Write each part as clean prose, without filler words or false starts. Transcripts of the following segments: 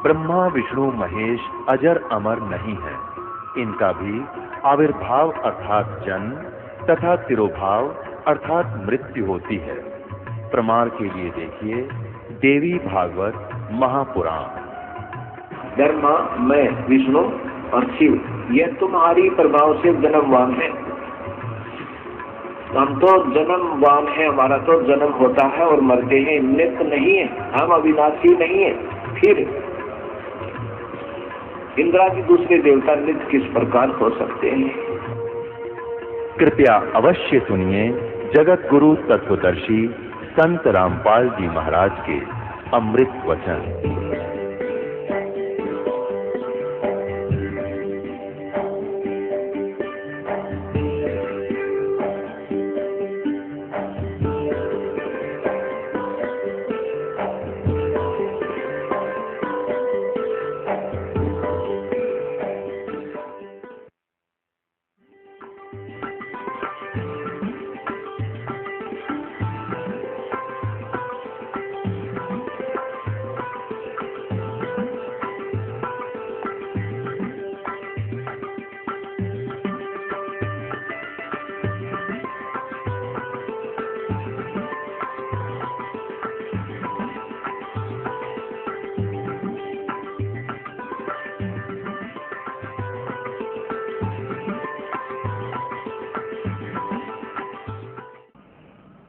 ब्रह्मा विष्णु महेश अजर अमर नहीं है। इनका भी आविर्भाव अर्थात जन्म तथा तिरोभाव अर्थात मृत्यु होती है। प्रमाण के लिए देखिए देवी भागवत महापुराण। ब्रह्मा, मैं, विष्णु और शिव, यह तुम्हारी प्रभाव से जन्मवान है। हम तो जन्मवान है, हमारा तो जन्म होता है और मरते हैं, मृत नहीं है, हम अविनाशी नहीं है। फिर इंद्रादि दूसरे देवता नित्य किस प्रकार हो सकते हैं? कृपया अवश्य सुनिए जगत गुरु तत्वदर्शी संत रामपाल जी महाराज के अमृत वचन।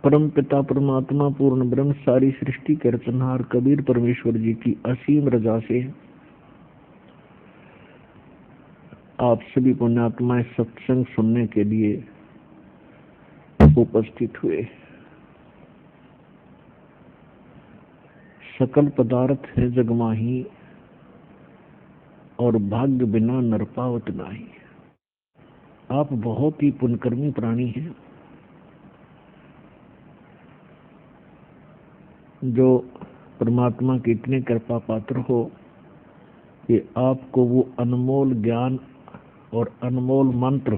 परम पिता परमात्मा पूर्ण ब्रह्म सारी सृष्टि के रचनहार कबीर परमेश्वर जी की असीम रजा से आप सभी पुण्यात्माएं सत्संग सुनने के लिए उपस्थित हुए। सकल पदार्थ है जगमाही और भाग्य बिना नर पावत नाही। आप बहुत ही पुण्यकर्मी प्राणी हैं जो परमात्मा के इतने कृपा पात्र हो कि आपको वो अनमोल ज्ञान और अनमोल मंत्र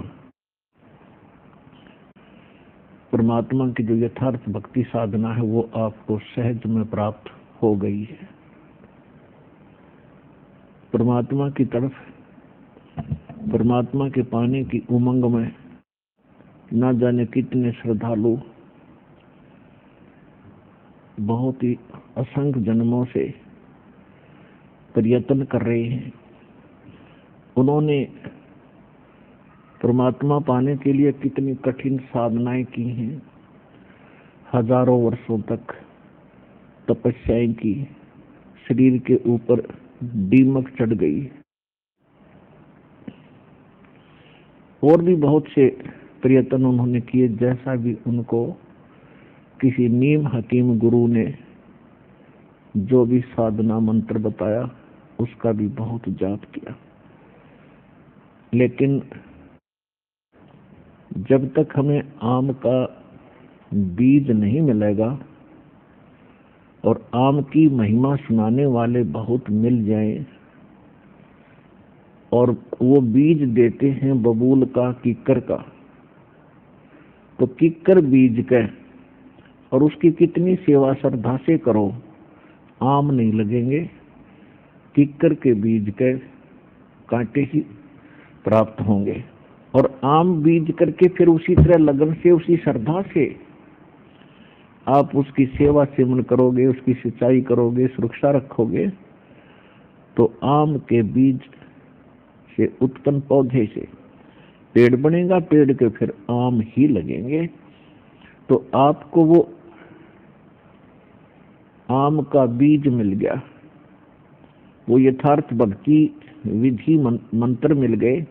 परमात्मा की जो यथार्थ भक्ति साधना है वो आपको सहज में प्राप्त हो गई है। परमात्मा की तरफ, परमात्मा के पाने की उमंग में ना जाने कितने श्रद्धालु बहुत ही असंख्य जन्मों से प्रयत्न कर रहे हैं। उन्होंने परमात्मा पाने के लिए कितनी कठिन साधनाएं की हैं, हजारों वर्षों तक तपस्याएं की, शरीर के ऊपर दीमक चढ़ गई और भी बहुत से प्रयत्न उन्होंने किए। जैसा भी उनको किसी नीम हकीम गुरु ने जो भी साधना मंत्र बताया उसका भी बहुत जाप किया, लेकिन जब तक हमें आम का बीज नहीं मिलेगा और आम की महिमा सुनाने वाले बहुत मिल जाएं और वो बीज देते हैं बबूल का, किक्कर का, तो किक्कर बीज का और उसकी कितनी सेवा श्रद्धा से करो, आम नहीं लगेंगे, किक्कर के बीज के कांटे ही प्राप्त होंगे। और आम बीज करके फिर उसी तरह लगन से, उसी श्रद्धा से आप उसकी सेवा सेवन करोगे, उसकी सिंचाई करोगे, सुरक्षा रखोगे, तो आम के बीज से उत्पन्न पौधे से पेड़ बनेगा, पेड़ के फिर आम ही लगेंगे। तो आपको वो आम का बीज मिल गया, वो यथार्थ भक्ति विधि मंत्र मिल गए।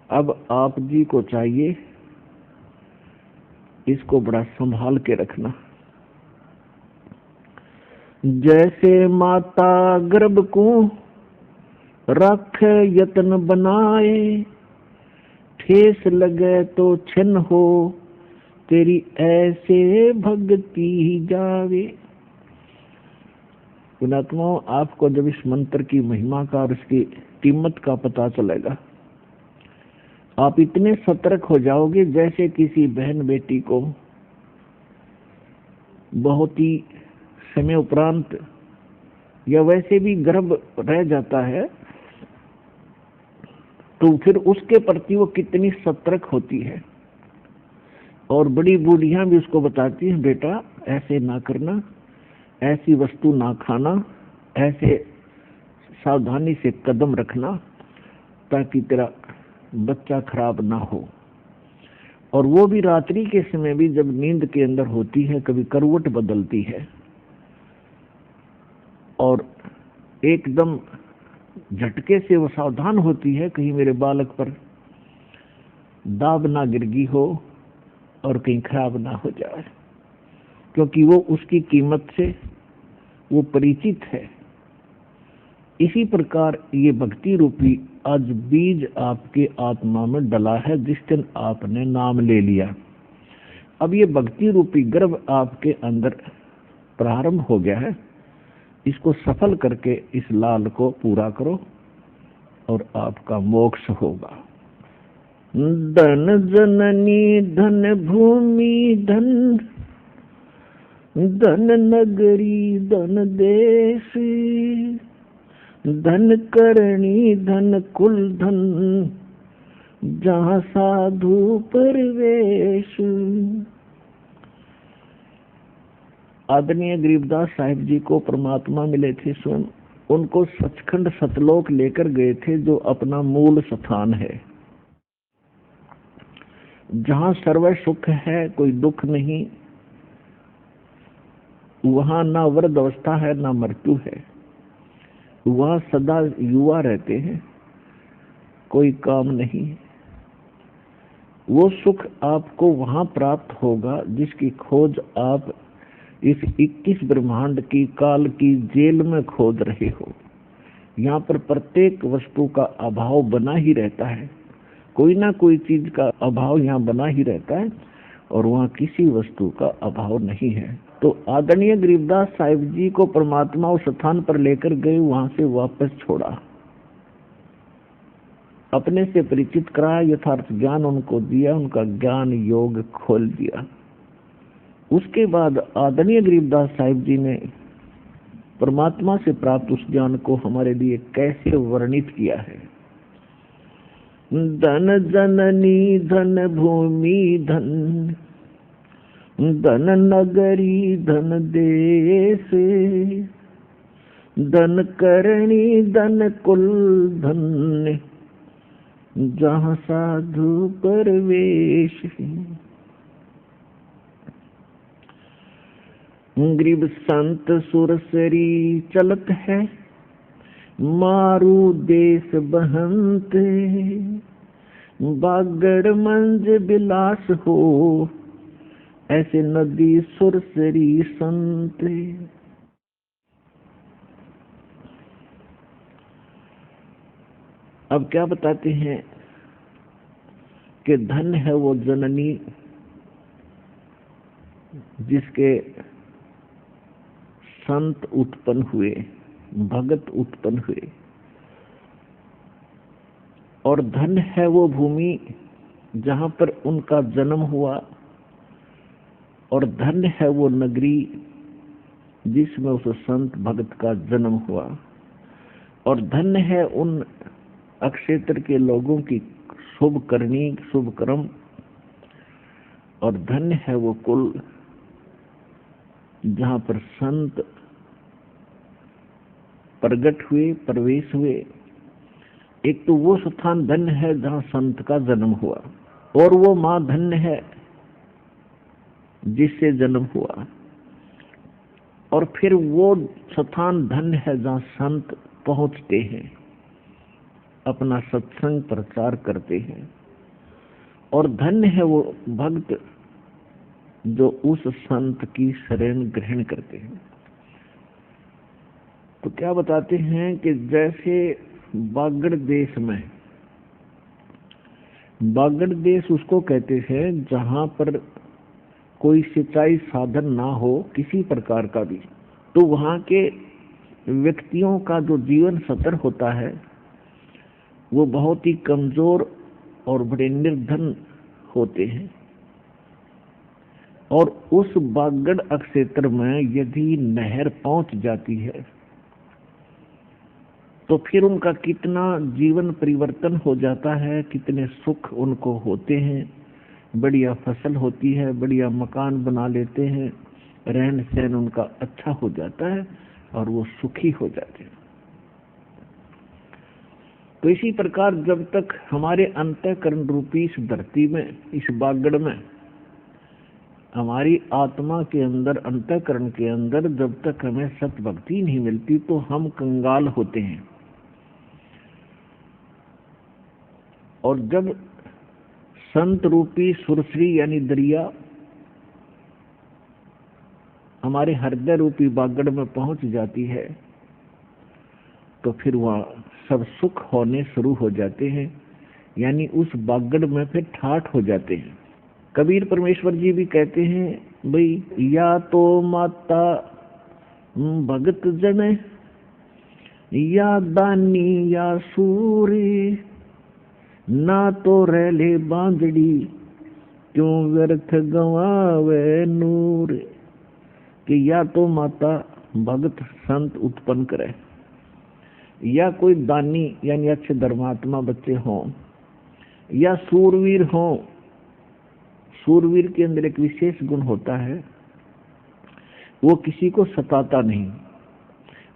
अब आप जी को चाहिए इसको बड़ा संभाल के रखना। जैसे माता गर्भ को रख यत्न बनाए, ठेस लगे तो छिन्न हो, तेरी ऐसे भक्ति जावे। पुण्यात्माओं, आपको जब इस मंत्र की महिमा का और इसकी कीमत का पता चलेगा, आप इतने सतर्क हो जाओगे जैसे किसी बहन बेटी को बहुत ही समय उपरांत या वैसे भी गर्भ रह जाता है, तो फिर उसके प्रति वो कितनी सतर्क होती है। और बड़ी बूढ़ियां भी उसको बताती हैं, बेटा ऐसे ना करना, ऐसी वस्तु ना खाना, ऐसे सावधानी से कदम रखना ताकि तेरा बच्चा खराब ना हो। और वो भी रात्रि के समय भी जब नींद के अंदर होती है, कभी करवट बदलती है और एकदम झटके से वो सावधान होती है, कहीं मेरे बालक पर दाब ना गिरगी हो और कहीं खराब ना हो जाए, क्योंकि वो उसकी कीमत से वो परिचित है। इसी प्रकार ये भक्ति रूपी आज बीज आपके आत्मा में डला है, जिस दिन आपने नाम ले लिया। अब ये भक्ति रूपी गर्भ आपके अंदर प्रारंभ हो गया है, इसको सफल करके इस लाल को पूरा करो और आपका मोक्ष होगा। धन जननी धन भूमि धन, धन नगरी धन देश, धन करणी धन कुल धन, जहाँ साधु परवेश। आदरणीय गरीबदास साहिब जी को परमात्मा मिले थे स्वयं, उनको सचखंड सतलोक लेकर गए थे, जो अपना मूल स्थान है, जहाँ सर्व सुख है, कोई दुख नहीं, वहाँ ना वृद्ध अवस्था है ना मृत्यु है, वहाँ सदा युवा रहते हैं, कोई काम नहीं। वो सुख आपको वहाँ प्राप्त होगा जिसकी खोज आप इस 21 ब्रह्मांड की काल की जेल में खोद रहे हो। यहाँ पर प्रत्येक वस्तु का अभाव बना ही रहता है, कोई ना कोई चीज का अभाव यहाँ बना ही रहता है, और वहाँ किसी वस्तु का अभाव नहीं है। तो आदरणीय गरीबदास साहिब जी को परमात्मा उस स्थान पर लेकर गए, वहां से वापस छोड़ा, अपने से परिचित कराया, यथार्थ ज्ञान उनको दिया, उनका ज्ञान योग खोल दिया। उसके बाद आदरणीय गरीबदास साहिब जी ने परमात्मा से प्राप्त उस ज्ञान को हमारे लिए कैसे वर्णित किया है। धन जननी धन भूमि धन, धन नगरी धन देश, धन करणी धन कुल धन, जहाँ साधु परवेश। गरीब संत सुरसरी चलत है, मारू देश बहंत, बागड़ मंज बिलास हो, ऐसे नदी सुरसरी संत। अब क्या बताते हैं कि धन है वो जननी जिसके संत उत्पन्न हुए, भगत उत्पन्न हुए, और धन है वो भूमि जहां पर उनका जन्म हुआ, और धन है वो नगरी जिसमें उस संत भगत का जन्म हुआ, और धन है उन अक्षेत्र के लोगों की शुभ करनी, शुभ कर्म, और धन है वो कुल जहां पर संत प्रगट हुए, प्रवेश हुए। एक तो वो स्थान धन्य है जहां संत का जन्म हुआ, और वो मां धन्य है जिससे जन्म हुआ, और फिर वो स्थान धन्य है जहां संत पहुंचते हैं, अपना सत्संग प्रचार करते हैं, और धन्य है वो भक्त जो उस संत की शरण ग्रहण करते हैं। तो क्या बताते हैं कि जैसे बागड़ देश में, बागड़ देश उसको कहते हैं जहां पर कोई सिंचाई साधन ना हो किसी प्रकार का भी, तो वहां के व्यक्तियों का जो जीवन स्तर होता है वो बहुत ही कमजोर और बड़े निर्धन होते हैं। और उस बागड़ क्षेत्र में यदि नहर पहुंच जाती है तो फिर उनका कितना जीवन परिवर्तन हो जाता है, कितने सुख उनको होते हैं, बढ़िया फसल होती है, बढ़िया मकान बना लेते हैं, रहन सहन उनका अच्छा हो जाता है और वो सुखी हो जाते हैं। तो इसी प्रकार जब तक हमारे अंतःकरण रूपी इस धरती में, इस बागड़ में, हमारी आत्मा के अंदर, अंतःकरण के अंदर जब तक हमें सत भक्ति नहीं मिलती तो हम कंगाल होते हैं। और जब संत रूपी सुरसरी यानी दरिया हमारे हृदय रूपी बागड़ में पहुंच जाती है तो फिर वहां सब सुख होने शुरू हो जाते हैं, यानी उस बागड़ में फिर ठाठ हो जाते हैं। कबीर परमेश्वर जी भी कहते हैं भाई, या तो माता भगत जन, या दानी या सूरी, ना तो रहले बांधड़ी, क्यों व्यर्थ गवावे नूर। कि या तो माता भगत संत उत्पन्न करे, या कोई दानी यानी अच्छे धर्मात्मा बच्चे हों, या सूरवीर हों। सूरवीर के अंदर एक विशेष गुण होता है, वो किसी को सताता नहीं,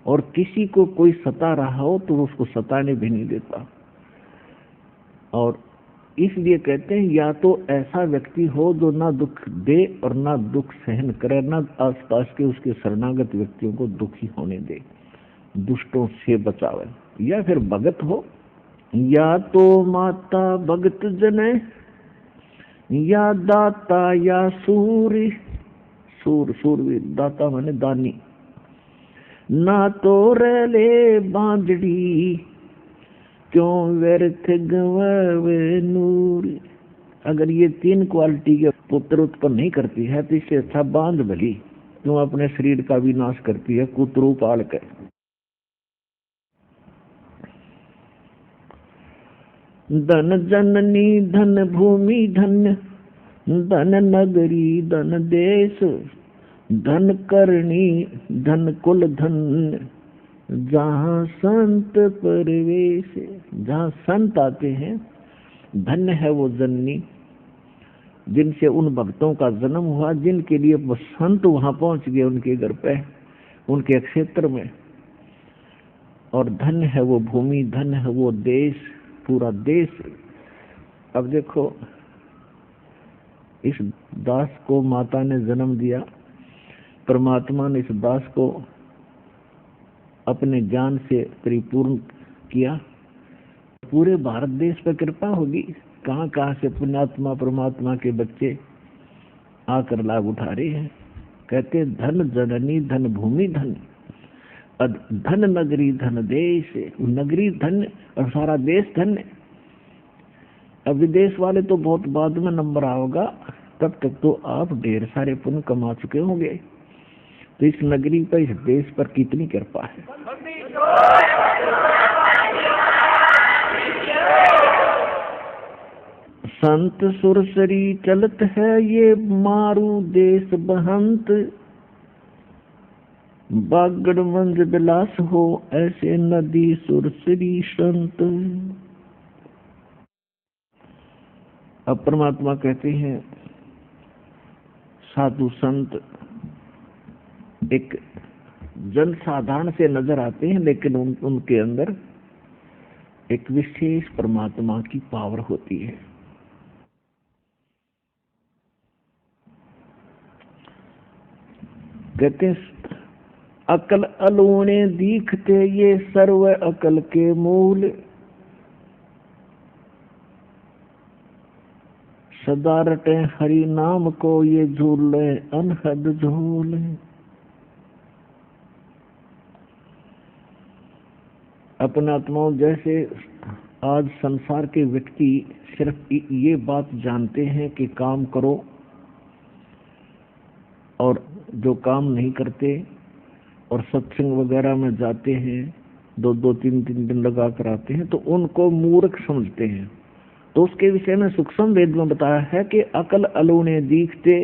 और किसी को कोई सता रहा हो तो उसको सताने भी नहीं देता। और इसलिए कहते हैं या तो ऐसा व्यक्ति हो जो ना दुख दे और ना दुख सहन करे, ना आसपास के उसके शरणागत व्यक्तियों को दुखी होने दे, दुष्टों से बचावे। या फिर भगत हो, या तो माता भगत जने, या दाता या सूरी। सूरवीर, दाता माने दानी। ना तो रहले बांधड़ी, क्यों व्यर्थ गवावे नूर। अगर ये तीन क्वालिटी के पुत्र उत्पन्न नहीं करती है तो इससे अच्छा बांध भली, क्यों अपने शरीर का भी नाश करती है कुतरू पाल कर। धन जननी धन भूमि धन्य, धन नगरी धन देश, धन करनी धन कुल धन्य, जहाँ संत परवेश। जहाँ संत आते हैं, धन्य है वो जननी जिनसे उन भक्तों का जन्म हुआ, जिनके लिए वो संत वहां पहुंच गए उनके घर पे, उनके क्षेत्र में। और धन्य है वो भूमि, धन्य है वो देश, पूरा देश। अब देखो, इस दास को माता ने जन्म दिया, परमात्मा ने इस दास को अपने ज्ञान से परिपूर्ण किया, पूरे भारत देश पर कृपा होगी। कहां कहां से पुण्यात्मा परमात्मा के बच्चे आकर लाभ उठा रहे हैं। कहते धन जननी धन भूमि धन, धन नगरी धन देश। नगरी धन और सारा देश धन्य। अब विदेश वाले तो बहुत बाद में नंबर आओगा, तब तक तो आप ढेर सारे पुण्य कमा चुके होंगे। तो इस नगरी पर, इस देश पर कितनी कृपा है। संत सुरसरी चलत है ये मारू देश बहंत, बागड़ मंज बिलास हो ऐसे नदी सुरसरी संत। अब परमात्मा कहते हैं साधु संत एक जनसाधारण से नजर आते हैं, लेकिन उनके अंदर एक विशेष परमात्मा की पावर होती है। कहते हैं अकल अलूने दीखते ये सर्व अकल के मूल, सदा रटे हरि नाम को ये झूले अनहद झूल। अपना आत्माओं, जैसे आज संसार के व्यक्ति सिर्फ ये बात जानते हैं कि काम करो, और जो काम नहीं करते और सत्संग वगैरह में जाते हैं, 2-2 3-3 दिन लगा कर आते हैं, तो उनको मूर्ख समझते हैं। तो उसके विषय में सूक्ष्म वेद में बताया है कि अकल अलूने दीखते,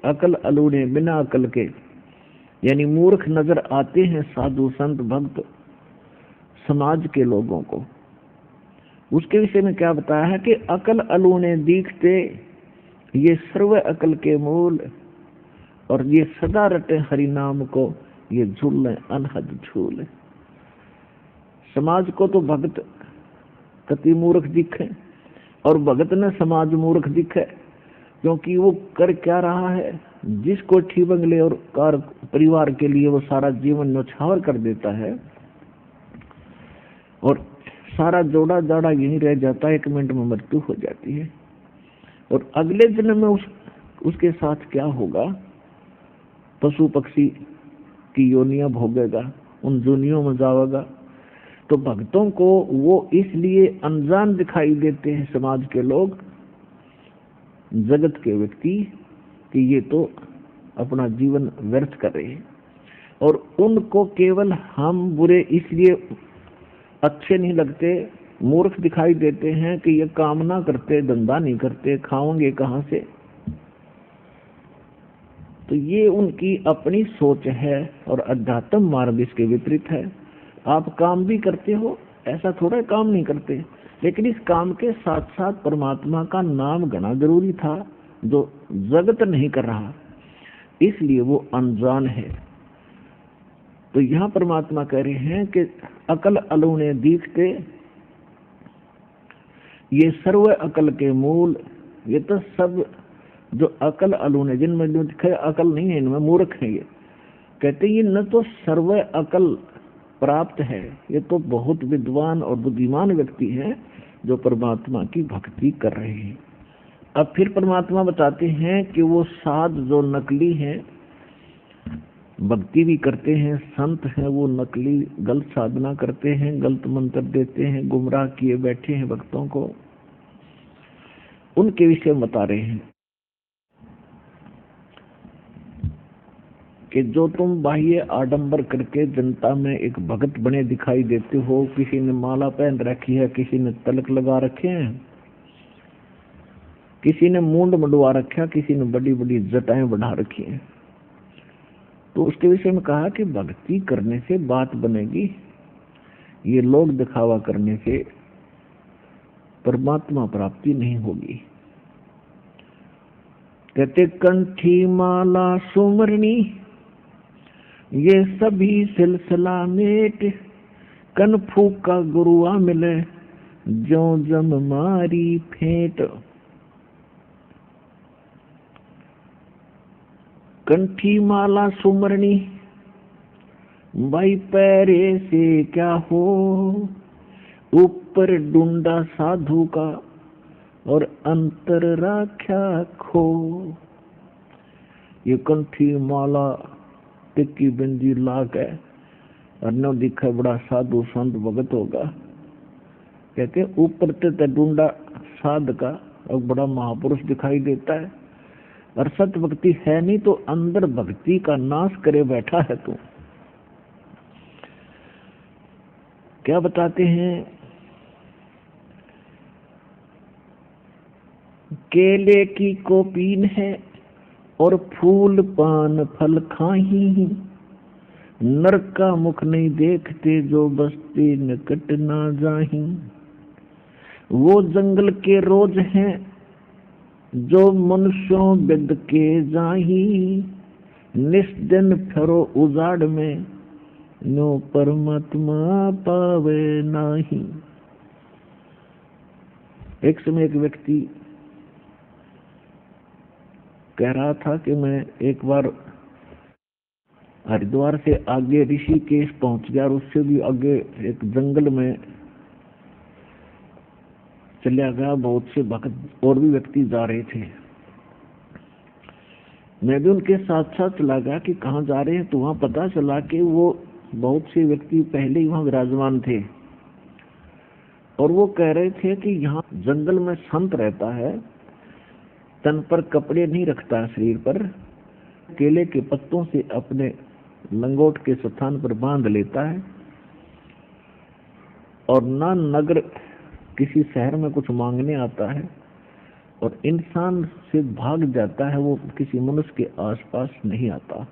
अकल अलूने बिना अकल के, यानी मूर्ख नजर आते हैं साधु संत भक्त, समाज के लोगों को। उसके विषय में क्या बताया है कि अकल अलूने दीखते, ये सर्व अकल के मूल, और ये सदा रटे हरि नाम को, ये झूले अनहद झूले। समाज को तो भक्त कति मूर्ख दिखे और भगत ने समाज मूर्ख दिखे, क्योंकि वो कर क्या रहा है, जिसको ठी बंगले और कार परिवार के लिए वो सारा जीवन न्यौछावर कर देता है और सारा जोड़ा जाड़ा यहीं रह जाता है, 1 मिनट में मृत्यु हो जाती है। और अगले जन्म में उसके साथ क्या होगा, पशु पक्षी की योनियां भोगेगा, उन जोनियों में जाएगा। तो भक्तों को वो इसलिए अनजान दिखाई देते हैं समाज के लोग, जगत के व्यक्ति, कि ये तो अपना जीवन व्यर्थ कर रहे हैं। और उनको केवल हम बुरे इसलिए अच्छे नहीं लगते, मूर्ख दिखाई देते हैं कि ये कामना करते, धंधा नहीं करते, खाओगे कहां से। तो ये उनकी अपनी सोच है और अध्यात्म मार्ग इसके विपरीत है। आप काम भी करते हो, ऐसा थोड़ा काम नहीं करते, लेकिन इस काम के साथ साथ परमात्मा का नाम गाना जरूरी था, जो जगत नहीं कर रहा, इसलिए वो अनजान है। तो यहां परमात्मा कह रहे हैं कि अकल अलूने दीखते, ये सर्व अकल के मूल। ये तो सब जो अकल अलूने, जिनमें जो दिखे अकल नहीं है, इनमें मूर्ख है। ये कहते ये न तो सर्व अकल प्राप्त है, ये तो बहुत विद्वान और बुद्धिमान व्यक्ति हैं जो परमात्मा की भक्ति कर रहे हैं। अब फिर परमात्मा बताते हैं कि वो साध जो नकली हैं, भक्ति भी करते हैं, संत हैं, वो नकली गलत साधना करते हैं, गलत मंत्र देते हैं, गुमराह किए बैठे हैं भक्तों को, उनके विषय बता रहे हैं कि जो तुम बाह्य आडंबर करके जनता में एक भगत बने दिखाई देते हो, किसी ने माला पहन रखी है, किसी ने तिलक लगा रखे हैं, किसी ने मूंड मंडवा रखा, किसी ने बड़ी बड़ी जटाएं बढ़ा रखी हैं, तो उसके विषय में कहा कि भक्ति करने से बात बनेगी, ये लोग दिखावा करने से परमात्मा प्राप्ति नहीं होगी। कहते कंठी माला सुमरनी, ये सभी सिलसिला मेट, कन फूका गुरुआ मिले, जो जम मारी फेंट। कंठी माला सुमरनी, भाई पैरे से क्या हो, ऊपर डूंडा साधु का और अंतर राख्या खो। ये कंठी माला टिक्की बिंदी लाख है और न दिखा बड़ा साधु संत भगत होगा। कहते ऊपर ते डूंडा साध का और बड़ा महापुरुष दिखाई देता है, और सत भक्ति है नहीं, तो अंदर भक्ति का नाश करे बैठा है तू। क्या बताते हैं, केले की कोपीन है और फूल पान फल खाही, नर का मुख नहीं देखते, जो बस्ती निकट ना जाही। वो जंगल के रोज हैं जो मनुष्यों बिद के जाही, निस्दिन फिरो उजाड़ में, नो परमात्मा पावे नाही। एक समय एक व्यक्ति कह रहा था कि मैं एक बार हरिद्वार से आगे ऋषिकेश पहुंच गया और उससे भी आगे एक जंगल में चला गया। बहुत से भक्त और भी व्यक्ति जा रहे थे, मैं भी उनके साथ साथ चला गया कि कहाँ जा रहे हैं। तो वहां पता चला कि वो बहुत से व्यक्ति पहले ही वहां विराजमान थे और वो कह रहे थे कि यहाँ जंगल में संत रहता है, तन पर कपड़े नहीं रखता, शरीर पर केले के पत्तों से अपने लंगोट के स्थान पर बांध लेता है, और ना नगर किसी शहर में कुछ मांगने आता है, और इंसान से भाग जाता है, वो किसी मनुष्य के आसपास नहीं आता।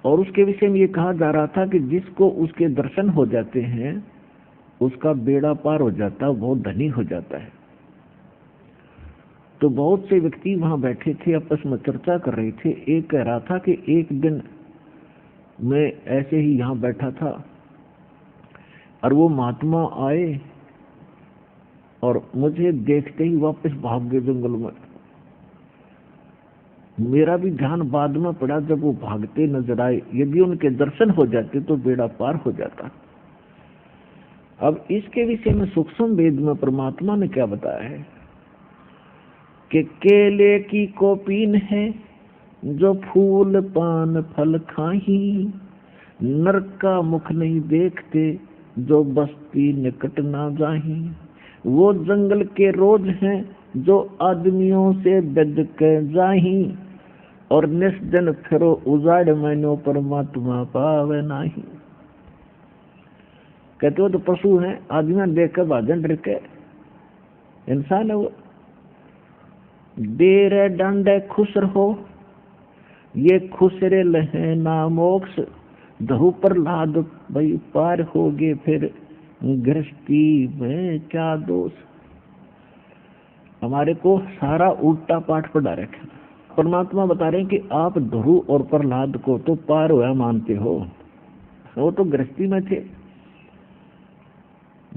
और उसके विषय में ये कहा जा रहा था कि जिसको उसके दर्शन हो जाते हैं उसका बेड़ा पार हो जाता, वो धनी हो जाता है। तो बहुत से व्यक्ति वहां बैठे थे, आपस में चर्चा कर रहे थे। एक कह रहा था कि एक दिन मैं ऐसे ही यहाँ बैठा था और वो महात्मा आए और मुझे देखते ही वापस भाग गए जंगल में। मेरा भी ध्यान बाद में पड़ा जब वो भागते नजर आए। यदि उनके दर्शन हो जाते तो बेड़ा पार हो जाता। अब इसके विषय में सूक्ष्म वेद में परमात्मा ने क्या बताया है कि केले की कोपीन है जो फूल पान फल खाही, नरक का मुख नहीं देखते जो बस्ती निकट ना जाही। वो जंगल के रोज हैं जो आदमियों से बद के जाही, और निस्जन फिरो उजाड़ मैनो परमात्मा पावे नाही। कहते हो तो पशु हैं, आदमी देख कर भाजन डर के, इंसान है वो। देर डांडे खुश रहो ये खुसरे लहे ना मोक्ष, दहु प्रहलाद भाई पार होगे फिर गृहस्थी में क्या दोष। हमारे को सारा उल्टा पाठ पढ़ा रखे। परमात्मा बता रहे हैं कि आप ध्रुव और प्रहलाद को तो पार हुआ मानते हो, वो तो गृहस्थी में थे।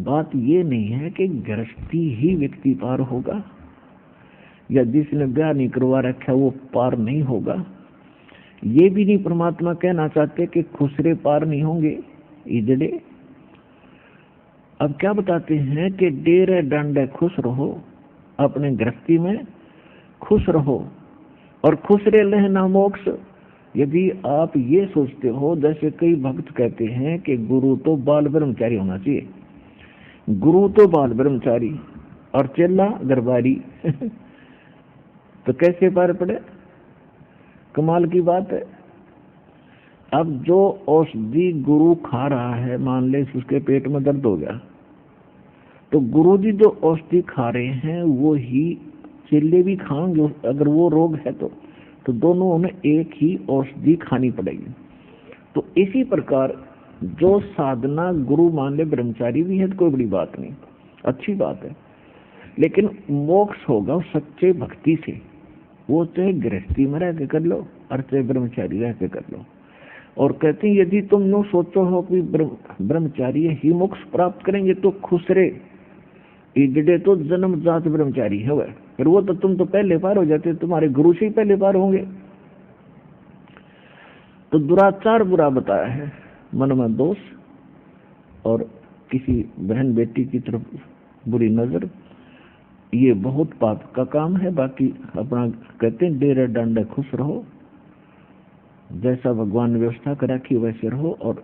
बात ये नहीं है कि गृहस्थी ही व्यक्ति पार होगा या जिसने ब्याह नहीं करवा रखा वो पार नहीं होगा। ये भी नहीं परमात्मा कहना चाहते कि खुसरे पार नहीं होंगे, इजड़े। अब क्या बताते हैं कि डेरे डंडे खुश रहो, अपने गृहस्थी में खुश रहो, और खुसरे लहना मोक्ष। यदि आप ये सोचते हो, जैसे कई भक्त कहते हैं कि गुरु तो बाल ब्रह्मचारी होना चाहिए, गुरु तो बाल ब्रह्मचारी और चेला दरबारी तो कैसे पार पड़े? कमाल की बात है। अब जो औषधि गुरु खा रहा है, मान ले उसके पेट में दर्द हो गया, तो गुरु जी जो औषधि खा रहे हैं वो ही चेले भी खाएंगे अगर वो रोग है तो दोनों में एक ही औषधि खानी पड़ेगी। तो इसी प्रकार जो साधना गुरु मान ले ब्रह्मचारी भी है तो कोई बड़ी बात नहीं, अच्छी बात है, लेकिन मोक्ष होगा सच्चे भक्ति से। वो चाहे गृहस्थी में रह के कर लो और चाहे ब्रह्मचारी रह के कर लो। और कहते हैं यदि तुम यूँ सोचो हो कि ब्रह्मचारी ही मोक्ष प्राप्त करेंगे तो खुसरे इजड़े तो जन्म जात ब्रह्मचारी है वह, फिर वो तो तुम तो पहले पार हो जाते, तुम्हारे गुरु से ही पहले पार होंगे। तो दुराचार बुरा बताया है, मन में दोष और किसी बहन बेटी की तरफ बुरी नजर, ये बहुत पाप का काम है। बाकी अपना कहते हैं डेरे डंडे खुश रहो, जैसा भगवान ने व्यवस्था कर रखी वैसे रहो और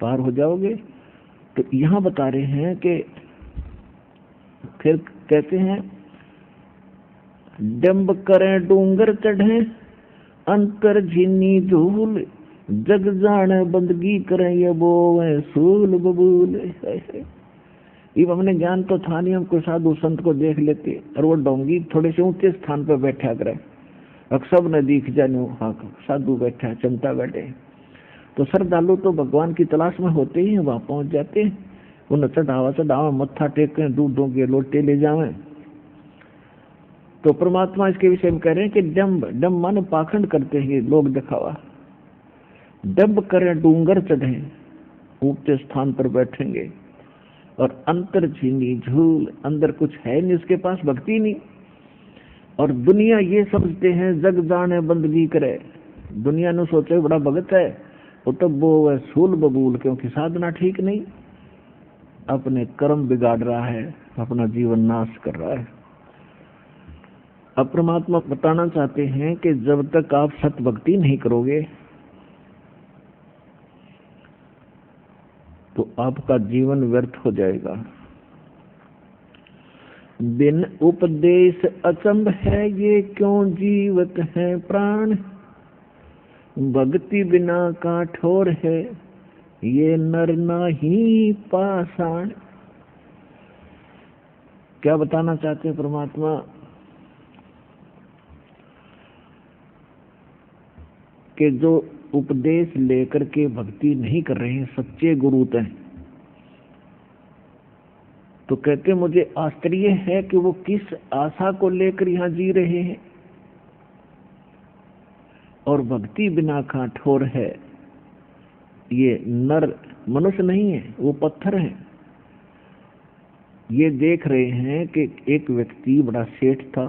पार हो जाओगे। तो यहाँ बता रहे हैं कि फिर कहते हैं डंब करें डूंगर चढ़े अंतर झीनी धूल, जग जाने बंदगी करें ये बोवे सूल बबूल। अब हमने ज्ञान तो था नहीं, हमको साधु संत को देख लेते और वो डोंगी थोड़े से ऊंचे स्थान पर बैठा करे, सब न दिख जाने हाँ साधु बैठा चमता बैठे। तो श्रद्धालु तो भगवान की तलाश में होते ही वहां पहुंच जाते हैं, उन्हें चढ़ावा मत्था टेकें, दूधों के लोटे ले जावें। तो परमात्मा इसके विषय में कह रहे हैं कि डम्ब मन पाखंड करते हैं लोग दिखावा, डम्ब करें डूंगर चढ़े ऊंचे स्थान पर बैठेंगे, और अंतर झीनी झूल, अंदर कुछ है नहीं उसके पास, भक्ति नहीं। और दुनिया ये समझते हैं जग जाने बंदगी करे, दुनिया ने सोचे बड़ा भगत है वो तब वो सूल बबूल, क्योंकि साधना ठीक नहीं, अपने कर्म बिगाड़ रहा है, अपना जीवन नाश कर रहा है। अब परमात्मा बताना चाहते हैं कि जब तक आप सत भक्ति नहीं करोगे तो आपका जीवन व्यर्थ हो जाएगा। बिन उपदेश अचंभ है ये क्यों जीवत है प्राण, भक्ति बिना काठोर है ये नर नाही पाषाण। क्या बताना चाहते हैं परमात्मा? कि जो उपदेश लेकर के भक्ति नहीं कर रहे हैं, सच्चे गुरु हैं, तो कहते मुझे आश्चर्य है कि वो किस आशा को लेकर यहाँ जी रहे हैं। और भक्ति बिना काठोर है, ये नर मनुष्य नहीं है, वो पत्थर है। ये देख रहे हैं कि एक व्यक्ति बड़ा सेठ था,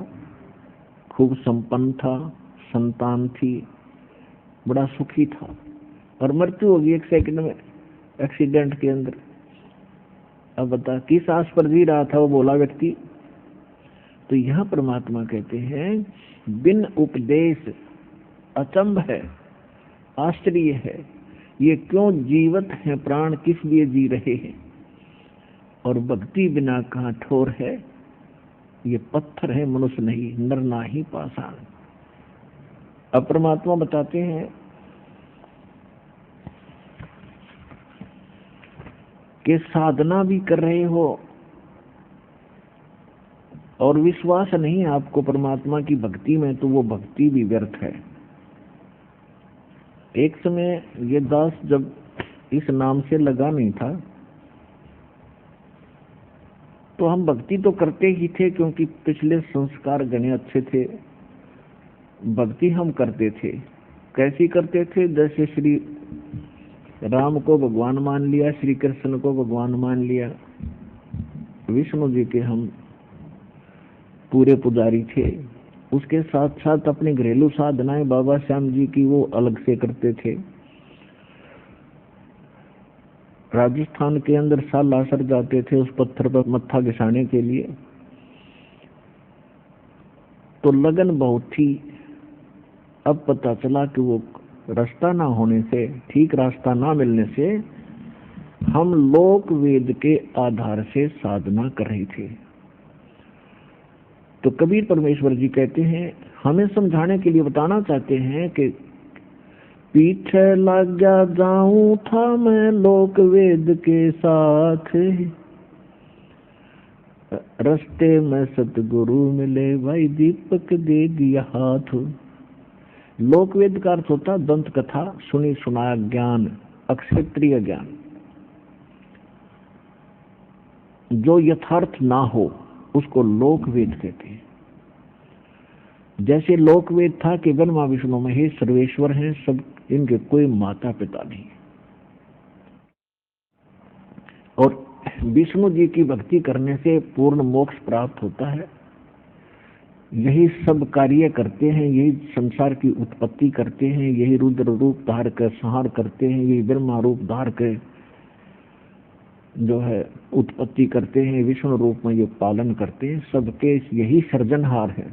खूब संपन्न था, संतान थी, बड़ा सुखी था, और मृत्यु होगी 1 सेकंड में एक्सीडेंट के अंदर। अब बता किस आस पर जी रहा था वो बोला व्यक्ति। तो यह परमात्मा कहते हैं बिन उपदेश अचंभ है, आश्चर्य है, ये क्यों जीवित है, प्राण किस लिए जी रहे हैं। और भक्ति बिना काठोर है, ये पत्थर है, मनुष्य नहीं, नर ना ही पाषाण। अब परमात्मा बताते हैं कि साधना भी कर रहे हो और विश्वास नहीं आपको परमात्मा की भक्ति में, तो वो भक्ति भी व्यर्थ है। एक समय ये दास जब इस नाम से लगा नहीं था, तो हम भक्ति तो करते ही थे, क्योंकि पिछले संस्कार गणे अच्छे थे, भक्ति हम करते थे। कैसी करते थे? जैसे श्री राम को भगवान मान लिया, श्री कृष्ण को भगवान मान लिया, विष्णु जी के हम पूरे पुजारी थे। उसके साथ साथ अपनी घरेलू साधनाएं बाबा श्याम जी की वो अलग से करते थे। राजस्थान के अंदर सालासर जाते थे उस पत्थर पर मत्था घिसाने के लिए, तो लगन बहुत थी। अब पता चला कि वो रास्ता ना होने से, ठीक रास्ता ना मिलने से हम लोक वेद के आधार से साधना कर रहे थे। तो कबीर परमेश्वर जी कहते हैं, हमें समझाने के लिए बताना चाहते हैं कि पीछे लग गया जाऊं था मैं लोक वेद के साथ, रास्ते में सतगुरु मिले भाई दीपक दे दिया हाथ। लोक वेद का अर्थ होता दंत कथा, सुनी सुनाया ज्ञान, अक्षेत्रीय ज्ञान। जो यथार्थ ना हो उसको लोक वेद कहते हैं। जैसे लोक वेद था कि ब्रह्मा विष्णु महेश सर्वेश्वर हैं, सब इनके कोई माता पिता नहीं। और विष्णु जी की भक्ति करने से पूर्ण मोक्ष प्राप्त होता है। यही सब कार्य करते हैं, यही संसार की उत्पत्ति करते हैं, यही रुद्र रूप धार कर संहार करते हैं, यही ब्रह्मा रूप धार कर जो है उत्पत्ति करते हैं, विष्णु रूप में ये पालन करते हैं। सबके यही सृजनहार है।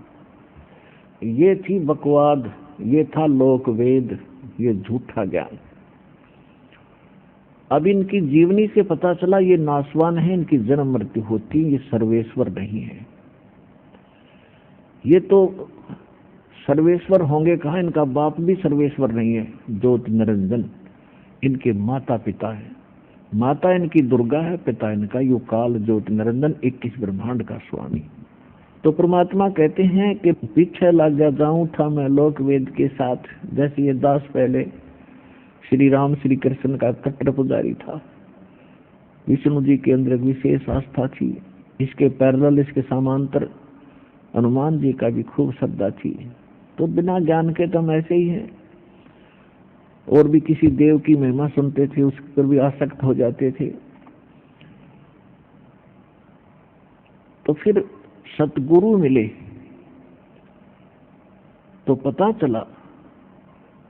ये थी बकवाद, ये था लोक वेद, ये झूठा ज्ञान। अब इनकी जीवनी से पता चला ये नासवान है, इनकी जन्म मृत्यु होती, ये सर्वेश्वर नहीं है। ये तो सर्वेश्वर होंगे कहा, इनका बाप भी सर्वेश्वर नहीं है, ज्योति निरंजन इनके माता पिता है। माता इनकी दुर्गा है, पिता इनका युकाल ज्योति निरंजन 21 ब्रह्मांड का स्वामी। तो परमात्मा कहते हैं कि पीछे लग जाऊं था मैं लोक वेद के साथ। जैसे ये दास पहले श्री राम श्री कृष्ण का कट्टर पुजारी था, विष्णु जी के अंदर विशेष आस्था थी, इसके पैरेलल इसके समांतर हनुमान जी का भी खूब श्रद्धा थी। तो बिना ज्ञान के तो हम ऐसे ही हैं। और भी किसी देव की महिमा सुनते थे, उस पर भी आसक्त हो जाते थे। तो फिर सतगुरु मिले तो पता चला,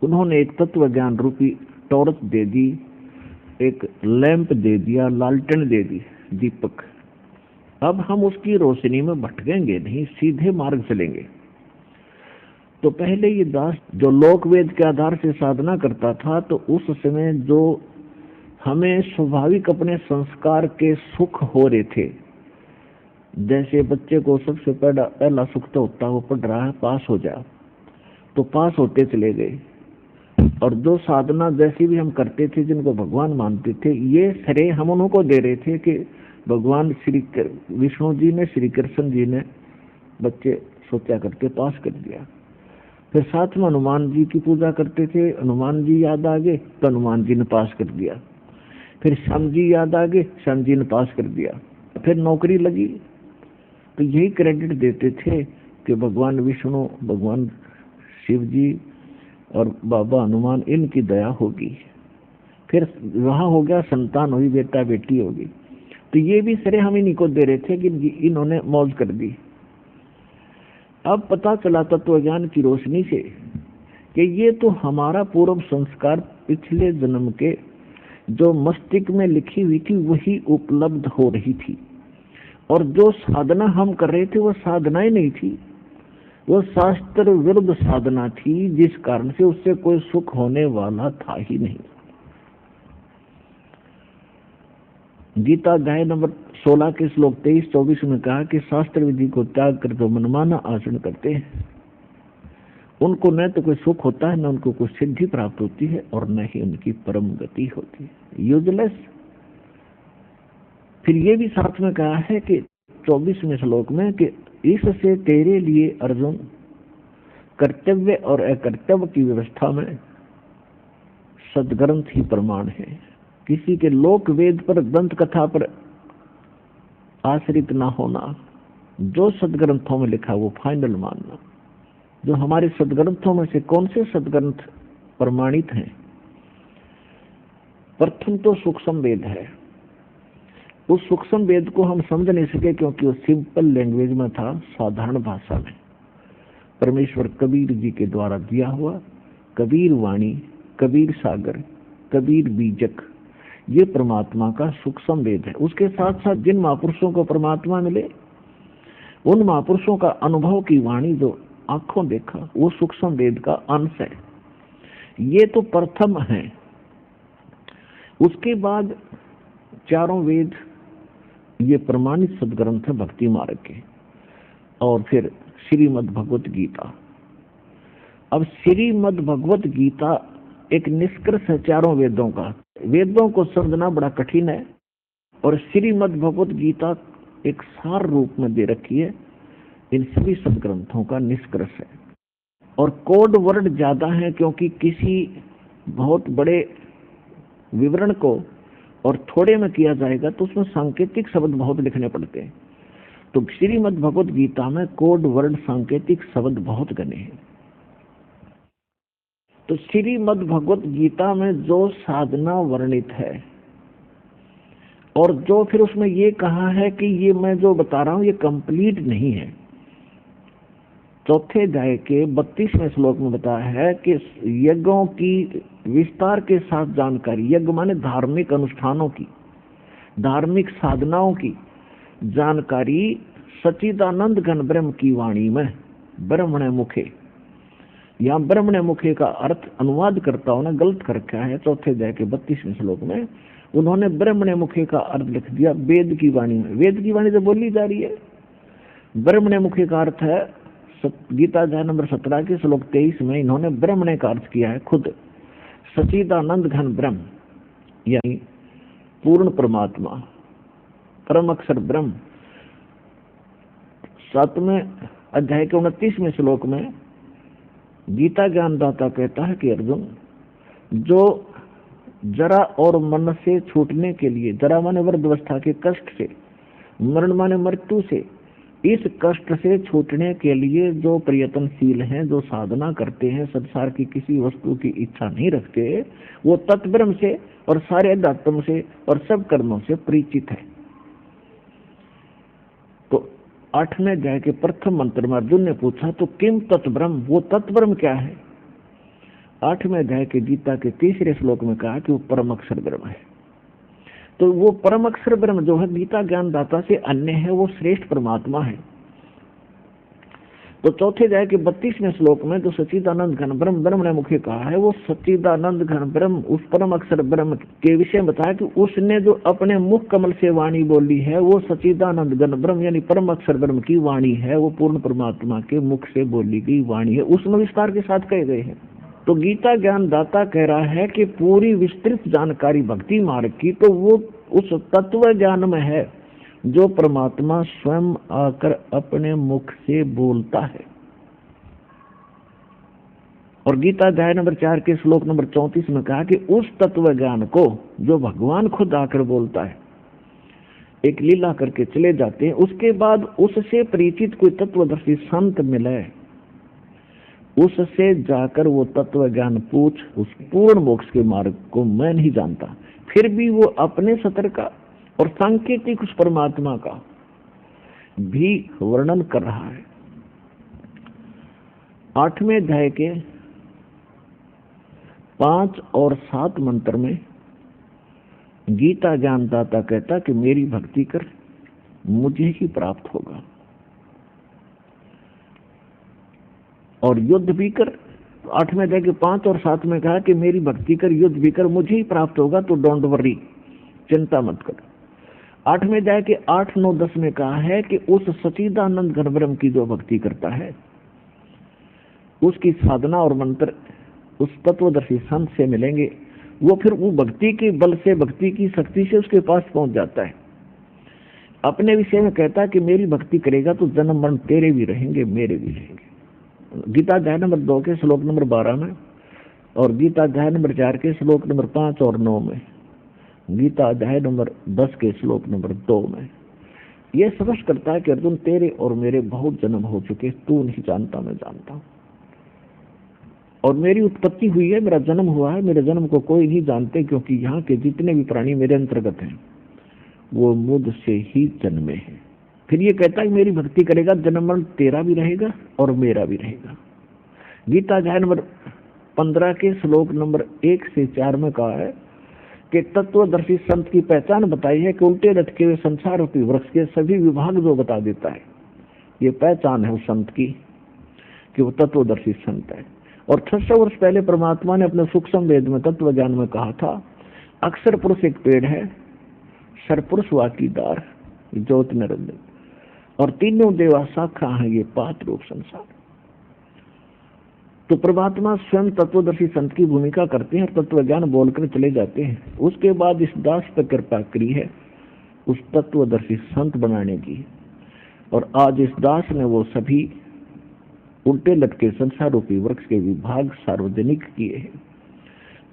उन्होंने एक तत्व ज्ञान रूपी टॉर्च दे दी, एक लैंप दे दिया, लालटेन दे दी, दीपक। अब हम उसकी रोशनी में भटकेंगे नहीं, सीधे मार्ग चलेंगे। तो पहले ये दास जो लोक वेद के आधार से साधना करता था, तो उस समय जो हमें स्वाभाविक अपने संस्कार के सुख हो रहे थे, जैसे बच्चे को सबसे पहला सुख तो होता है वो पढ़ रहा है, पास हो जाए, तो पास होते चले गए। और जो साधना जैसी भी हम करते थे, जिनको भगवान मानते थे, ये श्रेय हम उनको दे रहे थे कि भगवान श्री विष्णु जी ने, श्री कृष्ण जी ने बच्चे सोचा करके पास कर दिया। फिर साथ में हनुमान जी की पूजा करते थे, हनुमान जी याद आ गए तो हनुमान जी ने पास कर दिया। फिर श्याम जी याद आ गए, श्याम जी ने पास कर दिया। फिर नौकरी लगी तो यही क्रेडिट देते थे कि भगवान विष्णु, भगवान शिव जी और बाबा हनुमान, इनकी दया होगी। फिर वहां हो गया, संतान हुई, बेटा बेटी होगी, तो ये भी श्रेय हम इन्हीं को दे रहे थे कि इन्होंने मौज कर दी। अब पता चला तत्वज्ञान की रोशनी से कि ये तो हमारा पूर्व संस्कार, पिछले जन्म के जो मस्तिष्क में लिखी हुई थी वही उपलब्ध हो रही थी, और जो साधना हम कर रहे थे वो साधना ही नहीं थी, वो शास्त्र विरुद्ध साधना थी, जिस कारण से उससे कोई सुख होने वाला था ही नहीं। गीता अध्याय नंबर 16 के श्लोक 23-24 में कहा कि शास्त्र विधि को त्याग कर जो मनमाना आचरण करते हैं उनको न तो कोई सुख होता है, न उनको कोई सिद्धि प्राप्त होती है, और न ही उनकी परम गति होती है, यूजलेस। फिर ये भी साथ में कहा है कि 24वें श्लोक में कि इससे तेरे लिए अर्जुन कर्तव्य और अकर्तव्य की व्यवस्था में सदग्रंथ ही प्रमाण है। किसी के लोक वेद पर, दंत कथा पर आश्रित ना होना, जो सदग्रंथों में लिखा वो फाइनल मानना। जो हमारे सदग्रंथों में से कौन से सदग्रंथ प्रमाणित हैं? प्रथम तो सूक्ष्म वेद है। उस सूक्ष्म वेद को हम समझ नहीं सके क्योंकि वो सिंपल लैंग्वेज में था, साधारण भाषा में, परमेश्वर कबीर जी के द्वारा दिया हुआ। कबीर वाणी, कबीर सागर, कबीर बीजक, ये परमात्मा का सूक्ष्म वेद है। उसके साथ साथ जिन महापुरुषों को परमात्मा मिले उन महापुरुषों का अनुभव की वाणी जो आंखों देखा, वो सूक्ष्म वेद का अंश है। ये तो प्रथम है। उसके बाद चारों वेद ये प्रमाणित सदग्रंथ है भक्ति मार्ग के, और फिर श्रीमद् भगवत गीता। अब श्रीमद् भगवत गीता एक निष्कर्ष है चारों वेदों का। वेदों को समझना बड़ा कठिन है, और श्रीमद् भगवत गीता एक सार रूप में दे रखी है, इन सभी सदग्रंथों का निष्कर्ष है। और कोड वर्ड ज्यादा है क्योंकि किसी बहुत बड़े विवरण को और थोड़े में किया जाएगा तो उसमें सांकेतिक शब्द बहुत लिखने पड़ते हैं। तो श्रीमद् भगवत गीता में कोड वर्ड, सांकेतिक शब्द बहुत घने हैं। तो श्रीमद् भगवत गीता में जो साधना वर्णित है, और जो फिर उसमें ये कहा है कि ये मैं जो बता रहा हूं ये कंप्लीट नहीं है। चौथे अध्याय के 32वें श्लोक में बताया है कि यज्ञों की विस्तार के साथ जानकारी, यज्ञ माने धार्मिक अनुष्ठानों की, धार्मिक साधनाओं की जानकारी सच्चिदानंद घन ब्रह्म की वाणी में, ब्रह्मणे मुखे। यहाँ ब्रह्मणे मुखे का अर्थ अनुवाद करताओं ने गलत कर रखा है। चौथे अध्याय के 32वें श्लोक में उन्होंने ब्रह्मणे मुखे का अर्थ लिख दिया वेद की वाणी में। वेद की वाणी तो बोली जा रही है, ब्रह्मणे मुखे का अर्थ है गीता अध्याय नंबर 17 के श्लोक 23 में इन्होंने ब्रह्मणे का अर्थ किया है खुद, सच्चिदानंद घन ब्रह्म, यानी पूर्ण परमात्मा, परम अक्षर ब्रह्म। 7वें अध्याय के 29वें श्लोक में गीता ज्ञानदाता कहता है कि अर्जुन, जो जरा और मन से छूटने के लिए, जरा माने वृद्धावस्था के कष्ट से, मरण माने मृत्यु से, इस कष्ट से छूटने के लिए जो प्रयत्नशील हैं, जो साधना करते हैं, संसार की किसी वस्तु की इच्छा नहीं रखते, वो तत्ब्रह्म से और सारे अध्यात्म से और सब कर्मों से परिचित है। तो 8वें अध्याय के प्रथम मंत्र में अर्जुन ने पूछा तो किम तत्ब्रह्म, वो तत्ब्रह्म क्या है? 8वें अध्याय के गीता के 3रे श्लोक में कहा कि वो परम अक्षर ब्रह्म है। तो वो परम अक्षर ब्रह्म जो है गीता ज्ञानदाता से अन्य है, वो श्रेष्ठ परमात्मा है। तो चौथे अध्याय के 32वें श्लोक में जो सच्चिदानंद घन ब्रह्म, ब्रह्म ने मुखे कहा है, वो सच्चिदानंद घन ब्रह्म, उस परम अक्षर ब्रह्म के विषय में बताया कि उसने जो अपने मुख कमल से वाणी बोली है वो सच्चिदानंद घन ब्रह्म यानी परम अक्षर ब्रह्म की वाणी है, वो पूर्ण परमात्मा के मुख से बोली गई वाणी है, उसमें विस्तार के साथ कहे गए हैं। तो गीता ज्ञानदाता कह रहा है कि पूरी विस्तृत जानकारी भक्ति मार्ग की तो वो उस तत्व ज्ञान में है जो परमात्मा स्वयं आकर अपने मुख से बोलता है। और गीता अध्याय नंबर 4 के श्लोक नंबर 34 में कहा कि उस तत्व ज्ञान को जो भगवान खुद आकर बोलता है, एक लीला करके चले जाते हैं, उसके बाद उससे परिचित कोई तत्वदर्शी संत मिले, उससे जाकर वो तत्व ज्ञान पूछ, उस पूर्ण मोक्ष के मार्ग को मैं नहीं जानता, फिर भी वो अपने सतर का और सांकेतिक उस परमात्मा का भी वर्णन कर रहा है। 8वें अध्याय के 5 और 7 मंत्र में गीता ज्ञानदाता कहता कि मेरी भक्ति कर, मुझे ही प्राप्त होगा, और युद्ध भी कर। 8वें अध्याय के 5 और 7 में कहा कि मेरी भक्ति कर, युद्ध भी कर, मुझे ही प्राप्त होगा, तो डोंट वरी, चिंता मत कर। 8वें अध्याय के 8, 9, 10 में कहा है कि उस सच्चिदानंद घन ब्रह्म की जो भक्ति करता है, उसकी साधना और मंत्र उस तत्वदर्शी संत से मिलेंगे, वो फिर वो भक्ति के बल से, भक्ति की शक्ति से उसके पास पहुंच जाता है। अपने विषय में कहता है कि मेरी भक्ति करेगा तो जन्म मरण तेरे भी रहेंगे, मेरे भी रहेंगे। गीता अध्याय नंबर 2 के श्लोक नंबर 12 में, और गीता अध्याय नंबर 4 के श्लोक नंबर 5 और 9 में, गीता अध्याय नंबर 10 के श्लोक नंबर 2 में यह स्पष्ट करता है कि अर्जुन, तेरे और मेरे बहुत जन्म हो चुके, तू नहीं जानता, मैं जानता हूं, और मेरी उत्पत्ति हुई है, मेरा जन्म हुआ है, मेरे जन्म को कोई नहीं जानते, क्योंकि यहाँ के जितने भी प्राणी मेरे अंतर्गत हैं वो मुझसे ही जन्मे हैं। फिर ये कहता है मेरी भक्ति करेगा, जन्म मरण तेरा भी रहेगा और मेरा भी रहेगा। गीता अध्याय नंबर 15 के श्लोक नंबर 1 से 4 में कहा है कि तत्वदर्शी संत की पहचान बताई है कि उल्टे लटके हुए संसार रूपी वृक्ष के सभी विभाग जो बता देता है, ये पहचान है उस संत की कि वो तत्वदर्शी संत है। और 600 वर्ष पहले परमात्मा ने अपने सूक्ष्म वेद में तत्व ज्ञान में कहा था, अक्षर पुरुष एक पेड़ है, सरपुरुष वाकीदार, ज्योत निरंजन, और तीनों देवा शाखा है, ये 5 रूप संसार। तो परमात्मा स्वयं तत्वदर्शी संत की भूमिका करते हैं, तत्व ज्ञान बोलकर चले जाते हैं। उसके बाद इस दास पर कृपा करी है उस तत्वदर्शी संत बनाने की, और आज इस दास ने वो सभी उल्टे लटके संसार रूपी वृक्ष के विभाग सार्वजनिक किए हैं।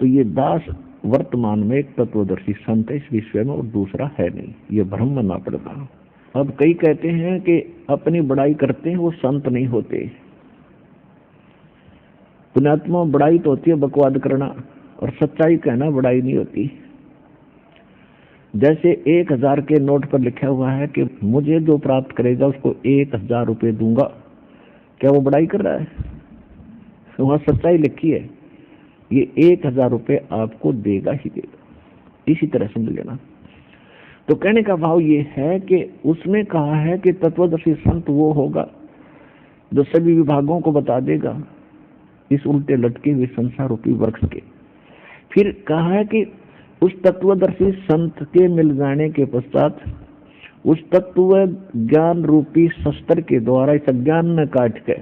तो ये दास वर्तमान में एक तत्वदर्शी संत है इस विश्व में, और दूसरा है नहीं, ये भ्रम मानना पड़ता। अब कई कहते हैं कि अपनी बड़ाई करते हैं, वो संत नहीं होते। पुण्यात्मा, बड़ाई तो होती है बकवाद करना, और सच्चाई कहना बड़ाई नहीं होती। जैसे 1000 के नोट पर लिखा हुआ है कि मुझे जो प्राप्त करेगा उसको 1000 रुपये दूंगा, क्या वो बड़ाई कर रहा है? वहां सच्चाई लिखी है, ये 1000 रुपये आपको देगा ही देगा। इसी तरह समझ लेना। तो कहने का भाव ये है कि उसने कहा है कि तत्वदर्शी संत वो होगा जो सभी विभागों को बता देगा इस उल्टे लटके हुए संसार रूपी वृक्ष के। फिर कहा है कि उस तत्वदर्शी संत के मिल जाने के पश्चात उस तत्व ज्ञान रूपी शस्त्र के द्वारा इस अज्ञान में काट के,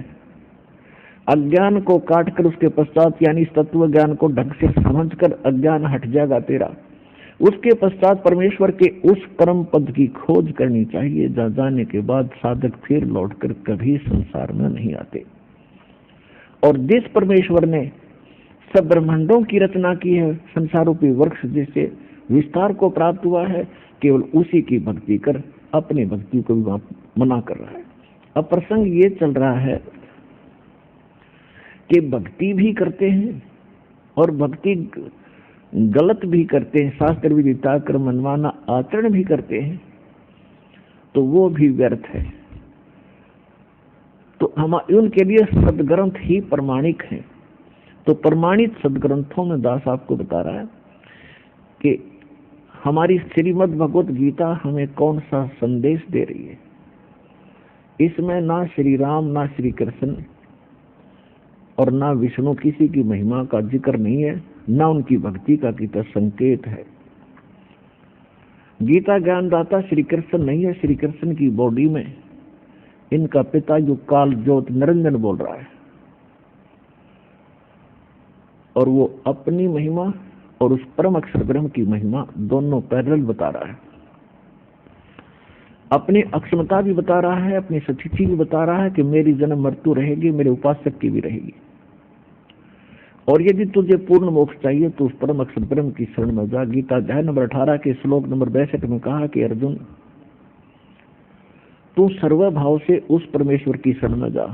अज्ञान को काटकर उसके पश्चात, यानी इस तत्व ज्ञान को ढंग से समझकर अज्ञान हट जाएगा तेरा। उसके पश्चात परमेश्वर के उस परम पद की खोज करनी चाहिए, जहाँ जाने के बाद साधक फिर लौटकर कभी संसार में नहीं आते। और जिस परमेश्वर ने सब ब्रह्मांडों की रचना की है, संसार रूपी वृक्ष जिससे विस्तार को प्राप्त हुआ है, केवल उसी की भक्ति कर, अपनी भक्ति को भी मना कर रहा है। अब प्रसंग ये चल रहा है कि भक्ति भी करते हैं और भक्ति गलत भी करते हैं, शास्त्र विदिता कर मनमाना आचरण भी करते हैं, तो वो भी व्यर्थ है। तो हम उनके लिए सदग्रंथ ही प्रमाणिक हैं। तो प्रमाणित सदग्रंथों में दास आपको बता रहा है कि हमारी श्रीमद् भगवत गीता हमें कौन सा संदेश दे रही है। इसमें ना श्री राम, ना श्री कृष्ण और ना विष्णु किसी की महिमा का जिक्र नहीं है, ना उनकी भक्ति का कितना संकेत है। गीता ज्ञानदाता श्री कृष्ण नहीं है, श्री कृष्ण की बॉडी में इनका पिता युग काल ज्योत निरंजन बोल रहा है, और वो अपनी महिमा और उस परम अक्षर ब्रह्म की महिमा दोनों पैरेलल बता रहा है। अपनी अक्षमता भी बता रहा है, अपनी सच्ची भी बता रहा है कि मेरी जन्म मृत्यु रहेगी, मेरे उपासक की भी रहेगी। और यदि तुझे पूर्ण मोक्ष चाहिए तो उस परम अक्षर ब्रह्म की शरण में जा। गीता अध्याय नंबर 18 के श्लोक नंबर 62 में कहा कि अर्जुन, तू सर्वभाव से उस परमेश्वर की शरण में जा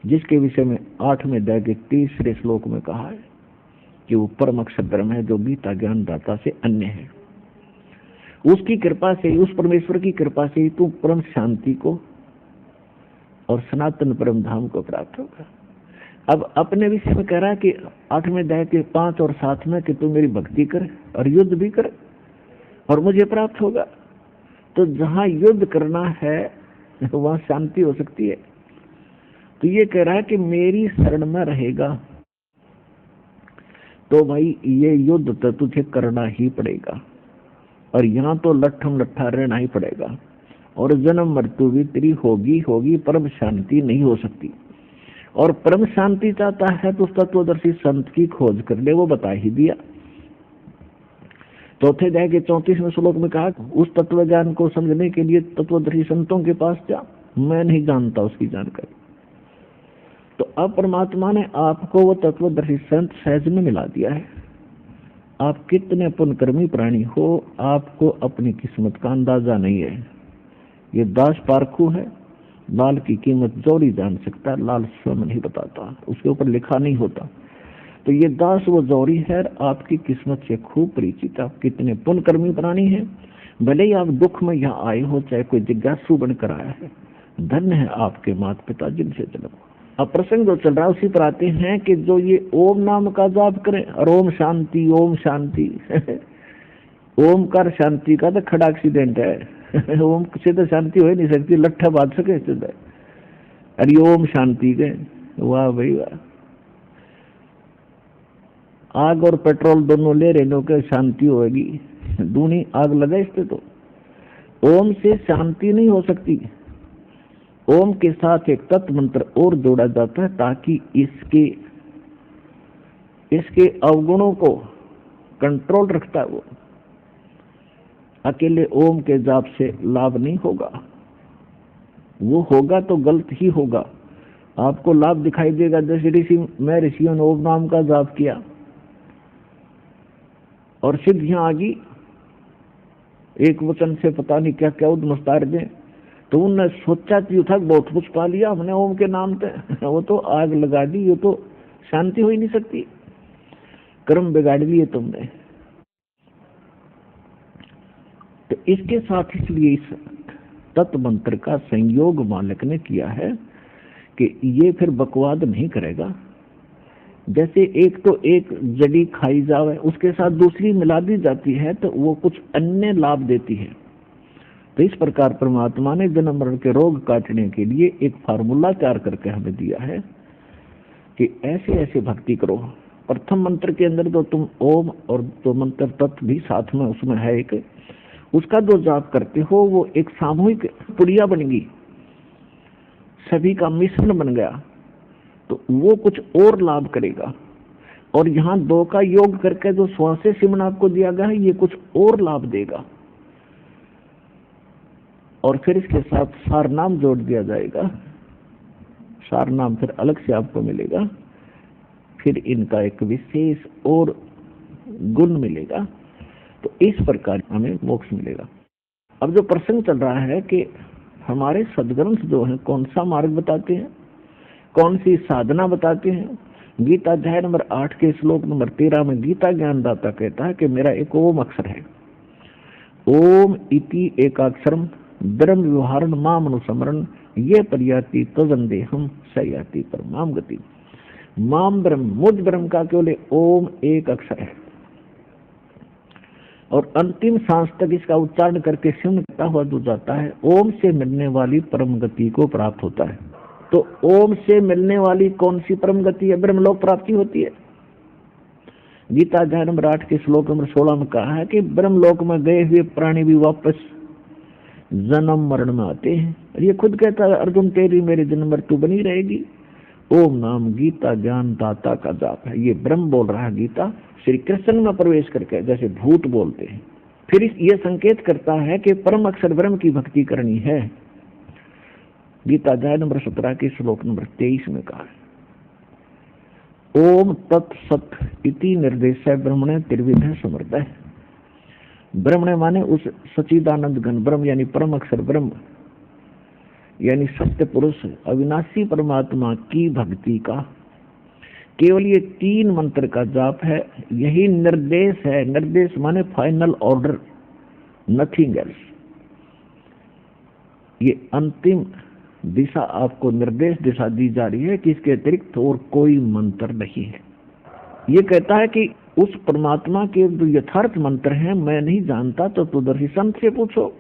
जिसके विषय में 8वें अध्याय के 3रे श्लोक में कहा है कि वो परम अक्षर ब्रह्म है जो गीता ज्ञान दाता से अन्य है। उसकी कृपा से ही, उस परमेश्वर की कृपा से ही तू परम शांति को और सनातन परम धाम को प्राप्त होगा। अब अपने विषय में कह रहा है कि 8वें अध्याय के 5 और 7 में कि तू मेरी भक्ति कर और युद्ध भी कर और मुझे प्राप्त होगा। तो जहां युद्ध करना है वहां शांति हो सकती है। तो ये कह रहा है कि मेरी शरण में रहेगा तो भाई ये युद्ध तो तुझे करना ही पड़ेगा और यहाँ तो लट्ठम लट्ठा रहना ही पड़ेगा और जन्म मृत्यु भी तेरी होगी होगी, परम शांति नहीं हो सकती। और परम शांति चाहता है तो उस तत्वदर्शी संत की खोज कर ले, वो बता ही दिया। चौथे अध्याय के 34वें श्लोक में कहा उस तत्व ज्ञान को समझने के लिए तत्वदर्शी संतों के पास जा, मैं नहीं जानता उसकी जानकारी। तो अब परमात्मा ने आपको वो तत्वदर्शी संत सहज में मिला दिया है। आप कितने पुण्यकर्मी प्राणी हो, आपको अपनी किस्मत का अंदाजा नहीं है। ये दास पारखू है, लाल की कीमत जोड़ी जान सकता है, लाल स्वयं नहीं बताता, उसके ऊपर लिखा नहीं होता। तो ये दास वो जोड़ी है, आपकी किस्मत से खूब परिचित। आप कितने पुण्यकर्मी प्राणी हैं, भले ही आप दुख में यहाँ आए हो, चाहे कोई जिज्ञासु बनकर आया है। धन्य है आपके माता पिता जिनसे जन्म। अब प्रसंग जो चल रहा है उसी पर आते हैं कि जो ये ओम नाम का जाप करें और ओम शांति ओम शांति ओमकार शांति का तो खड़ा एक्सीडेंट है। ओम से तो शांति हो ही नहीं सकती, लट्ठा बांध सके सीधा। अरे ओम शांति के, वाह भाई वाह। आग और पेट्रोल दोनों ले रहे के शांति होगी, दूनी आग लगा इस पे। तो ओम से शांति नहीं हो सकती। ओम के साथ एक तत्व मंत्र और जोड़ा जाता है ताकि इसके अवगुणों को कंट्रोल रखता है। वो अकेले ओम के जाप से लाभ नहीं होगा, वो होगा तो गलत ही होगा। आपको लाभ दिखाई देगा, जैसे ऋषियों ने ओम नाम का जाप किया और सिद्धियां आ गई, एक वचन से पता नहीं क्या क्या उद्मस्तार दें। तो उन्होंने सोचा कि था बहुत कुछ पा लिया हमने ओम के नाम पे, वो तो आग लगा दी, ये तो शांति हो ही नहीं सकती, कर्म बिगाड़ लिए तुमने। तो इसके साथ इसलिए इस तत्व मंत्र का संयोग मालिक ने किया है कि ये फिर बकवाद नहीं करेगा। जैसे एक तो एक जड़ी खाई जावे, उसके साथ दूसरी मिला दी जाती है तो वो कुछ अन्य लाभ देती है। तो इस प्रकार परमात्मा ने जन्म मरण के रोग काटने के लिए एक फार्मूला तैयार करके हमें दिया है कि ऐसे ऐसे भक्ति करो। प्रथम मंत्र के अंदर तो तुम ओम और जो मंत्र तत्व भी साथ में उसमें है एक, उसका जो जाप करते हो वो एक सामूहिक पुड़िया बन गई, सभी का मिश्रण बन गया, तो वो कुछ और लाभ करेगा। और यहाँ दो का योग करके जो श्वासे सिमरन आपको दिया गया है ये कुछ और लाभ देगा। और फिर इसके साथ सार नाम जोड़ दिया जाएगा, सार नाम फिर अलग से आपको मिलेगा, फिर इनका एक विशेष और गुण मिलेगा। तो इस प्रकार हमें मोक्ष मिलेगा। अब जो प्रसंग चल रहा है कि हमारे सद्ग्रंथ जो है कौन सा मार्ग बताते हैं, कौन सी साधना बताते हैं। गीता अध्याय नंबर 8 के श्लोक नंबर 13 में गीता ज्ञानदाता कहता है कि मेरा एक ओम अक्षर है, ओम इति एकाक्षरम ब्रह्म व्यवहारण माम अनुसमरण ये पर्याति तजंदेहम सयाति परमाम गति। माम ब्रह्म, मुझ ब्रह्म का केवल ओम एक अक्षर है और अंतिम सांस तक इसका उच्चारण करके सिमटता हुआ जो जाता है ओम से मिलने वाली परम गति को प्राप्त होता है। तो ओम से मिलने वाली कौन सी परम गति है? ब्रह्मलोक प्राप्ति होती है। गीता अध्याय नंबर 8 के श्लोक नंबर 16 में कहा है कि ब्रह्मलोक में गए हुए प्राणी भी वापस जन्म मरण में आते हैं। और ये खुद कहता है अर्जुन तेरी मेरी जन्म मृत्यु बनी रहेगी। ओम नाम गीता ज्ञान दाता का जाप है। ये ब्रह्म बोल रहा है गीता, श्री कृष्ण में प्रवेश करके, जैसे भूत बोलते हैं। फिर ये संकेत करता है कि परम अक्षर ब्रह्म की भक्ति करनी है। गीता अध्याय नंबर 17 के श्लोक नंबर 23 में कहा है ओम तत्सत इति निर्देश ब्रह्मणे त्रिविध समर्थ है। ब्रह्मणे माने उस सच्चिदानंद घन ब्रह्म यानी परम अक्षर ब्रह्म यानी सत्य पुरुष अविनाशी परमात्मा की भक्ति का केवल ये 3 मंत्र का जाप है, यही निर्देश है। निर्देश माने फाइनल ऑर्डर, नथिंग एल्स। ये अंतिम दिशा आपको निर्देश दिशा दी जा रही है कि इसके अतिरिक्त और कोई मंत्र नहीं है। ये कहता है कि उस परमात्मा के जो यथार्थ मंत्र हैं मैं नहीं जानता, तो तत्वदर्शी संत से पूछो।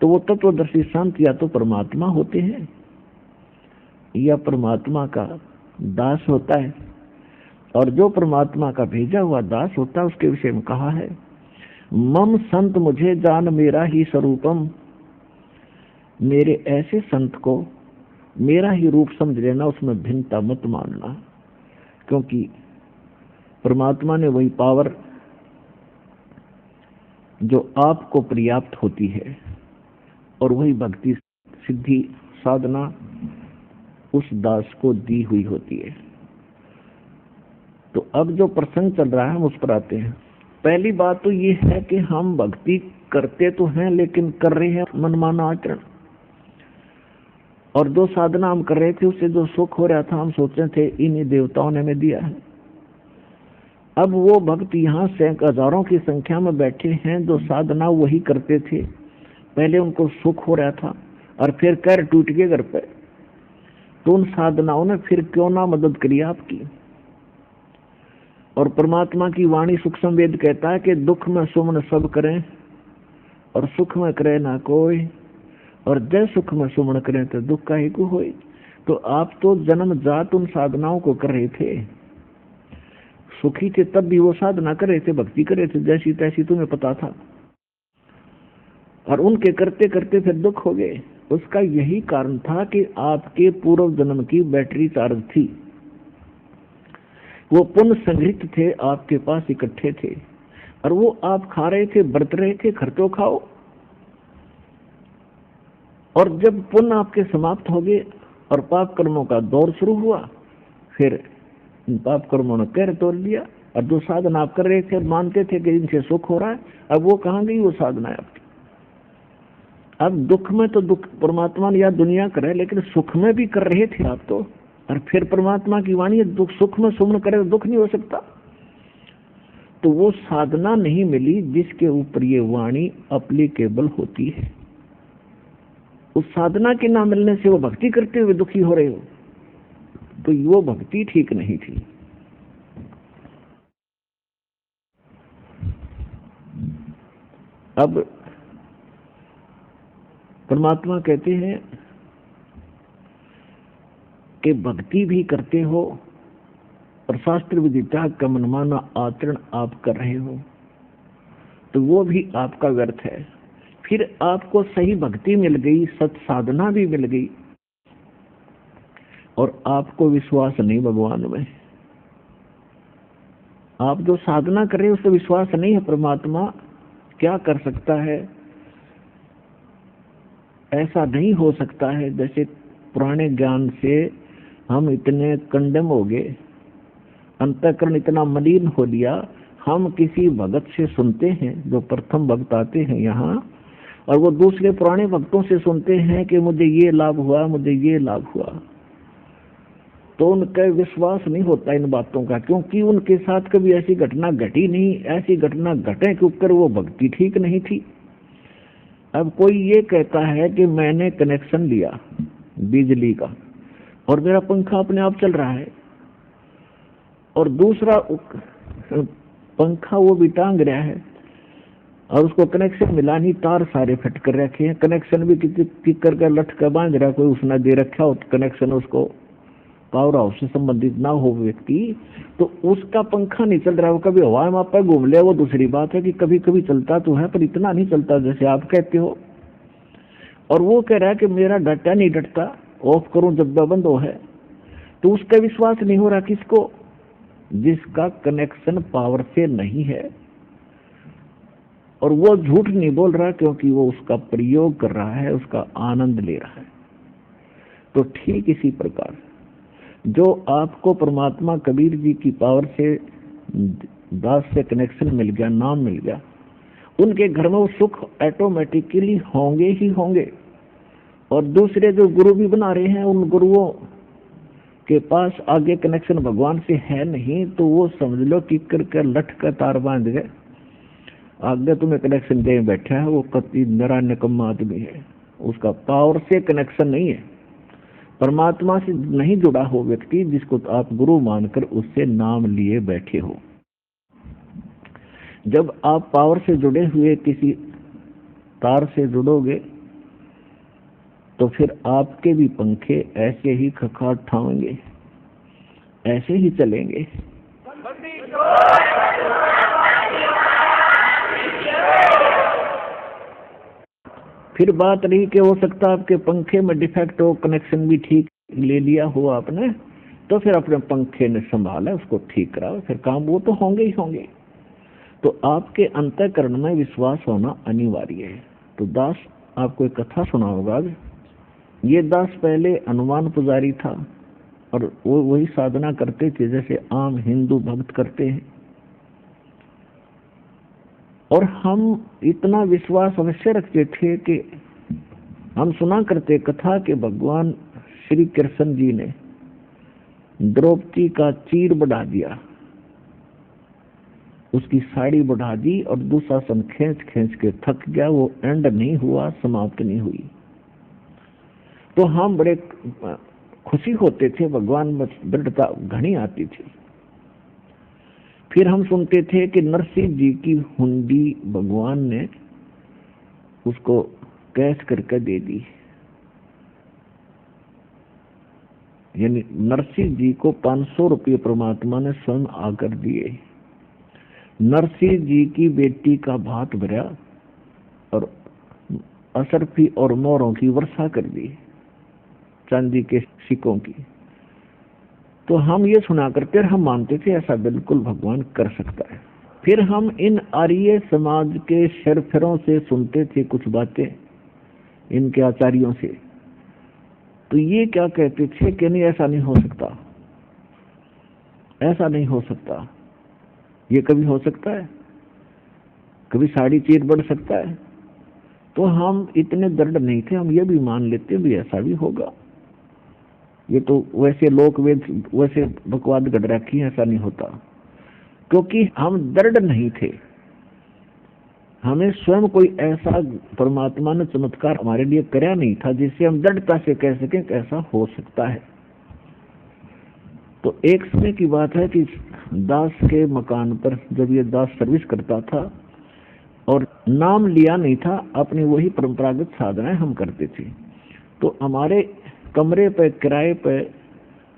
तो वो तत्वदर्शी संत या तो परमात्मा होते हैं या परमात्मा का दास होता है, और जो परमात्मा का भेजा हुआ दास होता है उसके विषय में कहा है, मम संत मुझे जान मेरा ही स्वरूपम। मेरे ऐसे संत को मेरा ही रूप समझ लेना, उसमें भिन्नता मत मानना, क्योंकि परमात्मा ने वही पावर जो आपको पर्याप्त होती है और वही भक्ति सिद्धि साधना उस दास को दी हुई होती है। तो अब जो प्रसंग चल रहा है हम उस पर आते हैं। पहली बात तो ये है कि हम भक्ति करते तो हैं लेकिन कर रहे हैं मनमाना आचरण, और जो साधना हम कर रहे थे उससे जो सुख हो रहा था हम सोच रहे थे इन्हीं देवताओं ने हमें दिया है। अब वो भक्त यहाँ से हजारों की संख्या में बैठे हैं जो साधना वही करते थे, पहले उनको सुख हो रहा था और फिर कर टूट गए घर पे, तो उन साधनाओं ने फिर क्यों ना मदद करी आपकी। और परमात्मा की वाणी सूक्ष्म वेद कहता है कि दुख में सुमन सब करें और सुख में करे ना कोई, और जय सुख में सुमन करें तो दुख का ही को होए। तो आप तो जन्म जात उन साधनाओं को कर रहे थे, सुखी थे तब भी वो साधना कर रहे थे, भक्ति कर रहे थे जैसी तैसी तुम्हें पता था, और उनके करते करते फिर दुख हो गए। उसका यही कारण था कि आपके पूर्व जन्म की बैटरी चार्ज थी, वो पुण्य संग्रहित थे आपके पास इकट्ठे थे, और वो आप खा रहे थे, बरत रहे थे, खर्चो खाओ। और जब पुण्य आपके समाप्त हो गए और पाप कर्मों का दौर शुरू हुआ, फिर इन पाप कर्मों ने कहर तोड़ लिया, और जो साधना आप कर रहे थे मानते थे कि इनसे सुख हो रहा है, अब वो कहाँ गई वो साधना है आपकी। अब दुख में तो दुख परमात्मा ने या दुनिया करे, लेकिन सुख में भी कर रहे थे आप तो, और फिर परमात्मा की वाणी है दुख सुख में सुमन करे तो दुख नहीं हो सकता। तो वो साधना नहीं मिली जिसके ऊपर ये वाणी अप्लीकेबल होती है। उस साधना के ना मिलने से वो भक्ति करते हुए दुखी हो रहे हो, तो वो भक्ति ठीक नहीं थी। अब परमात्मा कहते हैं कि भक्ति भी करते हो और शास्त्र विधि त्याग का मनमाना आचरण आप कर रहे हो, तो वो भी आपका व्यर्थ है। फिर आपको सही भक्ति मिल गई, सत साधना भी मिल गई, और आपको विश्वास नहीं भगवान में। आप जो साधना कर रहे हो उससे विश्वास नहीं है परमात्मा क्या कर सकता है, ऐसा नहीं हो सकता है। जैसे पुराने ज्ञान से हम इतने कंडम हो गए, अंतःकरण इतना मलिन हो लिया, हम किसी भगत से सुनते हैं, जो प्रथम भक्त आते हैं यहाँ, और वो दूसरे पुराने भक्तों से सुनते हैं कि मुझे ये लाभ हुआ, मुझे ये लाभ हुआ, तो उनका विश्वास नहीं होता इन बातों का, क्योंकि उनके साथ कभी ऐसी घटना घटी नहीं। ऐसी घटना घटे के ऊपर वो भक्ति ठीक नहीं थी। अब कोई ये कहता है कि मैंने कनेक्शन लिया बिजली का और मेरा पंखा अपने आप चल रहा है, और दूसरा पंखा वो भी टांग रहा है और उसको कनेक्शन मिला नहीं, तार सारे फिट कर रखे हैं, कनेक्शन भी किसी करके लटका बांध रहा, कोई उसने दे रखा हो कनेक्शन, उसको पावर हाउस से संबंधित ना हो व्यक्ति, तो उसका पंखा नहीं चल रहा। वो कभी हवा में आप घूम ले, वो दूसरी बात है कि कभी कभी चलता तो है पर इतना नहीं चलता जैसे आप कहते हो। और वो कह रहा है कि मेरा डटा नहीं डटता, ऑफ करूं जब बंद हो है, तो उसका विश्वास नहीं हो रहा किसको, जिसका कनेक्शन पावर से नहीं है। और वो झूठ नहीं बोल रहा क्योंकि वो उसका प्रयोग कर रहा है, उसका आनंद ले रहा है। तो ठीक इसी प्रकार जो आपको परमात्मा कबीर जी की पावर से दास से कनेक्शन मिल गया, नाम मिल गया, उनके घर में वो सुख ऑटोमेटिकली होंगे ही होंगे। और दूसरे जो गुरु भी बना रहे हैं, उन गुरुओं के पास आगे कनेक्शन भगवान से है नहीं, तो वो समझ लो कि करके लठ का तार बांध गए, आगे तुम्हें कनेक्शन दे बैठा है, वो कति नरा निकम्मा आदमी है, उसका पावर से कनेक्शन नहीं है। परमात्मा से नहीं जुड़ा हो व्यक्ति, जिसको आप गुरु मानकर उससे नाम लिए बैठे हो। जब आप पावर से जुड़े हुए किसी तार से जुड़ोगे तो फिर आपके भी पंखे ऐसे ही खखाट ठाएंगे, ऐसे ही चलेंगे। फिर बात रही कि हो सकता है आपके पंखे में डिफेक्ट हो, कनेक्शन भी ठीक ले लिया हो आपने, तो फिर अपने पंखे ने संभाला, उसको ठीक कराओ, फिर काम वो तो होंगे ही होंगे। तो आपके अंतःकरण में विश्वास होना अनिवार्य है। तो दास आपको एक कथा सुना होगा। ये दास पहले हनुमान पुजारी था और वो वही साधना करते थे जैसे आम हिंदू भक्त करते हैं। और हम इतना विश्वास अवश्य रखते थे कि हम सुना करते कथा के भगवान श्री कृष्ण जी ने द्रौपदी का चीर बढ़ा दिया, उसकी साड़ी बढ़ा दी और दुशासन खींच खींच के थक गया, वो एंड नहीं हुआ, समाप्त नहीं हुई। तो हम बड़े खुशी होते थे, भगवान में दृढ़ता घनी आती थी। फिर हम सुनते थे कि नरसिंह जी की हुंडी भगवान ने उसको कैश करके दे दी, यानी नरसिंह जी को 500 रुपये परमात्मा ने स्वयं आकर दिए। नरसिंह जी की बेटी का भात भरा और असरफी और मोरों की वर्षा कर दी, चांदी के सिक्कों की। तो हम ये सुना करते और हम मानते थे ऐसा बिल्कुल भगवान कर सकता है। फिर हम इन आर्य समाज के शेरफेरों से सुनते थे कुछ बातें, इनके आचार्यों से। तो ये क्या कहते थे कि नहीं, ऐसा नहीं हो सकता, ऐसा नहीं हो सकता, ये कभी हो सकता है, कभी साड़ी चीर बढ़ सकता है। तो हम इतने दृढ़ नहीं थे, हम ये भी मान लेते भी ऐसा भी होगा। ये तो वैसे लोक वेद वैसे बकवाद गढ़ रखी है, ऐसा नहीं होता, क्योंकि हम दृढ़ नहीं थे। हमें स्वयं कोई ऐसा परमात्मा ने चमत्कार हमारे लिए कराया नहीं था जिससे हम दृढ़ता से कह सकें कि ऐसा हो सकता है। तो एक समय की बात है कि दास के मकान पर जब ये दास सर्विस करता था और नाम लिया नहीं था, अपनी वही परंपरागत साधनाएं हम करते थे। तो हमारे कमरे पे किराए पे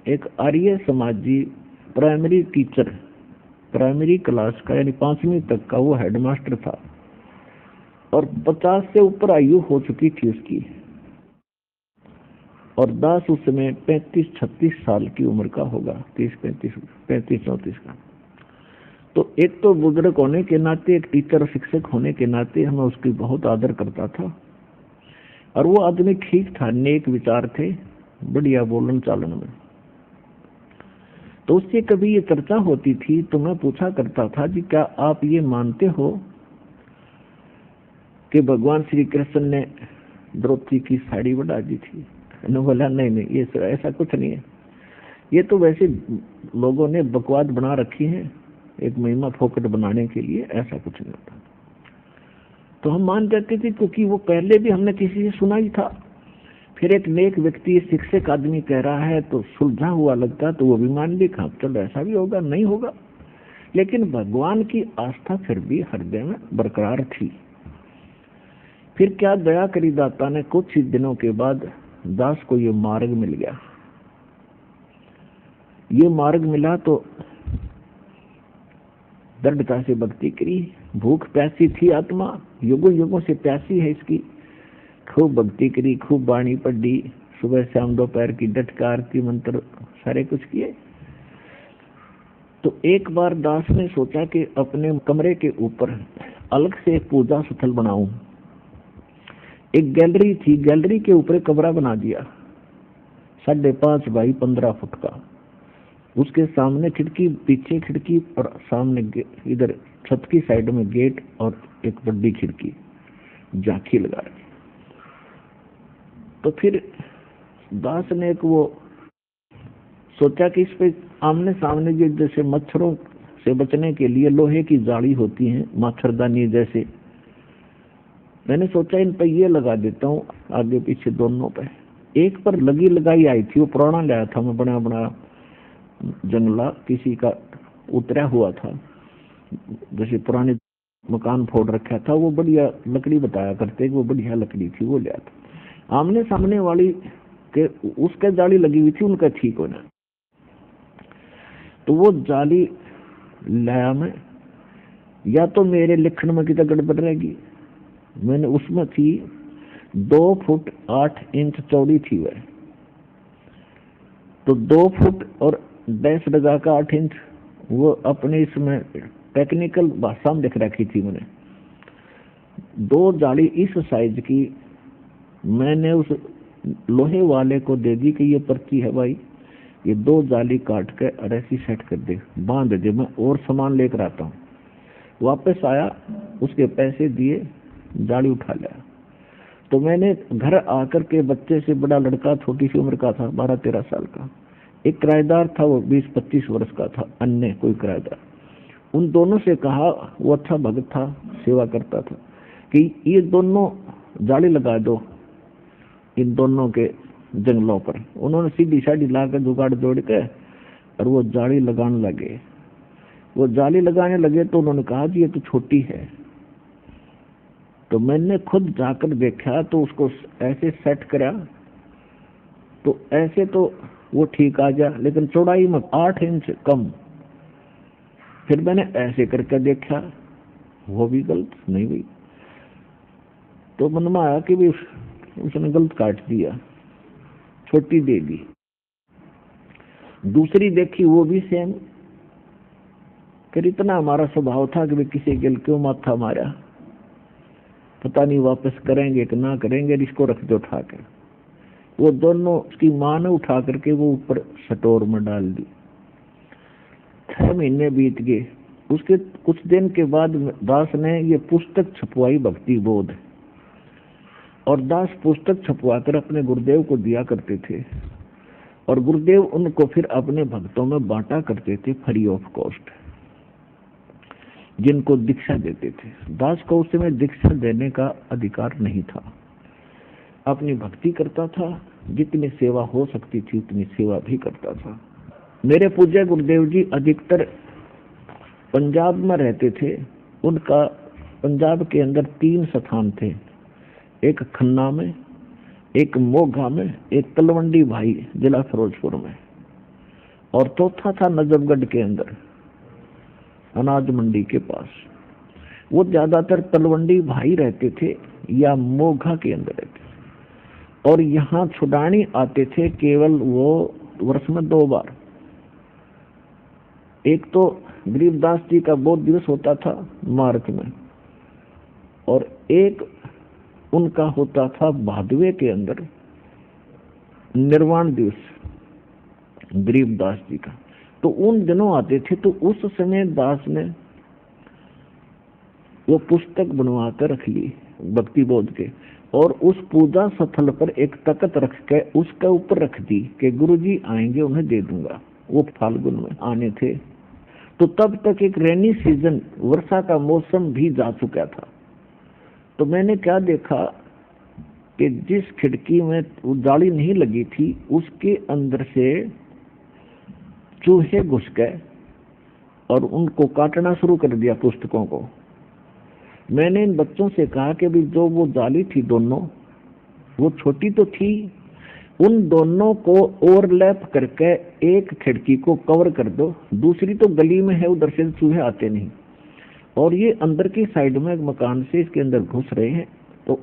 एक आर्य समाजी प्राइमरी टीचर, प्राइमरी क्लास का यानी 5वीं तक का वो हेडमास्टर था और 50 से ऊपर आयु हो चुकी थी उसकी। और दास उस समय 35-36 साल की उम्र का होगा, 35-34 का। तो एक तो बुजुर्ग होने के नाते, एक टीचर और शिक्षक होने के नाते हमें उसकी बहुत आदर करता था। और वो आदमी ठीक था, नेक विचार थे, बढ़िया बोलन चालन में। तो उससे कभी ये चर्चा होती थी तो मैं पूछा करता था जी क्या आप ये मानते हो कि भगवान श्री कृष्ण ने द्रौपदी की साड़ी बढ़ा दी थी? उन्होंने बोला नहीं, ये ऐसा कुछ नहीं है, ये तो वैसे लोगों ने बकवाद बना रखी है एक महिमा फोकट बनाने के लिए, ऐसा कुछ नहीं होता। तो हम मान जाते थे क्योंकि वो पहले भी हमने किसी से सुना ही था। फिर एक नेक व्यक्ति शिक्षक आदमी कह रहा है तो सुलझा हुआ लगता, तो वो भी मान ली, हाँ चलो ऐसा भी होगा, नहीं होगा। लेकिन भगवान की आस्था फिर भी हृदय में बरकरार थी। फिर क्या दया करी दाता ने, कुछ ही दिनों के बाद दास को ये मार्ग मिल गया। ये मार्ग मिला तो दृढ़ता से भक्ति करी, भूख प्यासी थी आत्मा, युगों युगों से प्यासी है इसकी, खूब भक्ति करी, खूब वाणी पढ़ी, सुबह शाम दोपहर की डटका आरती मंत्र सारे कुछ किए। तो एक बार दास ने सोचा कि अपने कमरे के ऊपर अलग से एक पूजा स्थल बनाऊं। एक गैलरी थी, गैलरी के ऊपर कमरा बना दिया 5.5 बाई 15 फुट का। उसके सामने खिड़की, पीछे खिड़की और सामने इधर छत की साइड में गेट और एक बड़ी खिड़की, झांकी लगा रखी। तो फिर दास ने एक वो सोचा कि इस पे आमने सामने जैसे मच्छरों से बचने के लिए लोहे की जाली होती है, मच्छरदानी जैसे, मैंने सोचा इन पे ये लगा देता हूँ, आगे पीछे दोनों पे। एक पर लगाई आई थी, वो पुराना लाया था मैं, बड़ा बड़ा जंगला किसी का उतरा हुआ था, जैसे पुराने मकान फोड़ रखा था, वो बढ़िया लकड़ी बताया करते, वो बढ़िया लकड़ी थी, वो लिया था। आमने सामने वाली के उसके जाली लगी हुई थी, उनका ठीक होना। तो वो जाली लाया मैं, या तो मेरे लिखण में कितना गड़बड़ रहेगी, मैंने उसमें थी 2 फुट 8 इंच चौड़ी थी वह, तो 2 फुट और डैश लगा का 8 इंच, वो अपने इसमें टेक्निकल भाषा में लिख रखी थी मैंने। 2 जाली इस साइज की मैंने उस लोहे वाले को दे दी कि ये पर्ची है भाई, ये 2 जाली काट के ऐसी सेट कर दे, बांध दे, मैं और सामान लेकर आता हूँ। वापस आया, उसके पैसे दिए, जाली उठा लिया। तो मैंने घर आकर के बच्चे से, बड़ा लड़का छोटी सी उम्र का था, 12-13 साल का, एक किराएदार था, वो 20-25 वर्ष का था, अन्य कोई किराएदार, उन दोनों से कहा, वो अच्छा भगत था, सेवा करता था, कि ये दोनों जाली लगा दो इन दोनों के जंगलों पर। उन्होंने सीधी साड़ी लाकर जुगाड़ जोड़ के और वो जाली लगाने लगे। वो जाली लगाने लगे तो उन्होंने कहा जी ये तो छोटी है। तो मैंने खुद जाकर देखा तो उसको ऐसे सेट करा तो ऐसे तो वो ठीक आ गया, लेकिन चौड़ाई में 8 इंच कम। फिर मैंने ऐसे करके देखा, वो भी गलत नहीं हुई। तो मन में आया कि भी उसने गलत काट दिया, छोटी दे दी। दूसरी देखी, वो भी सेम। फिर इतना हमारा स्वभाव था कि किसी के क्यों माथा मारा, पता नहीं वापस करेंगे कि ना करेंगे, इसको रख दो उठा कर। वो दोनों उसकी माँ ने उठा करके वो ऊपर स्टोर में डाल दी। 6 महीने बीत गए। उसके कुछ दिन के बाद दास ने ये पुस्तक छपवाई, भक्ति बोध, और दास पुस्तक छपवा कर अपने गुरुदेव को दिया करते थे, और गुरुदेव उनको फिर अपने भक्तों में बांटा करते थे फ्री ऑफ कॉस्ट, जिनको दीक्षा देते थे। दास को उस समय दीक्षा देने का अधिकार नहीं था, अपनी भक्ति करता था, जितनी सेवा हो सकती थी उतनी सेवा भी करता था। मेरे पूज्य गुरुदेव जी अधिकतर पंजाब में रहते थे। उनका पंजाब के अंदर 3 स्थान थे, एक खन्ना में, एक मोगा में, एक तलवंडी भाई जिला फिरोजपुर में, और चौथा था नजफगढ़ के अंदर अनाज मंडी के पास। वो ज्यादातर तलवंडी भाई रहते थे या मोगा के अंदर रहते थे, और यहाँ छुड़ानी आते थे केवल वो वर्ष में 2 बार। एक तो गरीबदास जी का बोध दिवस होता था मार्च में, और एक उनका होता था भादवे के अंदर निर्वाण दिवस गरीबदास जी का। तो उन दिनों आते थे। तो उस समय दास ने वो पुस्तक बनवा कर रख ली भक्ति बोध के, और उस पूजा स्थल पर एक तख्त रख के उसके ऊपर रख दी कि गुरुजी आएंगे उन्हें दे दूंगा। वो फाल्गुन में आने थे। तो तब तक एक रेनी सीजन, वर्षा का मौसम भी जा चुका था। तो मैंने क्या देखा कि जिस खिड़की में जाली नहीं लगी थी उसके अंदर से चूहे घुस गए और उनको काटना शुरू कर दिया पुस्तकों को। मैंने इन बच्चों से कहा कि भी जो वो जाली थी दोनों, वो छोटी तो थी, उन दोनों को ओवरलैप करके एक खिड़की को कवर कर दो, दूसरी तो गली में है, उधर से चूहे आते नहीं, और ये अंदर की साइड में मकान से इसके अंदर घुस रहे हैं, तो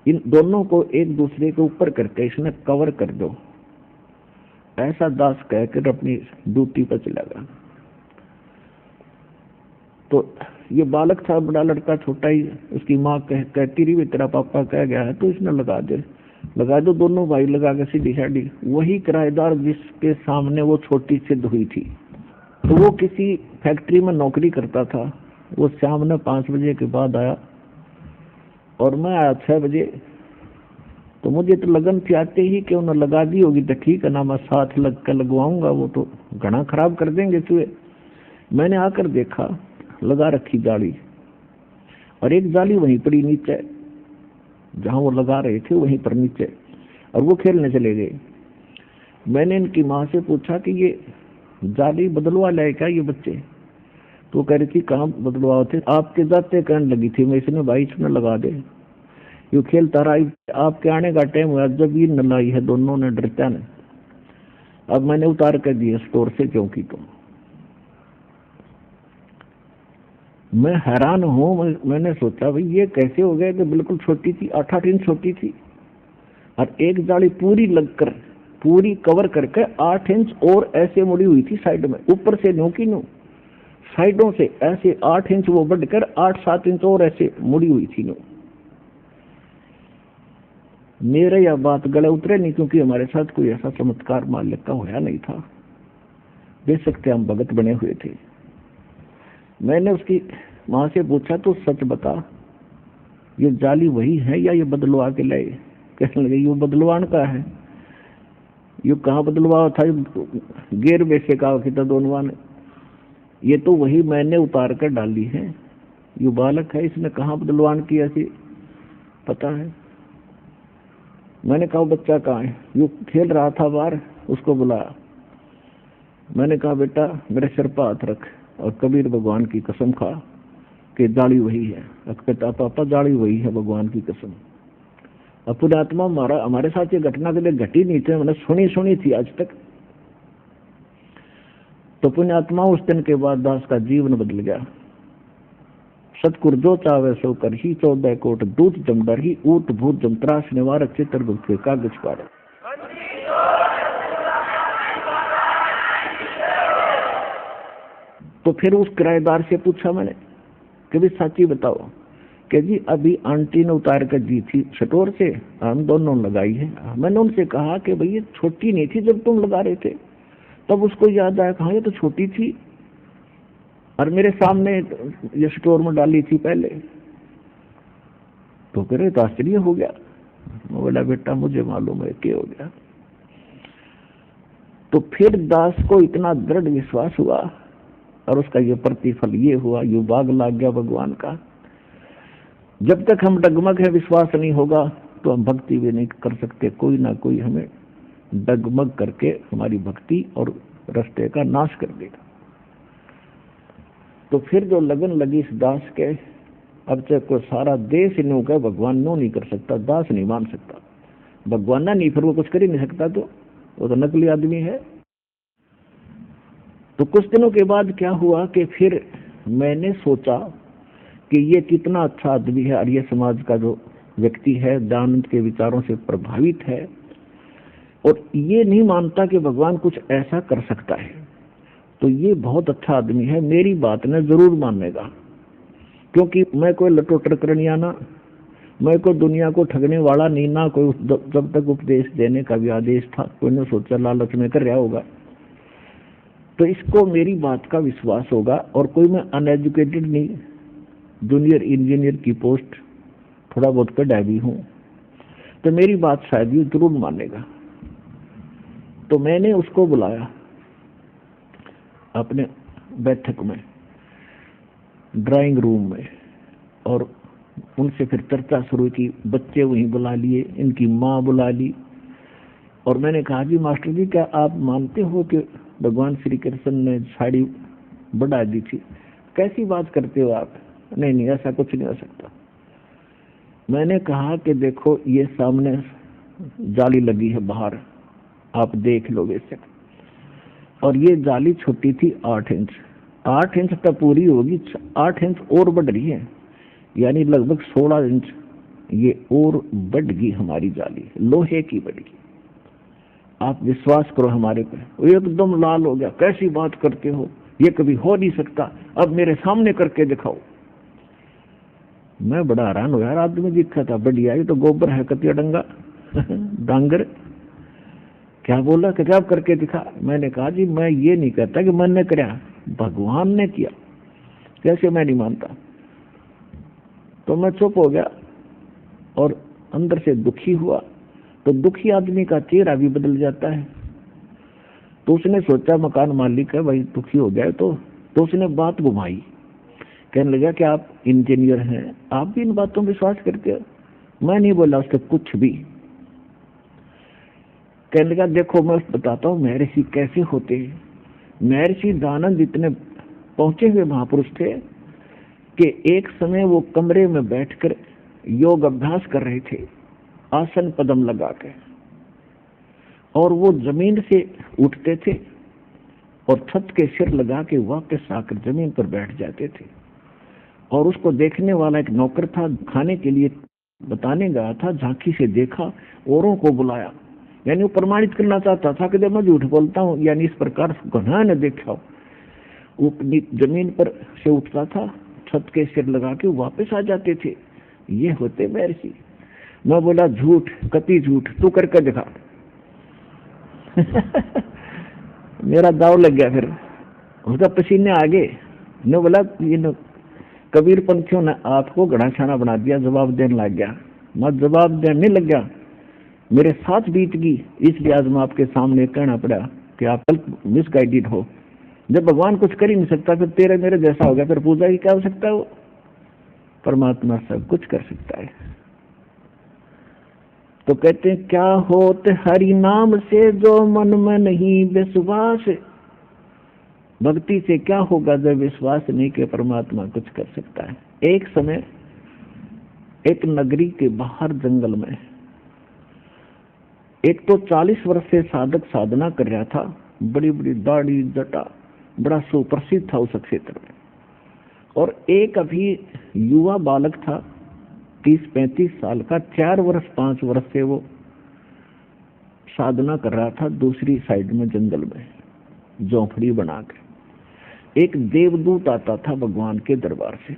इन दोनों को एक दूसरे के ऊपर करके इसमें कवर कर दो। ऐसा दास कहकर अपनी ड्यूटी पर चला गया। तो ये बालक था, बड़ा लड़का छोटा ही, उसकी माँ कहती रही तेरा पापा कह गया है तो इसने लगा दे। लगा दो, दोनों भाई लगा के सीधी साड़ी। वही किराएदार जिसके सामने वो छोटी सिद्ध हुई थी, तो वो किसी फैक्ट्री में नौकरी करता था। वो शाम में 5 बजे के बाद आया और मैं आया 6 बजे। तो मुझे तो लगन थी आते ही कि उन्होंने लगा दी होगी तो ठीक है ना, मैं साथ लग कर लगवाऊंगा, वो तो घना खराब कर देंगे चूहे। मैंने आकर देखा लगा रखी जाली, और एक जाली वहीं पड़ी नीचे जहां वो लगा रहे थे, वहीं पर नीचे, और वो खेलने चले गए। मैंने इनकी माँ से पूछा कि ये जाली बदलवा लाए क्या ये बच्चे? तो कह रही थी कहाँ बदलवाओ थे, आपके जाते कहने लगी थी, मैं इसने भाई इसने लगा दे, यू खेलता रहा। आपके आने का टाइम हुआ, जब ये न लाई है दोनों ने डरता ने। अब मैंने उतार कर दिया स्टोर से, क्योंकि तो मैं हैरान हूँ। मैंने सोचा भाई ये कैसे हो गए कि बिल्कुल छोटी थी, 8-8 इंच छोटी थी, और एक जाली पूरी लगकर पूरी कवर करके 8 इंच और ऐसे मुड़ी हुई थी साइड में, ऊपर से नो की नो, साइडों से ऐसे 8 इंच वो बढ़कर 8-7 इंच और ऐसे मुड़ी हुई थी नो। मेरे यह बात गले उतरे नहीं, क्योंकि हमारे साथ कोई ऐसा चमत्कार मालिक का होया नहीं था, बेशक के हम भगत बने हुए थे। मैंने उसकी माँ से पूछा तो सच बता, ये जाली वही है या ये बदलवा के लाए? कहने लगे ये बदलवान का है। ये कहाँ बदलवा था, गेर बेचे का था दोनों ने, ये तो वही मैंने उतार कर डाली है। ये बालक है, इसने कहाँ बदलवान किया थी पता है? मैंने कहा बच्चा कहाँ है? ये खेल रहा था बाहर, उसको बुलाया। मैंने कहा बेटा मेरे सिर पर हाथ रख और कबीर भगवान की कसम खा कि जाली वही है। कहता पापा जाली वही है, भगवान की कसम। अब पुण्यात्मा हमारे साथ ये घटना कभी घटी नहीं थी, मैंने सुनी थी आज तक। तो पुण्यात्मा उस दिन के बाद दास का जीवन बदल गया। सतकुर जो चावे सो कर ही, 14 कोट दूत जमडर ही, ऊट भूत जमत्रास निवारक चित्रगुप्त के कागज पार। तो फिर उस किराएदार से पूछा मैंने कि भी साची बताओ कि जी अभी आंटी ने उतार कर दी थी स्टोर से, हम दोनों लगाई है। मैंने उनसे कहा कि भाई ये छोटी नहीं थी जब तुम लगा रहे थे? तब उसको याद आया कहा ये तो छोटी थी और मेरे सामने ये स्टोर में डाली थी पहले। तो कह रहे तो आश्चर्य हो गया। बोला बेटा मुझे मालूम है क्या हो गया। तो फिर दास को इतना दृढ़ विश्वास हुआ और उसका ये प्रतिफल ये हुआ, यू बाग लाग गया भगवान का। जब तक हम डगमग है विश्वास नहीं होगा तो हम भक्ति भी नहीं कर सकते। कोई ना कोई हमें डगमग करके हमारी भक्ति और रास्ते का नाश कर देगा। तो फिर जो लगन लगी इस दास के, अब तक को सारा देश नो का भगवान नो नहीं कर सकता, दास नहीं मान सकता, भगवान ना नहीं, फिर वो कुछ कर ही नहीं सकता, तो वो तो नकली आदमी है। तो कुछ दिनों के बाद क्या हुआ कि फिर मैंने सोचा कि ये कितना अच्छा आदमी है, आर्य समाज का जो व्यक्ति है, दयानंद के विचारों से प्रभावित है और ये नहीं मानता कि भगवान कुछ ऐसा कर सकता है, तो ये बहुत अच्छा आदमी है, मेरी बात ने जरूर मानेगा। क्योंकि मैं कोई लटोटर करनिया ना, मैं कोई दुनिया को ठगने वाला नहीं ना, कोई जब तक उपदेश देने का भी आदेश था कोई ने सोचा लालच में कर रहा होगा, तो इसको मेरी बात का विश्वास होगा। और कोई मैं अनएजुकेटेड नहीं, जूनियर इंजीनियर की पोस्ट थोड़ा बहुत कर डायबी हूँ, तो मेरी बात शायद ये जरूर मानेगा। तो मैंने उसको बुलाया अपने बैठक में, ड्राइंग रूम में, और उनसे फिर चर्चा शुरू की। बच्चे वहीं बुला लिए, इनकी माँ बुला ली, और मैंने कहा जी मास्टर जी क्या आप मानते हो कि भगवान श्री कृष्ण ने साड़ी बढ़ा दी थी? कैसी बात करते हो आप? नहीं ऐसा कुछ नहीं हो सकता। मैंने कहा कि देखो ये सामने जाली लगी है बाहर, आप देख लो बेशक, और ये जाली छोटी थी 8 इंच, 8 इंच तक पूरी होगी, 8 इंच और बढ़ रही है, यानी लगभग 16 इंच ये और बढ़ गई हमारी जाली, लोहे की बढ़ गई। आप विश्वास करो हमारे पे। एकदम लाल हो गया, कैसी बात करते हो, ये कभी हो नहीं सकता, अब मेरे सामने करके दिखाओ। मैं बड़ा हैरान हो यार, आदमी दिखा था बढ़िया, ये तो गोबर है कतिया डंगा, डांगर क्या बोला, किताब करके दिखा। मैंने कहा जी मैं ये नहीं कहता कि मैंने कराया, भगवान ने किया, कैसे मैं नहीं मानता। तो मैं चुप हो गया और अंदर से दुखी हुआ। तो दुखी आदमी का चेहरा भी बदल जाता है। तो उसने सोचा मकान मालिक है भाई, दुखी हो गया तो उसने बात घुमाई। कहने लगा कि आप इंजीनियर हैं, आप भी इन बातों में विश्वास करते हो? मैं नहीं बोला उससे कुछ भी। कहने लगा देखो मैं बताता हूँ महर्षि कैसे होते हैं। महर्षि दानंद इतने पहुंचे हुए महापुरुष थे कि एक समय वो कमरे में बैठकर योग अभ्यास कर रहे थे, आसन पदम लगा के, और वो जमीन से उठते थे और छत के सिर लगा के वापस आकर जमीन पर बैठ जाते थे। और उसको देखने वाला एक नौकर था, खाने के लिए बताने गया था, झांकी से देखा, औरों को बुलाया, यानी वो प्रमाणित करना चाहता था कि मैं झूठ बोलता हूँ, यानी इस प्रकार घना ने देखा। वो जमीन पर से उठता था, छत के सिर लगा के वापस आ जाते थे। ये होते महर्षि। मैं बोला झूठ, कति झूठ, तू करके दिखा। मेरा दाव लग गया। फिर उसका पसीने आगे। ने बोला ये कबीर पंथियों ने आपको घड़ा छाना बना दिया, जवाब देने लग गया। मैं जवाब देने लग गया, मेरे साथ बीत गई, इसलिए आज मैं आपके सामने कहना पड़ा कि आप मिसगाइडेड हो। जब भगवान कुछ कर ही नहीं सकता फिर तेरे मेरे जैसा हो गया, फिर पूजा की क्या हो सकता है? वो परमात्मा सब कुछ कर सकता है। तो कहते हैं क्या होत हरि नाम से जो मन में नहीं विश्वास। भक्ति से क्या होगा जब विश्वास नहीं कि परमात्मा कुछ कर सकता है। एक समय एक नगरी के बाहर जंगल में एक तो 40 वर्ष से साधक साधना कर रहा था, बड़ी बड़ी दाढ़ी जटा, बड़ा सुप्रसिद्ध था उस क्षेत्र में। और एक अभी युवा बालक था 30-35 साल का, 4 वर्ष 5 वर्ष से वो साधना कर रहा था दूसरी साइड में जंगल में झोंपड़ी बनाकर। एक देवदूत आता था भगवान के दरबार से,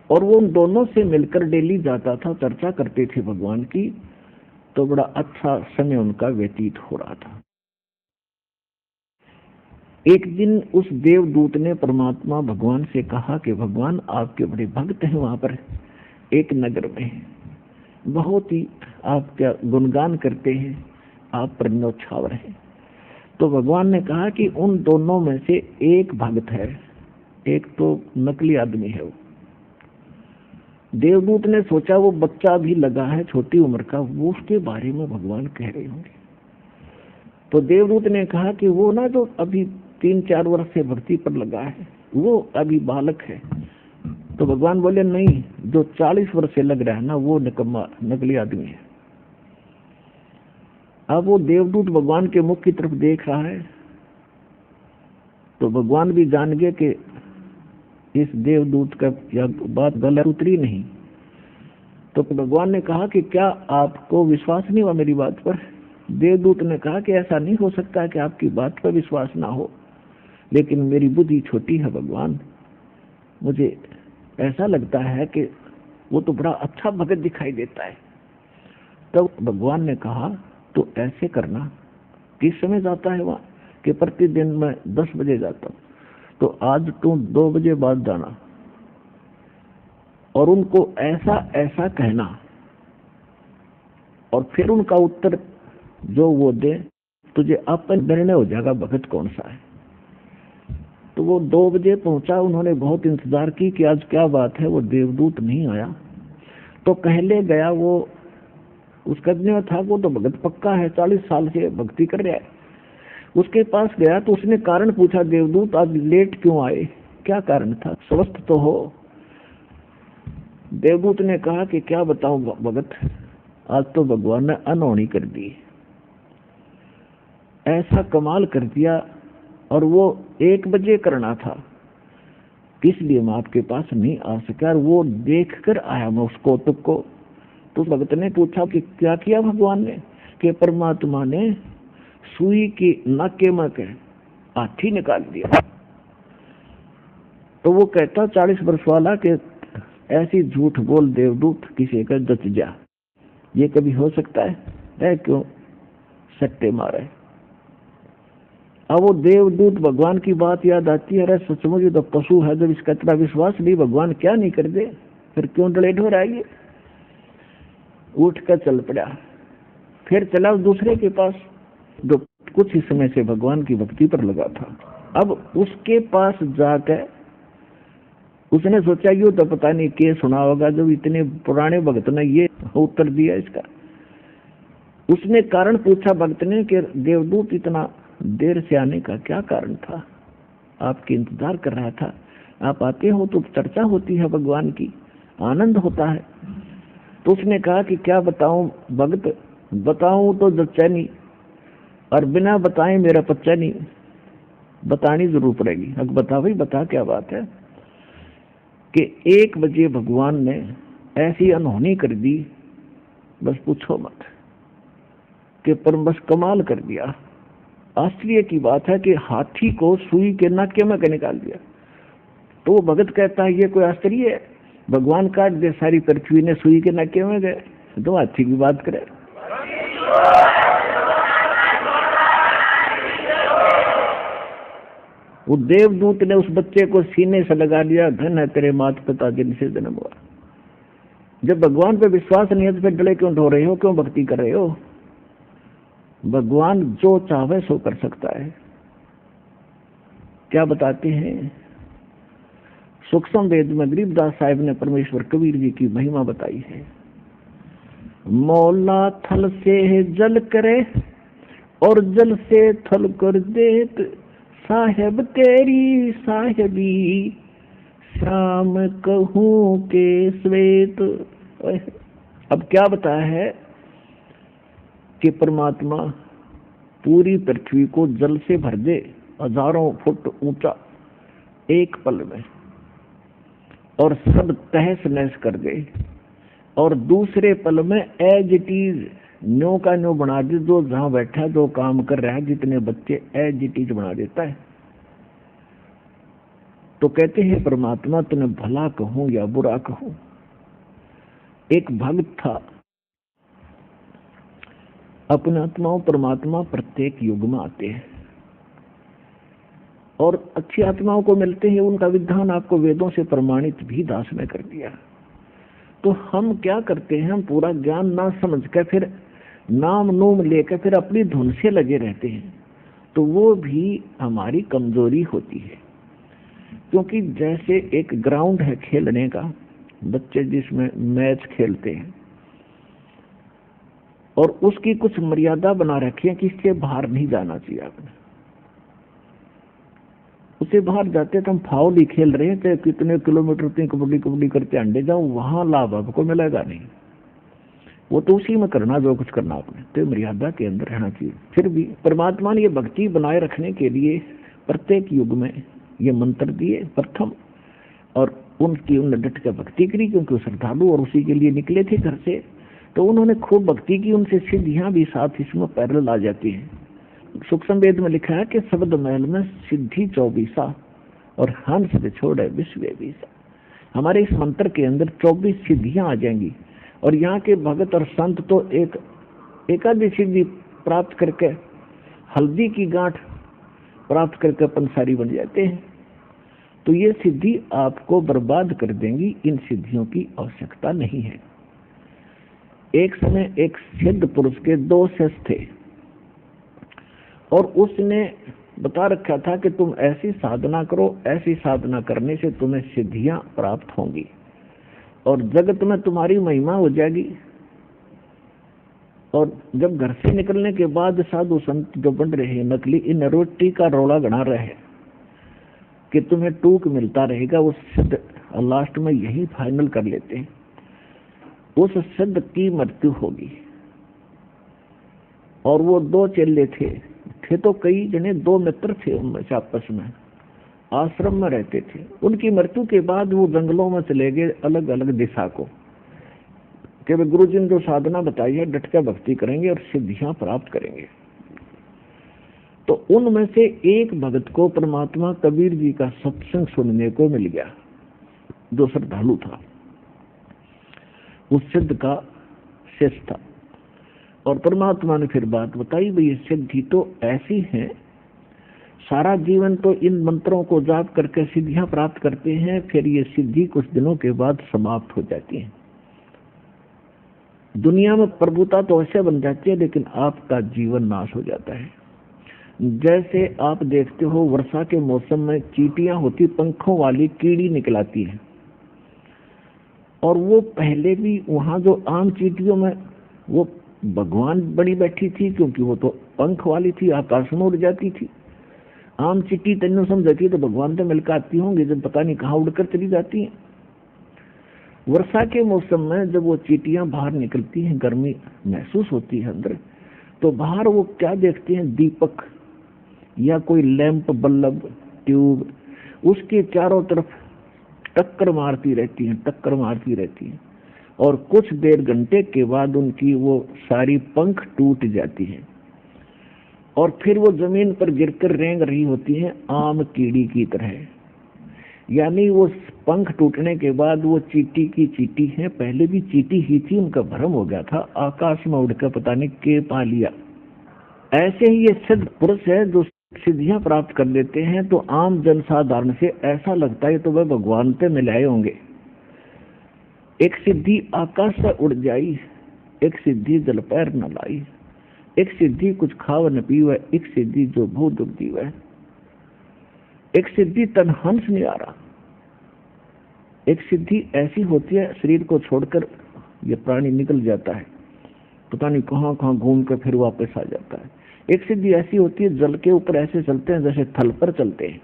और वो उन दोनों से मिलकर डेली जाता था, चर्चा करते थे भगवान की। तो बड़ा अच्छा समय उनका व्यतीत हो रहा था। एक दिन उस देवदूत ने परमात्मा भगवान से कहा कि भगवान आपके बड़े भक्त हैं वहां पर एक नगर में, बहुत ही आपका गुणगान करते हैं, आप पर न्यौछावर हैं। तो भगवान ने कहा कि उन दोनों में से एक भक्त है, एक तो नकली आदमी है। वो देवदूत ने सोचा वो बच्चा भी लगा है छोटी उम्र का, वो उसके बारे में भगवान कह रहे होंगे। तो देवदूत ने कहा कि वो ना जो अभी 3-4 वर्ष से भक्ति पर लगा है वो अभी बालक है। तो भगवान बोले नहीं, जो 40 वर्ष से लग रहा है ना वो निकम्मा नकली आदमी है। अब वो देवदूत भगवान के मुख की तरफ देख रहा है, तो भगवान भी जान गए कि इस देवदूत का यह बात गलत उतरी नहीं। तो भगवान ने कहा कि क्या आपको विश्वास नहीं हुआ मेरी बात पर? देवदूत ने कहा कि ऐसा नहीं हो सकता कि आपकी बात पर विश्वास ना हो, लेकिन मेरी बुद्धि छोटी है भगवान, मुझे ऐसा लगता है कि वो तो बड़ा अच्छा भगत दिखाई देता है। तब भगवान ने कहा तो ऐसे करना, किस समय जाता है वहां? कि प्रतिदिन मैं 10 बजे जाता हूं, तो आज तुम 2 बजे बाद जाना और उनको ऐसा ऐसा कहना, और फिर उनका उत्तर जो वो दे तुझे अपन निर्णय हो जाएगा भगत कौन सा है। तो वो 2 बजे पहुंचा। उन्होंने बहुत इंतजार की कि आज क्या बात है, वो देवदूत नहीं आया। तो कहले गया, वो उसका में था वो तो भगत पक्का है, 40 साल से भक्ति कर रहा है। उसके पास गया तो उसने कारण पूछा, देवदूत आज लेट क्यों आए, क्या कारण था, स्वस्थ तो हो? देवदूत ने कहा कि क्या बताऊं भगत, आज तो भगवान ने अनहोनी कर दी, ऐसा कमाल कर दिया, और वो 1 बजे करना था, इसलिए मैं आपके पास नहीं आ सका। और वो देख कर आया मैं उस कौतुक को। तो भगत ने पूछा कि क्या किया भगवान ने? कि परमात्मा ने सुई की नाके में के हाथी निकाल दिया। तो वो कहता 40 वर्ष वाला कि ऐसी झूठ बोल देवदूत किसी का जच जा। ये कभी हो सकता है क्यों सट्टे मारे। अब वो देवदूत भगवान की बात याद आती है, अरे सचमुच ये तो पशु है, जब इसका इतना विश्वास नहीं भगवान क्या नहीं कर दे, फिर क्यों डलेट हो रहा है। उठ कर चल पड़ा, फिर चला दूसरे के पास जो कुछ ही समय से भगवान की भक्ति पर लगा था। अब उसके पास जाकर उसने सोचा यूं तो पता नहीं क्या सुना होगा, जब इतने पुराने भक्त ने ये उत्तर दिया इसका। उसने कारण पूछा भक्त ने कि देवदूत इतना देर से आने का क्या कारण था, आपके इंतजार कर रहा था, आप आते हो तो चर्चा होती है भगवान की, आनंद होता है। तो उसने कहा कि क्या बताऊं भक्त, बताऊं तो जच्चा नहीं और बिना बताए मेरा पच्चा नहीं, बतानी जरूर पड़ेगी। अब बता भाई बता क्या बात है। कि 1 बजे भगवान ने ऐसी अनहोनी कर दी, बस पूछो मत, कि पर बस कमाल कर दिया। आश्चर्य की बात है कि हाथी को सुई के नाके में निकाल दिया। तो वो भगत कहता है ये कोई आश्चर्य है, भगवान काट दे सारी पृथ्वी ने सुई के नाके में गए, तो हाथी की बात करे। वो देवदूत ने उस बच्चे को सीने से लगा लिया, धन है तेरे माता पिता जिनसे जन्म हुआ। जब भगवान पे विश्वास नहीं है तो फिर डले क्यों ढो रहे हो, क्यों भक्ति कर रहे हो। भगवान जो चाहे सो कर सकता है। क्या बताते हैं सूक्ष्म वेद में गरीबदास साहिब ने परमेश्वर कबीर जी की महिमा बताई है। मौला थल से जल करे और जल से थल कर देत, साहेब तेरी साहेबी श्याम कहूं के श्वेत। अब क्या बताया है कि परमात्मा पूरी पृथ्वी को जल से भर दे, हजारों फुट ऊंचा एक पल में, और सब तहस नहस कर दे, और दूसरे पल में एज इट इज न्यो का न्यो बना दे। जो जहां बैठा जो काम कर रहा है, जितने बच्चे एज इट इज बना देता है। तो कहते हैं परमात्मा तुम्हें भला कहूं या बुरा कहूं। एक भक्त था, अपने आत्माओं परमात्मा प्रत्येक युग में आते हैं और अच्छी आत्माओं को मिलते हैं। उनका विधान आपको वेदों से प्रमाणित भी दास ने कर दिया। तो हम क्या करते हैं, हम पूरा ज्ञान ना समझ कर फिर नाम नूम लेकर फिर अपनी धुन से लगे रहते हैं। तो वो भी हमारी कमजोरी होती है। क्योंकि जैसे एक ग्राउंड है खेलने का, बच्चे जिसमें मैच खेलते हैं और उसकी कुछ मर्यादा बना रखी है कि इससे बाहर नहीं जाना चाहिए आपने। उससे बाहर जाते तो हम फाउल ही खेल रहे हैं, चाहे कितने किलोमीटर तक कबड्डी कबड्डी करते अंडे जाओ, वहां लाभ आपको मिलेगा नहीं। वो तो उसी में करना जो कुछ करना आपने, तो मर्यादा के अंदर रहना चाहिए। फिर भी परमात्मा ने ये भक्ति बनाए रखने के लिए प्रत्येक युग में ये मंत्र दिए प्रथम, और उनकी उन्होंने डट कर भक्ति करी, क्योंकि श्रद्धालु और उसी के लिए निकले थे घर से। तो उन्होंने खूब भक्ति की, उनसे सिद्धियां भी साथ इसमें पैरेलल आ जाती हैं। सूक्ष्म वेद में लिखा है कि शब्द महल में सिद्धि 24 और हंस से छोड़े विश्व 20। हमारे इस मंत्र के अंदर 24 सिद्धियां आ जाएंगी। और यहाँ के भगत और संत तो एक आधी सिद्धि प्राप्त करके हल्दी की गांठ प्राप्त करके पंसारी बन जाते हैं। तो ये सिद्धि आपको बर्बाद कर देंगी, इन सिद्धियों की आवश्यकता नहीं है। एक समय एक सिद्ध पुरुष के 2 शिष्य थे और उसने बता रखा था कि तुम ऐसी साधना करो, ऐसी साधना करने से तुम्हें सिद्धियां प्राप्त होंगी और जगत में तुम्हारी महिमा हो जाएगी। और जब घर से निकलने के बाद साधु संत जो बन रहे नकली, इन रोटी का रोला गणा रहे कि तुम्हें टूक मिलता रहेगा, उस सिद्ध लास्ट में यही फाइनल कर लेते हैं, उस सिद्ध की मृत्यु होगी। और वो 2 चेले थे तो कई जने 2 मित्र थे, उनमें से आपस में आश्रम में रहते थे। उनकी मृत्यु के बाद वो जंगलों में चले गए अलग अलग दिशा को, कि वे गुरु जी ने जो साधना बताई है डट कर भक्ति करेंगे और सिद्धियां प्राप्त करेंगे। तो उनमें से एक भगत को परमात्मा कबीर जी का सत्संग सुनने को मिल गया, जो श्रद्धालु था। उस सिद्ध का शेष था। और परमात्मा ने फिर बात बताई, भाई ये सिद्धि तो ऐसी है, सारा जीवन तो इन मंत्रों को जाप करके सिद्धियां प्राप्त करते हैं, फिर ये सिद्धि कुछ दिनों के बाद समाप्त हो जाती है। दुनिया में प्रभुता तो ऐसे बन जाती है, लेकिन आपका जीवन नाश हो जाता है। जैसे आप देखते हो वर्षा के मौसम में चींटियां होती, पंखों वाली कीड़ी निकलाती है, और वो पहले भी वहां जो आम चींटियों में वो भगवान बड़ी बैठी थी, क्योंकि वो तो पंख वाली थी, आकाश में उड़ जाती थी। आम चींटी तेनों समझती तो भगवान तो मिलकर आती होंगी, जब पता नहीं कहाँ उड़कर चली जाती हैं। वर्षा के मौसम में जब वो चींटियां बाहर निकलती हैं, गर्मी महसूस होती है अंदर, तो बाहर वो क्या देखते हैं, दीपक या कोई लैंप, बल्ब, ट्यूब, उसके चारों तरफ टक्कर मारती रहती हैं, टक्कर मारती रहती हैं, और कुछ देर घंटे के बाद उनकी वो सारी पंख टूट जाती हैं, और फिर वो जमीन पर गिरकर रेंग रही होती हैं आम कीड़ी की तरह। यानी वो पंख टूटने के बाद वो चींटी की चींटी है, पहले भी चींटी ही थी, उनका भ्रम हो गया था, आकाश में उड़कर पता नहीं के पा लिया। ऐसे ही ये सिद्ध पुरुष है जो सिद्धियां प्राप्त कर लेते हैं, तो आम जनसाधारण से ऐसा लगता है तो वह भगवान पे मिलाए होंगे। एक सिद्धि आकाश से उड़ जाई, एक सिद्धि जल पैर न लाई, एक सिद्धि कुछ खाव न पीवे, एक सिद्धि जो भू दुख दीवे, एक सिद्धि तन हंस नहीं आ रहा। एक सिद्धि ऐसी होती है, शरीर को छोड़कर ये प्राणी निकल जाता है, पता नहीं कहाँ कहाँ घूम कर फिर वापस आ जाता है। एक सिद्धि ऐसी होती है, जल के ऊपर ऐसे चलते हैं जैसे थल पर चलते हैं।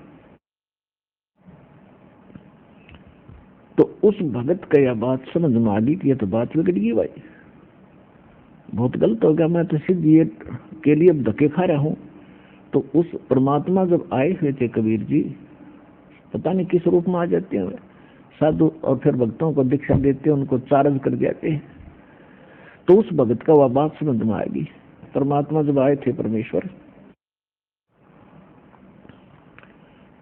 तो उस भगत का यह बात समझ में आ गई कि यह तो बात बिगड़ गई भाई, बहुत गलत हो गया, मैं तो सिद्धि के लिए धक्के खा रहा हूँ। तो उस परमात्मा जब आए हुए थे कबीर जी, पता नहीं किस रूप में आ जाते हैं साधु, और फिर भक्तों को दीक्षा देते हैं, उनको चार्ज कर जाते हैं। तो उस भगत का वह बात समझ में आएगी। परमात्मा जब आए थे परमेश्वर,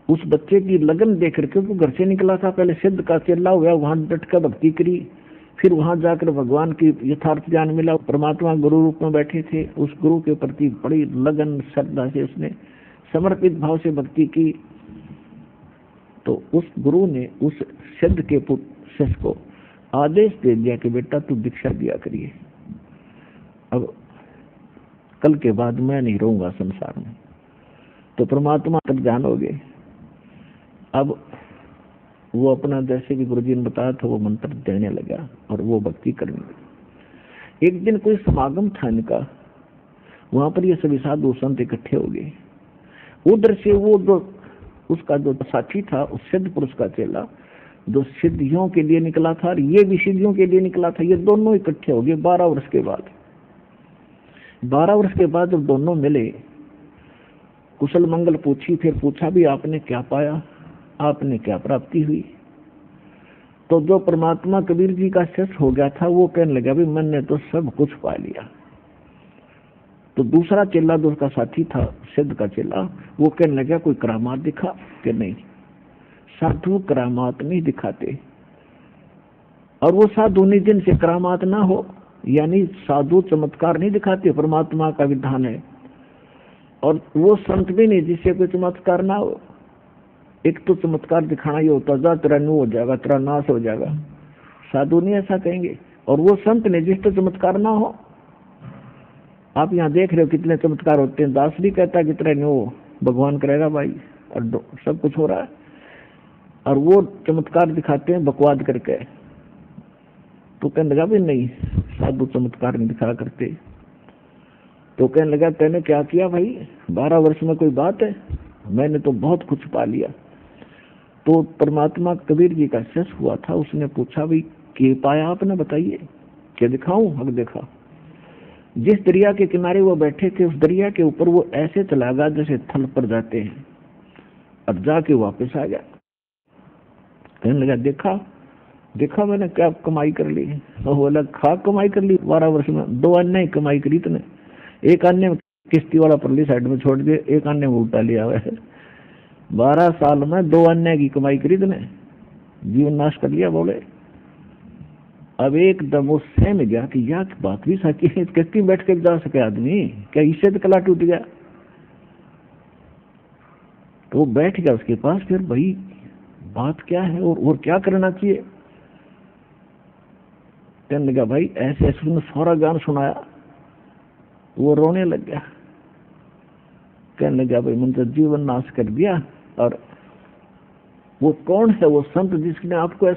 उस बच्चे की लगन देख करके, वो घर से निकला था, पहले सिद्ध का चेला हुआ, वहां डट कर भक्ति करी, फिर वहां जाकर भगवान की यथार्थ ज्ञान मिला। परमात्मा गुरु रूप में बैठे थे, उस गुरु के प्रति बड़ी लगन श्रद्धा से उसने समर्पित भाव से भक्ति की। तो उस गुरु ने उस सिद्ध के शिष्य को आदेश दे दिया कि बेटा तू दीक्षा दिया करिए, अब कल के बाद मैं नहीं रहूंगा संसार में। तो परमात्मा तक ध्यान हो गए। अब वो अपना जैसे भी गुरुजी ने बताया था वो मंत्र देने लगा और वो भक्ति करने लगा। एक दिन कोई समागम था इनका, वहां पर ये सभी साधु संत इकट्ठे हो गए। उधर से वो जो उसका जो साथी था, उस सिद्ध पुरुष का चेला जो सिद्धियों के लिए निकला था और ये भी सिद्धियों के लिए निकला था, ये दोनों इकट्ठे हो गए 12 वर्ष के बाद। 12 वर्ष के बाद जब दोनों मिले, कुशल मंगल पूछी, फिर पूछा भी आपने क्या पाया, आपने क्या प्राप्ति हुई। तो जो परमात्मा कबीर जी का शिष्य हो गया था वो कहने लगा भी मैंने तो सब कुछ पा लिया। तो दूसरा चेला जो उसका साथी था, सिद्ध का चेला, वो कहने लगा कोई करामात दिखा कि नहीं। साधु करामात नहीं दिखाते, और वो साधु नहीं जिनसे करामात ना हो, यानी साधु चमत्कार नहीं दिखाते, परमात्मा का विधान है। और वो संत भी नहीं जिससे कोई चमत्कार ना हो। एक तो चमत्कार दिखाना ही होता, जा तेरा न्यू हो जाएगा, तेरा नाश हो जाएगा, साधु नहीं ऐसा कहेंगे। और वो संत ने जिस तो चमत्कार ना हो। आप यहाँ देख रहे हो कितने चमत्कार होते हैं, दास भी कहता है कि तेरा न्यू भगवान करेगा भाई, और सब कुछ हो रहा है, और वो चमत्कार दिखाते हैं बकवाद करके। तो कहने लगा भी नहीं, साधु चमत्कार नहीं दिखा करते। तो कहने लगा तेने क्या किया भाई, 12 वर्ष में कोई बात है, मैंने तो बहुत कुछ पा लिया। तो परमात्मा कबीर जी का शिष्य हुआ था, उसने पूछा भाई क्या पाया आपने, बताइए क्या दिखाऊं। हक देखा, जिस दरिया के किनारे वो बैठे थे उस दरिया के ऊपर वो ऐसे चला गया जैसे थल पर जाते हैं, और जाके वापस आ गया। कहने लगा देखा देखा मैंने क्या कमाई कर ली। तो बोला खा कमाई कर ली 12 वर्ष में, 2 अन्य कमाई करी तूने। एक अन्य किश्ती वाला परली साइड में छोड़ दिए, एक अन्य में उल्टा लिया हुआ है। 12 साल में 2 अन्य की कमाई करी तूने, जीवन नाश कर लिया। बोले अब एकदम वो सहम गया कि यह बात भी सच्ची है, कहीं बैठ कर जा सके आदमी, क्या इससे तो कला टूट गया। तो वो बैठ गया उसके पास, फिर भाई बात क्या है और क्या करना चाहिए। कहने लगा भाई ऐसे ऐसे उसने सारा ज्ञान सुनाया। वो रोने लग गया, कहने लगा भाई मैंने तो जीवन नाश कर दिया। और वो कौन है वो संत जिसने आपको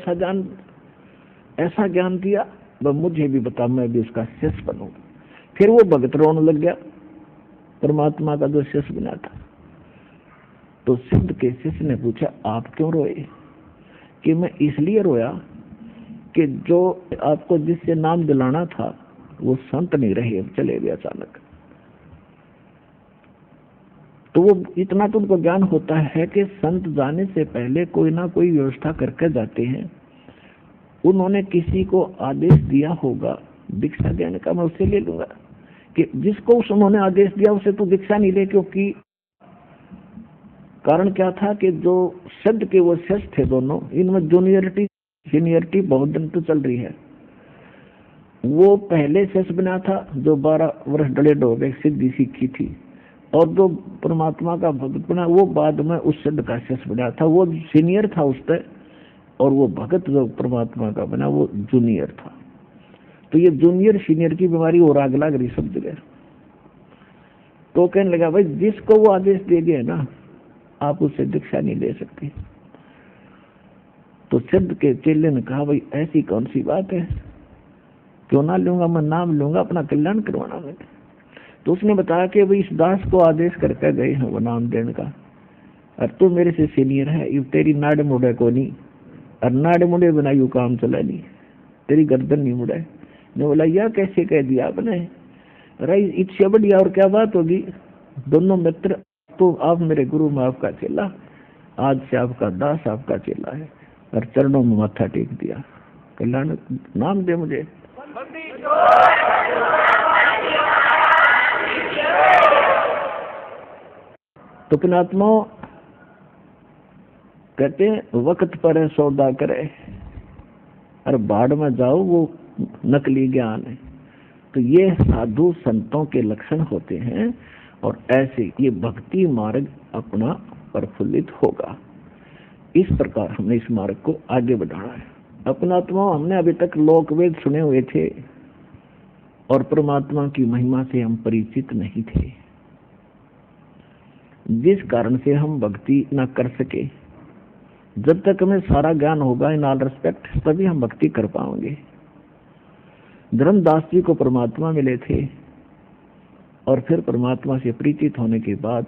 ऐसा ज्ञान दिया, वह मुझे भी बता, मैं भी उसका शिष्य बनूं। फिर वो भगत रोने लग गया, परमात्मा का जो शिष्य बना था। तो सिद्ध के शिष्य ने पूछा आप क्यों रोए? कि मैं इसलिए रोया कि जो आपको जिससे नाम दिलाना था वो संत नहीं रहे, अब चले गए अचानक। तो वो इतना तो उनको ज्ञान होता है कि संत जाने से पहले कोई ना कोई व्यवस्था करके जाते हैं। उन्होंने किसी को आदेश दिया होगा दीक्षा देने का, मैं उससे ले लूंगा। कि जिसको उन्होंने आदेश दिया उसे तो दीक्षा नहीं ले, क्योंकि कारण क्या था कि जो शब्द के वो शिष्य थे दोनों, इनमें जूनियरिटी सीनियरिटी बहुत दिन तो चल रही है। वो पहले शिष्य बना था जो 12 वर्ष डले डोबे सिद्धि सीखी थी, और जो परमात्मा का भक्त बना वो बाद में उस सिद्ध का शिष्य बना था, वो सीनियर था उससे। और वो भगत जो परमात्मा का बना वो जूनियर था। तो ये जूनियर सीनियर की बीमारी और आग लग रही सब जगह। तो कहने लगा भाई जिसको वो आदेश दे गए ना, आप उससे दीक्षा नहीं ले सकते। तो सिद्ध के चेले ने कहा भाई ऐसी कौन सी बात है, क्यों ना लूंगा, मैं नाम लूंगा, अपना कल्याण करवाना मैं। तो उसने बताया कि भाई इस दास को आदेश करके गए हैं वो नाम देने का, और तू मेरे से सीनियर है, ये तेरी नाड़ मुड़े को नहीं, और नाड़ मुड़े बिना यू काम चला नहीं, तेरी गर्दन नहीं मुड़े। ने बोला यह कैसे कह दिया आपने? अरे इससे बढ़िया और क्या बात होगी, दोनों मित्र, तो आप मेरे गुरु में आपका चेला, आज से आपका दास आपका चेला है। और चरणों में माथा टेक दिया, कल्याण नाम दे मुझे। तो पुणात्मा कहते हैं वक्त पर सौदा करे और बाढ़ में जाओ, वो नकली ज्ञान है। तो ये साधु संतों के लक्षण होते हैं, और ऐसे ये भक्ति मार्ग अपना प्रफुल्लित होगा। इस प्रकार हमने इस मार्ग को आगे बढ़ाना है। अपनात्मा हमने अभी तक लोकवेद सुने हुए थे और परमात्मा की महिमा से हम परिचित नहीं थे, जिस कारण से हम भक्ति न कर सके। जब तक हमें सारा ज्ञान होगा इन ऑल रेस्पेक्ट, तभी हम भक्ति कर पाएंगे। धर्मदास जी को परमात्मा मिले थे, और फिर परमात्मा से परिचित होने के बाद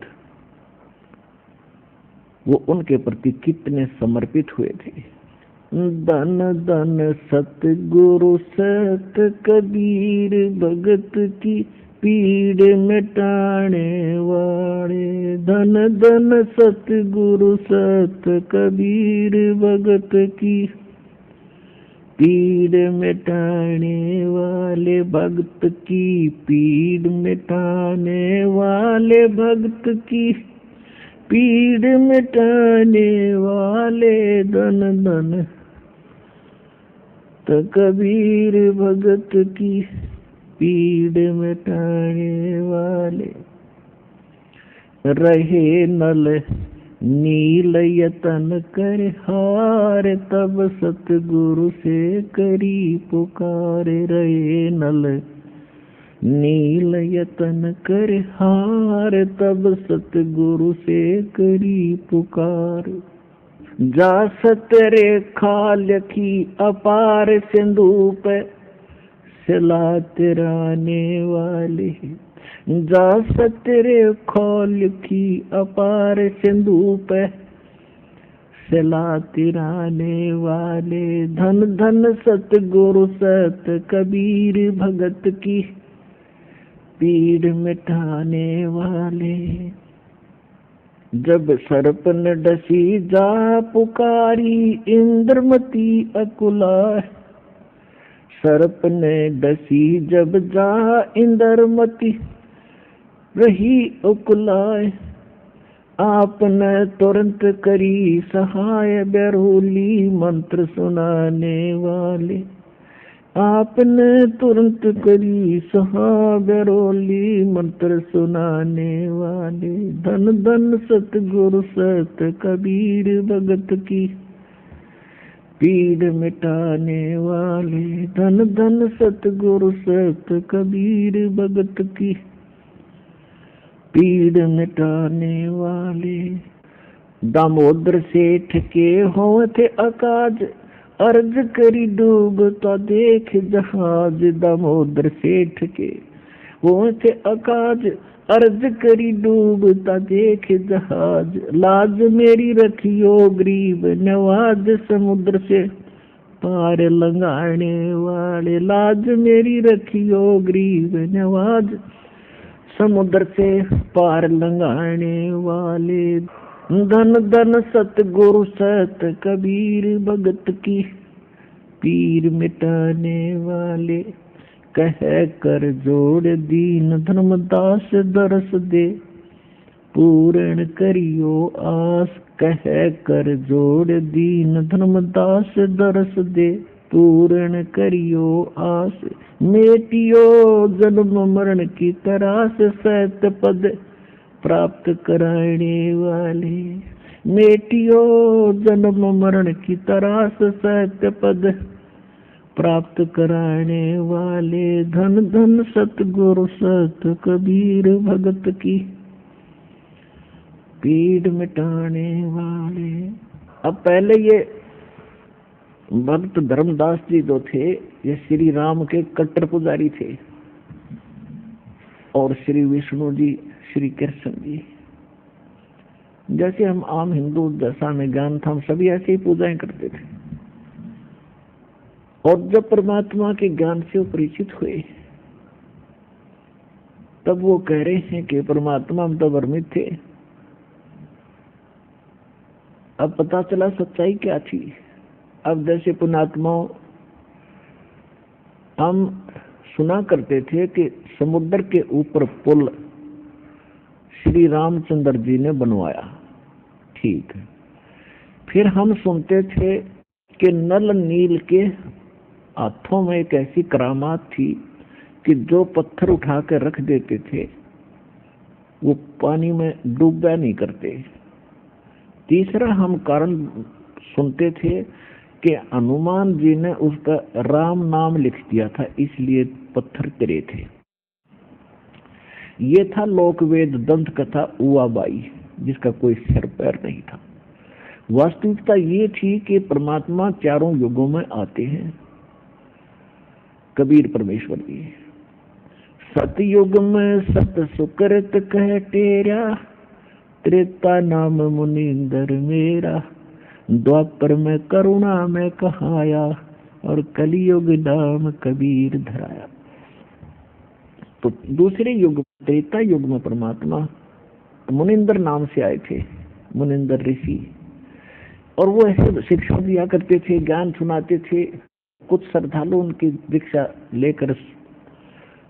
वो उनके प्रति कितने समर्पित हुए थे। धन धन सतगुरु सत कबीर भगत की पीड़ मिटाने वाले। धन धन सतगुरु सत कबीर भगत की पीड़ मिटाने वाले, भक्त की पीड़ मिटाने वाले, भक्त की पीड़ मिटाने वाले। धन धन तो कबीर भगत की पीड़ मिटाने वाले। रहे नल नील यतन कर हार, तब सतगुरु से करी पुकार। रहे नल नील यतन कर हार, तब सतगुरु से करी पुकार। जा सतरे खाल की अपार सिंधु पे सिला तिराने वाले। जा सतरे खोल की अपार सिंधु पे सिला तिराने वाले। धन धन सतगुरु सत कबीर भगत की पीड़ मिटाने वाले। जब सर्प ने डसी जा पुकारी, इंद्रमती अकुला। सर्प ने डसी जब जा इंद्रमती रही उकुलाए। आपने तुरंत करी सहाय, बेरोली मंत्र सुनाने वाले। आपने तुरंत करी सुहागरोली, मंत्र सुनाने वाले। धन धन सतगुरु सत कबीर भगत की, पीड़ मिटाने वाले। धन धन सतगुरु सत कबीर भगत की, पीड़ मिटाने वाले। दामोदर सेठ के हो थे अकाज, अर्ज करी डूबता देख जहाज। दामोदर सेठ के वो थे अकाज, अर्ज करी डूबता देख जहाज। लाज मेरी रखियो गरीब नवाज, समुद्र से पार लंघाने वाले। लाज मेरी रखियो गरीब नवाज, समुद्र से पार लंघाने वाले। धन धन सतगुरु सत कबीर भगत की, पीर मिटाने वाले। कह कर जोड़ दीन धर्मदास दरस दे, पूर्ण करियो आस। कह कर जोड़ दीन धर्मदास दरस दे, पूर्ण करियो आस। मेटियो जन्म मरण की तरास, सत पद प्राप्त कराने वाले। मेटियो जन्म मरण की तरास, सत्य पद प्राप्त कराने वाले। धन धन सतगुरु सत कबीर भगत की, पीड़ मिटाने वाले। अब पहले ये भक्त धर्मदास जी जो थे, ये श्री राम के कट्टर पुजारी थे, और श्री विष्णु जी, श्री कृष्ण जी। जैसे हम आम हिंदू दशा में ज्ञान था, हम सभी ऐसे ही पूजाएं करते थे। और जब परमात्मा के ज्ञान से परिचित हुए, तब वो कह रहे हैं कि परमात्मा हम तो भ्रमित थे, अब पता चला सच्चाई क्या थी। अब जैसे पुण्यात्माओं, हम सुना करते थे कि समुद्र के ऊपर पुल श्री रामचंद्र जी ने बनवाया, ठीक है। फिर हम सुनते थे कि नल नील के हाथों में एक ऐसी करामात थी कि जो पत्थर उठा कर रख देते थे वो पानी में डूबा नहीं करते। तीसरा हम कारण सुनते थे कि हनुमान जी ने उसका राम नाम लिख दिया था, इसलिए पत्थर गिरे थे। ये था लोकवेद दंत कथा उआबाई, जिसका कोई सिर पैर नहीं था। वास्तविकता ये थी कि परमात्मा चारों युगों में आते हैं। कबीर परमेश्वर जी, सतयुग में सत सुकृत कह टेरा, त्रेता नाम मुनिंदर मेरा। द्वापर में करुणा में कहाया, और कलियुग नाम कबीर धराया। तो दूसरे युग, त्रेता युग में परमात्मा मुनिंदर नाम से आए थे, मुनिंदर ऋषि, और वो ऐसे शिक्षा दिया करते थे, ज्ञान सुनाते थे। कुछ श्रद्धालु उनकी दीक्षा लेकर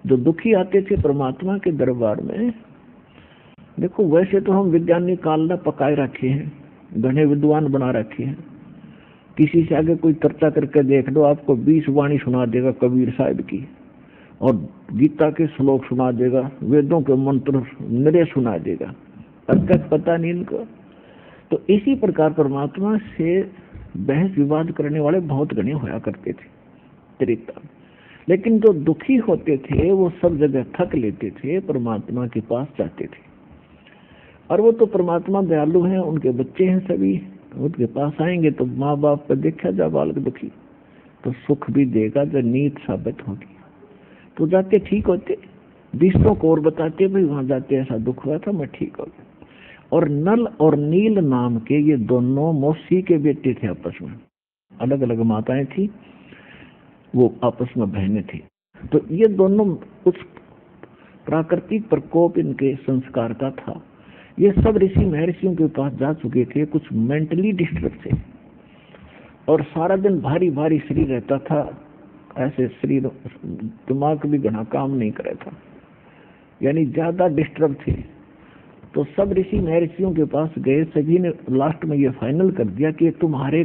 जो दुखी आते थे परमात्मा के दरबार में, देखो वैसे तो हम विज्ञानी काल पकाए रखे हैं, घने विद्वान बना रखे हैं। किसी से आगे कोई चर्चा करके देख लो, आपको 20 वाणी सुना देगा कबीर साहब की, और गीता के श्लोक सुना देगा, वेदों के मंत्र निरे सुना देगा, अब तक पता नहीं इनको। तो इसी प्रकार परमात्मा से बहस विवाद करने वाले बहुत गणे होया करते थे त्रेता। लेकिन जो दुखी होते थे वो सब जगह थक लेते थे, परमात्मा के पास जाते थे। और वो तो परमात्मा दयालु हैं, उनके बच्चे हैं सभी, उनके पास आएंगे तो माँ बाप पर देखा जा बालक दुखी, तो सुख भी देगा, जो नीत साबित होगी। तो जाते ठीक होते, दूसरों को और बताते भाई वहां जाते ऐसा दुख हुआ था, मैं ठीक हो गया। और नल और नील नाम के ये दोनों मौसी के बेटे थे, आपस में अलग अलग माताएं थी, वो आपस में बहनें थी। तो ये दोनों कुछ प्राकृतिक प्रकोप इनके संस्कार का था। ये सब ऋषि महर्षियों के पास जा चुके थे, कुछ मेंटली डिस्टर्ब थे, और सारा दिन भारी भारी शरीर रहता था, ऐसे शरीर, दिमाग भी घना काम नहीं कर रहा था, यानी ज्यादा डिस्टर्ब थे। तो सब ऋषि महर्षियों के पास गए, सभी ने लास्ट में ये फाइनल कर दिया कि तुम्हारे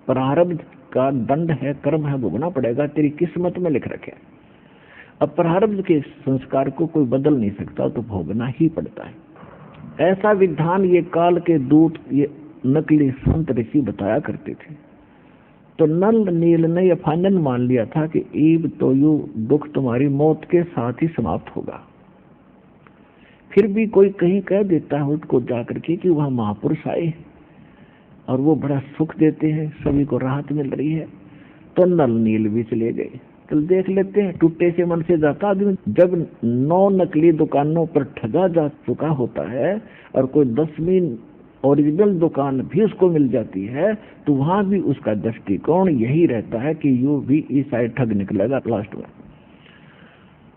प्रारब्ध का दंड है, कर्म है, भोगना पड़ेगा, तेरी किस्मत में लिख रखे। अब प्रारब्ध के संस्कार को कोई बदल नहीं सकता, तो भोगना ही पड़ता है। ऐसा विधान ये काल के दूत, ये नकली संत ऋषि बताया करते थे। तो नल नील ने यह फाइनल मान लिया था कि ईब तो यू दुख तुम्हारी मौत के साथ ही समाप्त होगा। फिर भी कोई कहीं कह देता है उसको जाकर के कि वह महापुरुष आए और वो बड़ा सुख देते हैं, सभी को राहत मिल रही है, तो नल नील भी चले गए। तो देख लेते हैं, टूटे से मन से जाता आदमी जब 9 नकली दुकानों पर ठगा जा चुका होता है और कोई 10वीं ओरिजिनल दुकान भी उसको मिल जाती है, तो वहां भी उसका दृष्टिकोण यही रहता है कि यू भी इस साइड ठग निकलेगा लास्ट में।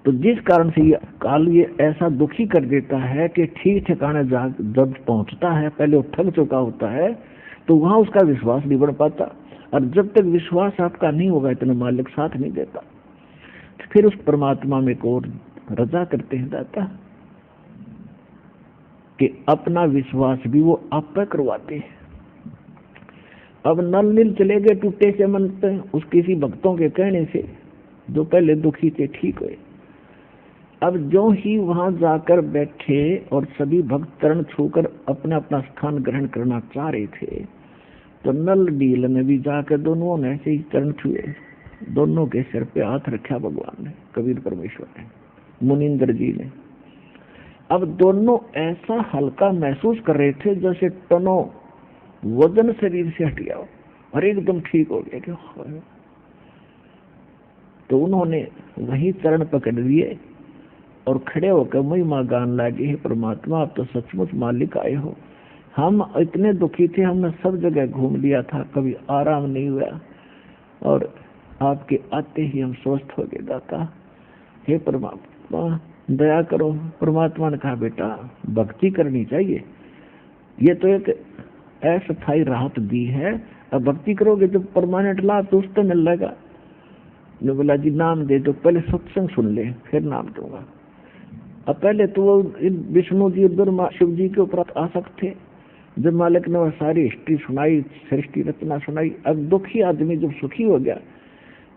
तो जिस कारण से ये काल ये ऐसा दुखी कर देता है कि ठीक ठिकाने जब पहुंचता है, पहले वो ठग चुका होता है, तो वहां उसका विश्वास नहीं बढ़ पाता। और जब तक विश्वास आपका नहीं होगा, इतना मालिक साथ नहीं देता, तो फिर उस परमात्मा में को रजा करते हैं दाता कि अपना विश्वास भी वो आप पर करवाते हैं। अब नल नील चले गए टूटे से मन पे, उस किसी भक्तों के कहने से जो पहले दुखी थे ठीक हुए। अब जो ही वहां जाकर बैठे और सभी भक्त चरण छूकर अपना अपना स्थान ग्रहण करना चाह रहे थे, तो नल नील ने भी जाकर दोनों ने ऐसे ही चरण छुए, दोनों के सिर पे हाथ रखा भगवान ने, कबीर परमेश्वर ने, मुनिंद्र जी ने। अब दोनों ऐसा हल्का महसूस कर रहे थे जैसे टनों वजन शरीर से हट गया और एकदम ठीक हो गया। तो उन्होंने वही चरण पकड़ लिए और खड़े होकर महिमा गान लगे, हे परमात्मा आप तो सचमुच मालिक आए हो, हम इतने दुखी थे, हमने सब जगह घूम लिया था, कभी आराम नहीं हुआ, और आपके आते ही हम स्वस्थ हो गए दाता, हे परमात्मा दया करो। परमात्मा ने कहा बेटा भक्ति करनी चाहिए, ये तो एक अस्थायी राहत दी है, अब भक्ति करोगे जब परमानेंट लाभ तो उससे मिल जाएगा। ने बोला जी नाम दे दो, पहले सत्संग सुन ले फिर नाम दूंगा। अब पहले तो वो विष्णु जी ब्रह्मा शिव जी के ऊपर आसक्त थे, जब मालिक ने वह सारी हिस्ट्री सुनाई, सृष्टि रचना सुनाई। अब दुखी आदमी जब सुखी हो गया,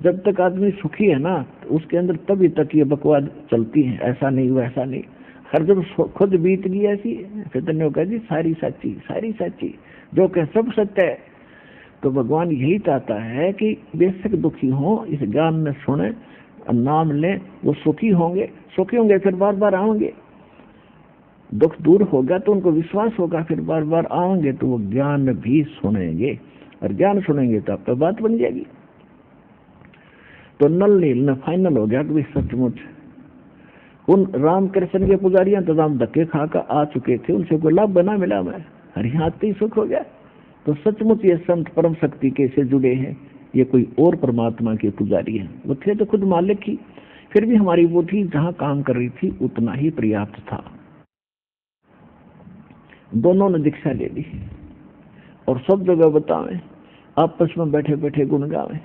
जब तक आदमी सुखी है ना तो उसके अंदर तभी तक ये बकवाद चलती है, ऐसा नहीं वैसा नहीं। हर जब खुद बीत गई ऐसी, चैतन्य कहा जी सारी सच्ची जो कह सब सत्य है। तो भगवान यही चाहता है कि बेशक दुखी हो, इस ज्ञान में सुने, नाम ले, वो सुखी होंगे फिर बार बार आएंगे। दुख दूर होगा तो उनको विश्वास होगा, फिर बार बार आएंगे तो वो ज्ञान भी सुनेंगे, और ज्ञान सुनेंगे तो आपका बात बन जाएगी। तो नल नील ने फाइनल हो गया कि सचमुच उन रामकृष्ण के पुजारियां तो राम धक्के खाकर आ चुके थे, उनसे कोई लाभ बना मिला मैं, हर यहाँ ही सुख हो गया। तो सचमुच ये संत परम शक्ति के से जुड़े हैं, ये कोई और परमात्मा के पुजारी हैं। वो थे तो खुद मालिक ही, फिर भी हमारी बुद्धि जहां काम कर रही थी उतना ही पर्याप्त था। दोनों ने दीक्षा ले ली और सब जगह बतावें, आपस में बैठे बैठे गुण गावें।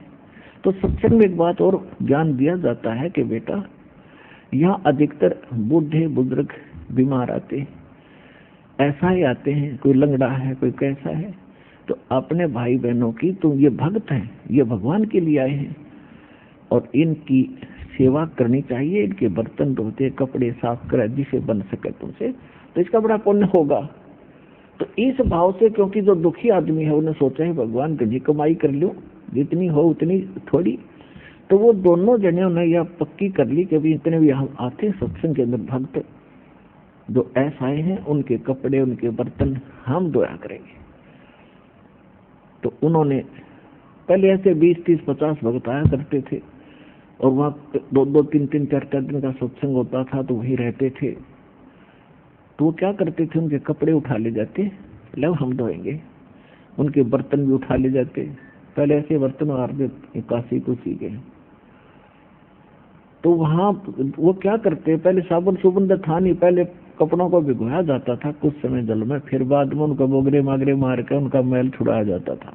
तो सत्संग में एक बात और ज्ञान दिया जाता है कि बेटा यहाँ अधिकतर बूढ़े बुजुर्ग बीमार आते हैं, ऐसा ही आते हैं, कोई लंगड़ा है कोई कैसा है। तो अपने भाई बहनों की तुम ये भक्त हैं, ये भगवान के लिए आए हैं और इनकी सेवा करनी चाहिए, इनके बर्तन धोते कपड़े साफ कर जिसे बन सके तुमसे, तो इसका बड़ा पुण्य होगा। तो इस भाव से, क्योंकि जो दुखी आदमी है उन्हें सोचा है भगवान की कमाई कर लूं, जितनी हो उतनी थोड़ी, तो वो दोनों जने ने यह पक्की कर ली कि इतने भी हम आते सत्संग के अंदर भक्त जो ऐसा हैं उनके कपड़े उनके बर्तन हम धोया करेंगे। तो उन्होंने पहले ऐसे 20, 30, 50 भक्त आया करते थे और वहाँ 2, 3, 4 दिन का सत्संग होता था तो वहीं रहते थे। तो वो क्या करते थे, उनके कपड़े उठा ले जाते, लो हम धोएंगे, उनके बर्तन भी उठा ले जाते। पहले ऐसे बर्तन काशी को सीखे। तो वहाँ वो क्या करते, पहले साबुन सुबुन था नहीं, पहले कपड़ों को भिगोया जाता था कुछ समय जल में, फिर बाद में उनका बोगरे मागरे मार के उनका मैल छुड़ाया जाता था,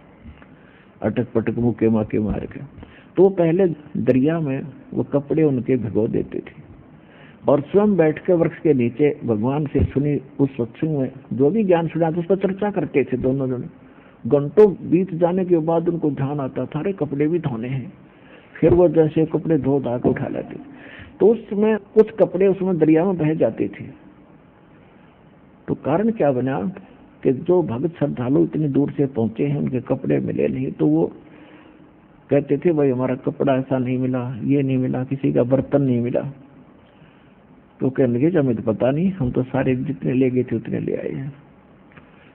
अटक पटक मुक्के माके मार के। तो पहले दरिया में वो कपड़े उनके भिगो देते थे और स्वयं बैठ के वृक्ष के नीचे भगवान से सुनी उस सत्संग में जो भी ज्ञान सुना था उस पर चर्चा करते थे दोनों जने। घंटों बीत जाने के बाद उनको ध्यान आता था, अरे कपड़े भी धोने हैं। फिर वो जैसे कपड़े धो धा के उठा लेते, तो उसमें कुछ कपड़े उसमें दरिया में बह जाते थे। तो कारण क्या बना कि जो भक्त श्रद्धालु इतनी दूर से पहुंचे हैं, उनके कपड़े मिले नहीं, तो वो कहते थे भाई हमारा कपड़ा ऐसा नहीं मिला, ये नहीं मिला, किसी का बर्तन नहीं मिला। तो कहने लगे हमें तो पता नहीं, हम तो सारे जितने ले गए थे उतने ले आए हैं।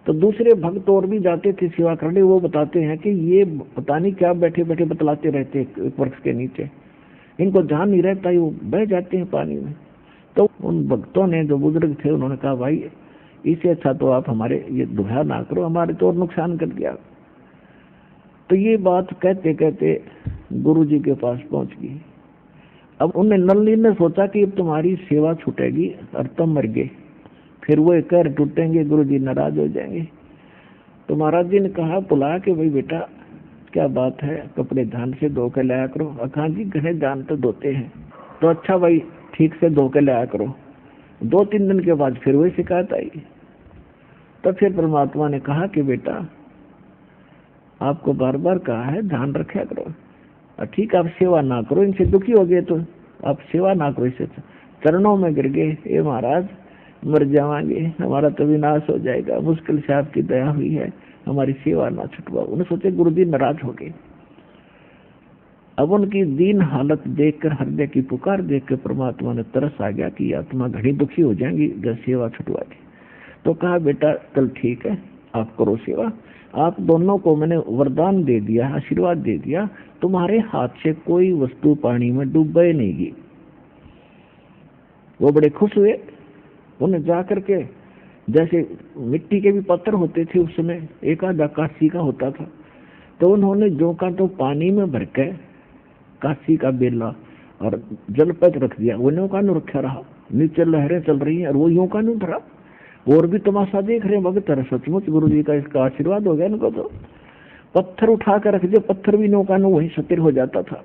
तो दूसरे भक्त और भी जाते थे सेवा करने, वो बताते हैं कि ये पता नहीं क्या बैठे बैठे बतलाते रहते एक वृक्ष के नीचे, इनको ध्यान नहीं रहता, वो बह जाते हैं पानी में। तो उन भक्तों ने, जो बुजुर्ग थे, उन्होंने कहा भाई इससे अच्छा तो आप हमारे ये दुहा ना करो, हमारे तो और नुकसान कर दिया। तो ये बात कहते कहते गुरु जी के पास पहुंच गई। अब उन्हें नलिनी ने सोचा कि अब तुम्हारी सेवा छूटेगी और तुम मर गए, फिर वो कर टूटेंगे, गुरु जी नाराज हो जाएंगे। तो महाराज जी ने कहा बुला के, भाई बेटा क्या बात है, कपड़े ध्यान से धो के लाया करो। अखा जी घने ध्यान तो धोते हैं। तो अच्छा भाई ठीक से धो के लाया करो। 2-3 दिन के बाद फिर वही शिकायत आई। तो फिर परमात्मा ने कहा कि बेटा आपको बार बार कहा है ध्यान रखा करो, ठीक आप सेवा ना करो, इनसे दुखी हो गए तो आप सेवा ना करो, इससे चरणों में गिर गए, ये महाराज मर जाएंगे, हमारा तो विनाश हो जाएगा, मुश्किल से आपकी दया हुई है, हमारी सेवा ना छुटवाओ। उन्हें सोचे गुरु जी नाराज हो गए। अब उनकी दीन हालत देखकर, हृदय की पुकार देखकर परमात्मा ने तरस आ गया कि आत्मा घनी दुखी हो जाएंगी जब सेवा छुटवा दी। तो कहा बेटा चल ठीक है, आप करो सेवा, आप दोनों को मैंने वरदान दे दिया, आशीर्वाद दे दिया, तुम्हारे हाथ से कोई वस्तु पानी में डूबे नहीं गई। वो बड़े खुश हुए। उन्हें जाकर के, जैसे मिट्टी के भी पत्थर होते थे उस समय, एक आधा काशी का होता था, तो उन्होंने जो का तो पानी में भर के काशी का बेला और जल पर रख दिया, वो यूं का नु रखा रहा, नीचे लहरें चल रही हैं और वो यूं का नु भरा, और भी तमाशा देख रहे हैं भगत। सचमुच गुरु जी का इसका आशीर्वाद हो गया इनको। तो पत्थर उठा कर रख दिए, पत्थर भी नौका नु वहीं स्थिर हो जाता था।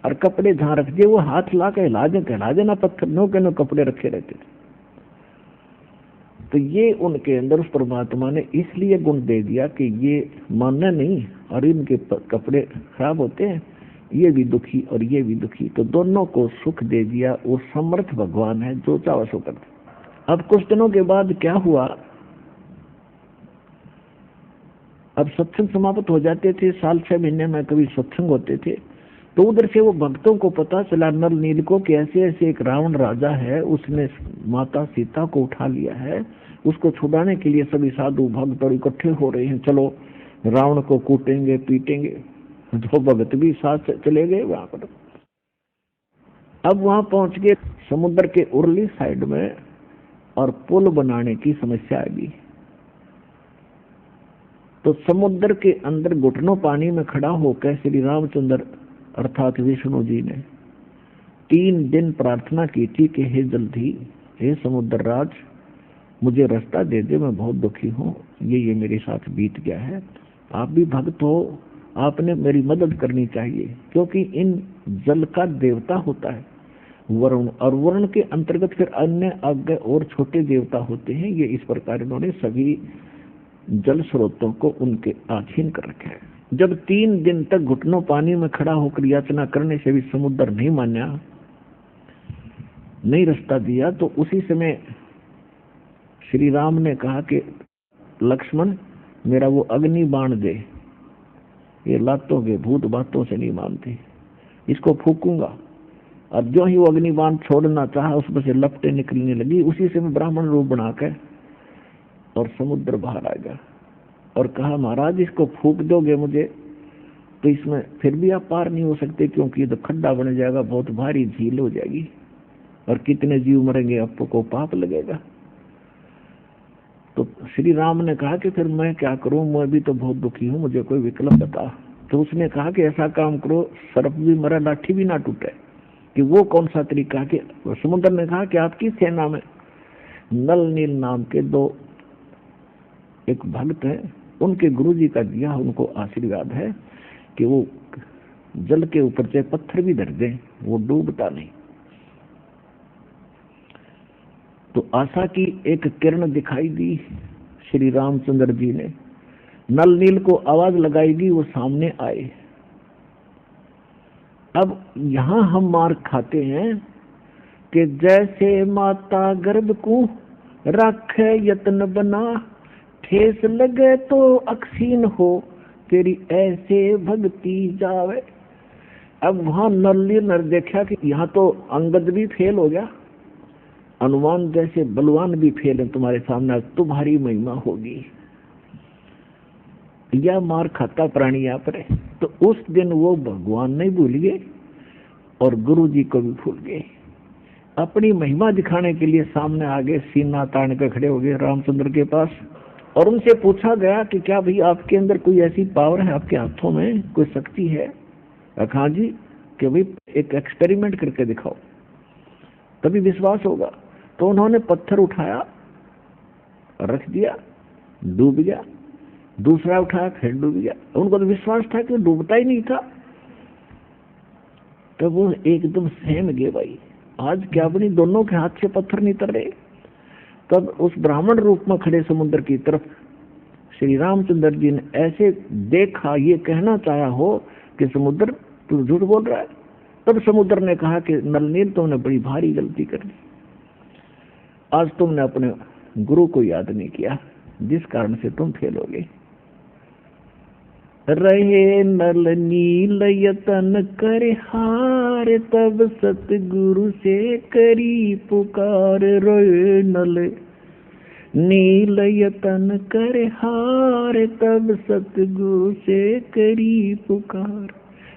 और कपड़े जहां रख दिए वो हाथ ला के हिला देना, पत्थर नो के नो कपड़े रखे रहते थे। तो ये उनके अंदर उस परमात्मा ने इसलिए गुण दे दिया कि ये मानना नहीं, और इनके कपड़े खराब होते हैं, ये भी दुखी और ये भी दुखी, तो दोनों को सुख दे दिया। वो समर्थ भगवान है, जो चाहे सो करते। अब कुछ दिनों के बाद क्या हुआ, अब सत्संग समाप्त हो जाते थे, साल 6 महीने में कभी सत्संग होते थे। तो उधर से वो भक्तों को पता चला नल नील को कि ऐसे ऐसे एक रावण राजा है, उसने माता सीता को उठा लिया है, उसको छुड़ाने के लिए सभी साधु भक्त और इकट्ठे हो रहे हैं, चलो रावण को कूटेंगे पीटेंगे। तो भक्त भी साथ चले गए वहां पर। अब वहां पहुंच गए समुद्र के उरली साइड में, और पुल बनाने की समस्या आ गई। तो समुद्र के अंदर घुटनों पानी में खड़ा होकर श्री रामचंद्र अर्थात विष्णु जी ने 3 दिन प्रार्थना की थी कि हे जल्दी, हे समुद्र राज, मुझे रास्ता दे दे, मैं बहुत दुखी हूँ, ये मेरे साथ बीत गया है, आप भी भक्त हो, आपने मेरी मदद करनी चाहिए। क्योंकि इन जल का देवता होता है वरुण, और वरुण के अंतर्गत फिर अन्य आगे और छोटे देवता होते हैं। ये इस प्रकार इन्होंने सभी जल स्रोतों को उनके अधीन कर रखा है। जब 3 दिन तक घुटनों पानी में खड़ा होकर याचना करने से भी समुद्र नहीं माना, नहीं रास्ता दिया, तो उसी समय श्री राम ने कहा कि लक्ष्मण मेरा वो अग्नि बाण दे, ये लातों के भूत बातों से नहीं मानते, इसको फूकूंगा। और जो ही वो अग्नि बाण छोड़ना चाहा, उसमें से लपटें निकलने लगी। उसी से ब्राह्मण रूप बनाकर और समुद्र बाहर आ गया और कहा महाराज इसको फूक दोगे मुझे तो इसमें फिर भी आप पार नहीं हो सकते, क्योंकि ये तो खड्डा बन जाएगा, बहुत भारी झील हो जाएगी और कितने जीव मरेंगे, आपको पाप लगेगा। तो श्री राम ने कहा कि फिर मैं क्या करूं, मैं भी तो बहुत दुखी हूं, मुझे कोई विकल्प बता। तो उसने कहा कि ऐसा काम करो, सर्प भी मरे लाठी भी ना टूटे। कि वो कौन सा तरीका? कि समुद्र ने कहा कि आपकी सेना में नल नील नाम के 2 एक भक्त हैं, उनके गुरुजी का दिया उनको आशीर्वाद है कि वो जल के ऊपर से पत्थर भी धर दें, वो डूबता नहीं। तो आशा की एक किरण दिखाई दी श्री रामचंद्र जी ने, नल नील को आवाज लगाएगी, वो सामने आए। अब यहां हम मार खाते हैं कि जैसे माता गर्भ को रखे यत्न बना, ठेस लगे तो अक्षीण हो, तेरी ऐसे भक्ति जावे। अब वहां नल्ली नर देखा कि यहाँ तो अंगद भी फेल हो गया, हनुमान जैसे बलवान भी फेल है तुम्हारे सामने, तुम्हारी महिमा होगी। यह मार खाता प्राणी यहाँ पर है। तो उस दिन वो भगवान नहीं भूल गए और गुरु जी को भी भूल गए। अपनी महिमा दिखाने के लिए सामने आगे सीना तान कर खड़े हो गए रामचंद्र के पास, और उनसे पूछा गया कि क्या भाई आपके अंदर कोई ऐसी पावर है, आपके हाथों में कोई शक्ति है? हाँ जी, कि भाई एक एक्सपेरिमेंट करके दिखाओ तभी विश्वास होगा। तो उन्होंने पत्थर उठाया, रख दिया, डूब गया, दूसरा उठाया, फिर डूब गया। उनको तो विश्वास था कि डूबता ही नहीं था। तब वो एकदम सहम गए, भाई आज क्या बनी, दोनों के हाथ से पत्थर नहीं तर रहे। तब उस ब्राह्मण रूप में खड़े समुद्र की तरफ श्री रामचंद्र जी ने ऐसे देखा, ये कहना चाहा हो कि समुद्र तू झूठ बोल रहा है। तब समुद्र ने कहा कि नलनील तुमने बड़ी भारी गलती कर दी, आज तुमने अपने गुरु को याद नहीं किया, जिस कारण से तुम फेल हो गए। रहे नल नील यतन करे हार, तब सतगुरु से करी पुकार। रोए नल नील यतन करे हार, तब सतगुरु से करी पुकार।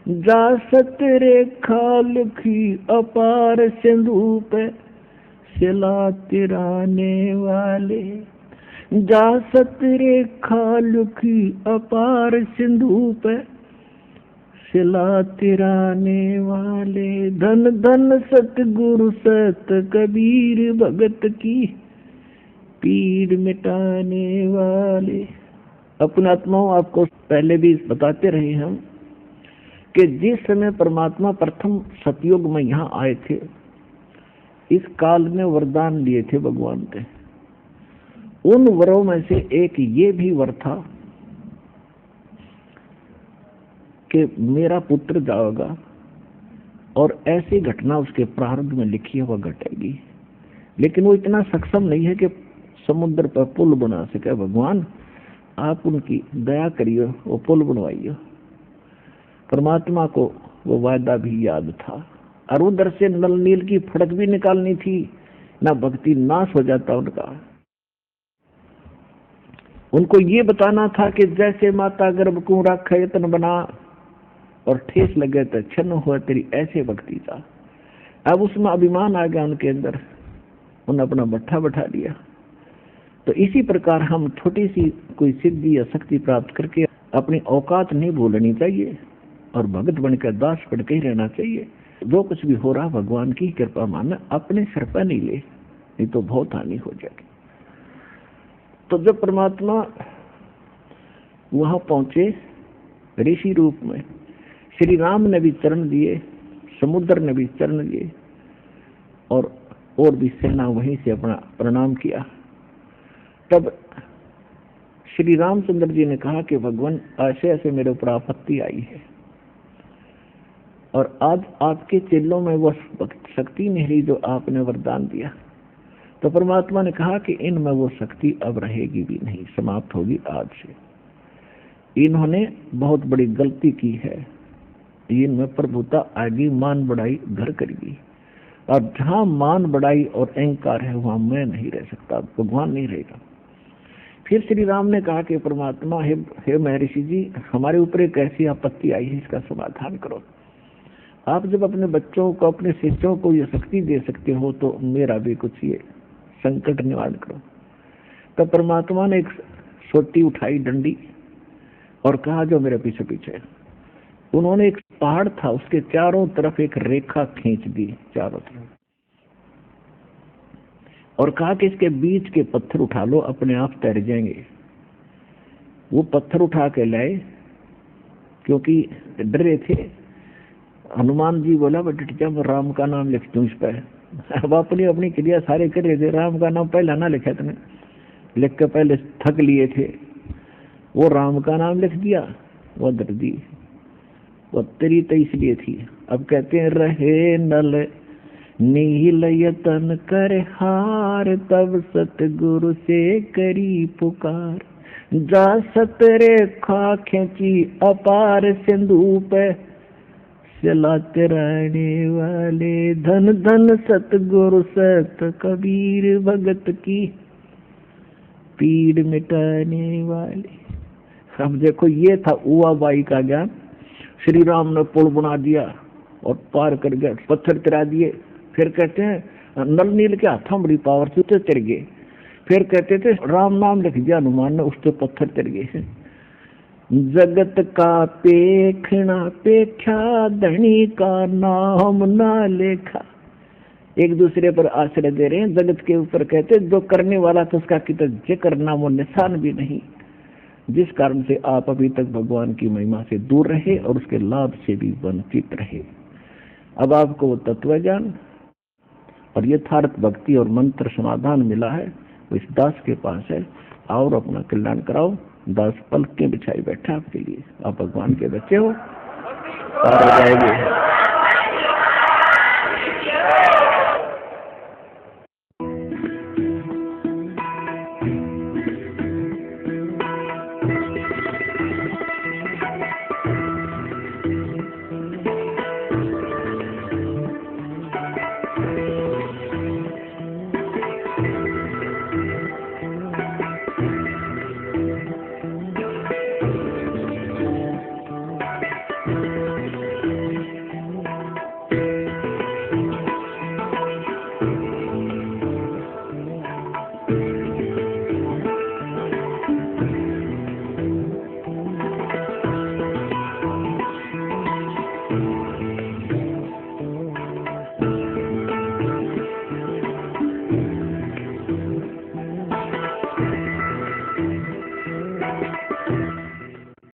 जा सत रेखा लिखी अपार, सिंधु पे सिला तिराने वाले। जा सत रेखा लिखी अपार, सिंधु पे सिला तिराने वाले। धन धन सतगुरु सत कबीर, भगत की पीड़ मिटाने वाले। अपने आत्माओं, आपको पहले भी बताते रहे हम कि जिस समय परमात्मा प्रथम सतयुग में यहाँ आए थे, इस काल में वरदान लिए थे भगवान के। उन वरों में से एक ये भी वर था कि मेरा पुत्र जाएगा और ऐसी घटना उसके प्रारब्ध में लिखी है वह घटेगी। लेकिन वो इतना सक्षम नहीं है कि समुद्र पर पुल बना सके। भगवान आप उनकी दया करिए, वो पुल बनवाइए। परमात्मा को वो वायदा भी याद था, और उधर से नल नील की फड़क भी निकालनी थी, ना भक्ति नाश हो जाता उनका। उनको ये बताना था कि जैसे माता गर्भ को रख यतन बना, और ठेस लगे तो छन्न हुआ तेरी ऐसे भक्ति का। अब उसमें अभिमान आ गया उनके अंदर, उन्होंने अपना भट्ठा बैठा दिया। तो इसी प्रकार हम छोटी सी कोई सिद्धि या शक्ति प्राप्त करके अपनी औकात नहीं भूलनी चाहिए, और भगत बनकर दास बनकर ही रहना चाहिए। जो कुछ भी हो रहा भगवान की कृपा मानना, अपने सिर पर नहीं ले, नहीं तो बहुत हानि हो जाएगी। तो जब परमात्मा वहां पहुंचे ऋषि रूप में, श्री राम ने भी चरण दिए, समुद्र ने भी चरण दिए, और भी सेना वहीं से अपना प्रणाम किया। तब श्री रामचंद्र जी ने कहा कि भगवान ऐसे ऐसे मेरे ऊपर आपत्ति आई है, और आज आपके चेलों में वो शक्ति नहीं रही जो आपने वरदान दिया। तो परमात्मा ने कहा कि इनमें वो शक्ति अब रहेगी भी नहीं, समाप्त होगी आज से। इन्होंने बहुत बड़ी गलती की है, इनमें प्रभुता आएगी, मान बढ़ाई घर करेगी। और जहां मान बढ़ाई और अहंकार है वहां मैं नहीं रह सकता, भगवान नहीं रहेगा। फिर श्री राम ने कहा कि परमात्मा हे महर्षि जी, हमारे ऊपर एक ऐसी आपत्ति आई है, इसका समाधान करो। आप जब अपने बच्चों को, अपने शिष्यों को ये शक्ति दे सकते हो, तो मेरा भी कुछ ये संकट निवारण करो। तब परमात्मा ने एक सोटी उठाई, डंडी, और कहा जो मेरे पीछे पीछे। उन्होंने एक पहाड़ था, उसके चारों तरफ एक रेखा खींच दी चारों तरफ, और कहा कि इसके बीच के पत्थर उठा लो, अपने आप तैर जाएंगे। वो पत्थर उठा के लाए, क्योंकि डरे थे। हनुमान जी बोला बट जब राम का नाम लिख दूं इस पर। अब अपनी अपनी क्रिया सारे कर रहे थे, राम का नाम पहला ना लिखा तुमने, लिख के पहले थक लिए थे। वो राम का नाम लिख दिया, वो दर्दी, वो तेरी तो इसलिए थी। अब कहते हैं रहे नल नील यतन कर हार, तब सतगुरु से करी पुकार। जा सतरे खा खेची अपार सिंधु पे, चलाते रहने वाले धन धन सतगुरु सत कबीर भगत की पीड़ मिटाने वाले। अब देखो ये था उआ बाई का ज्ञान। श्री राम ने पुल बना दिया और पार कर गया, पत्थर तिरा दिए। फिर कहते हैं नल नील के हाथों बड़ी पावर से उतर तिर गए। फिर कहते थे राम नाम लिख दिया हनुमान ने, उससे पत्थर तिर गए। जगत का पेखना पेख्या, धनी का नाम ना लेखा। एक दूसरे पर आश्रय दे रहे हैं जगत के ऊपर। कहते जो करने वाला था उसका कितना जिक्र नाम और निशान भी नहीं, जिस कारण से आप अभी तक भगवान की महिमा से दूर रहे और उसके लाभ से भी वंचित रहे। अब आपको वो तत्व ज्ञान और यथार्थ भक्ति और मंत्र समाधान मिला है, वो इस दास के पास है। और अपना कल्याण कराओ। दास पलकें बिछाई बैठा आपके लिए। आप भगवान के बच्चे हो, पार हो जाएंगे।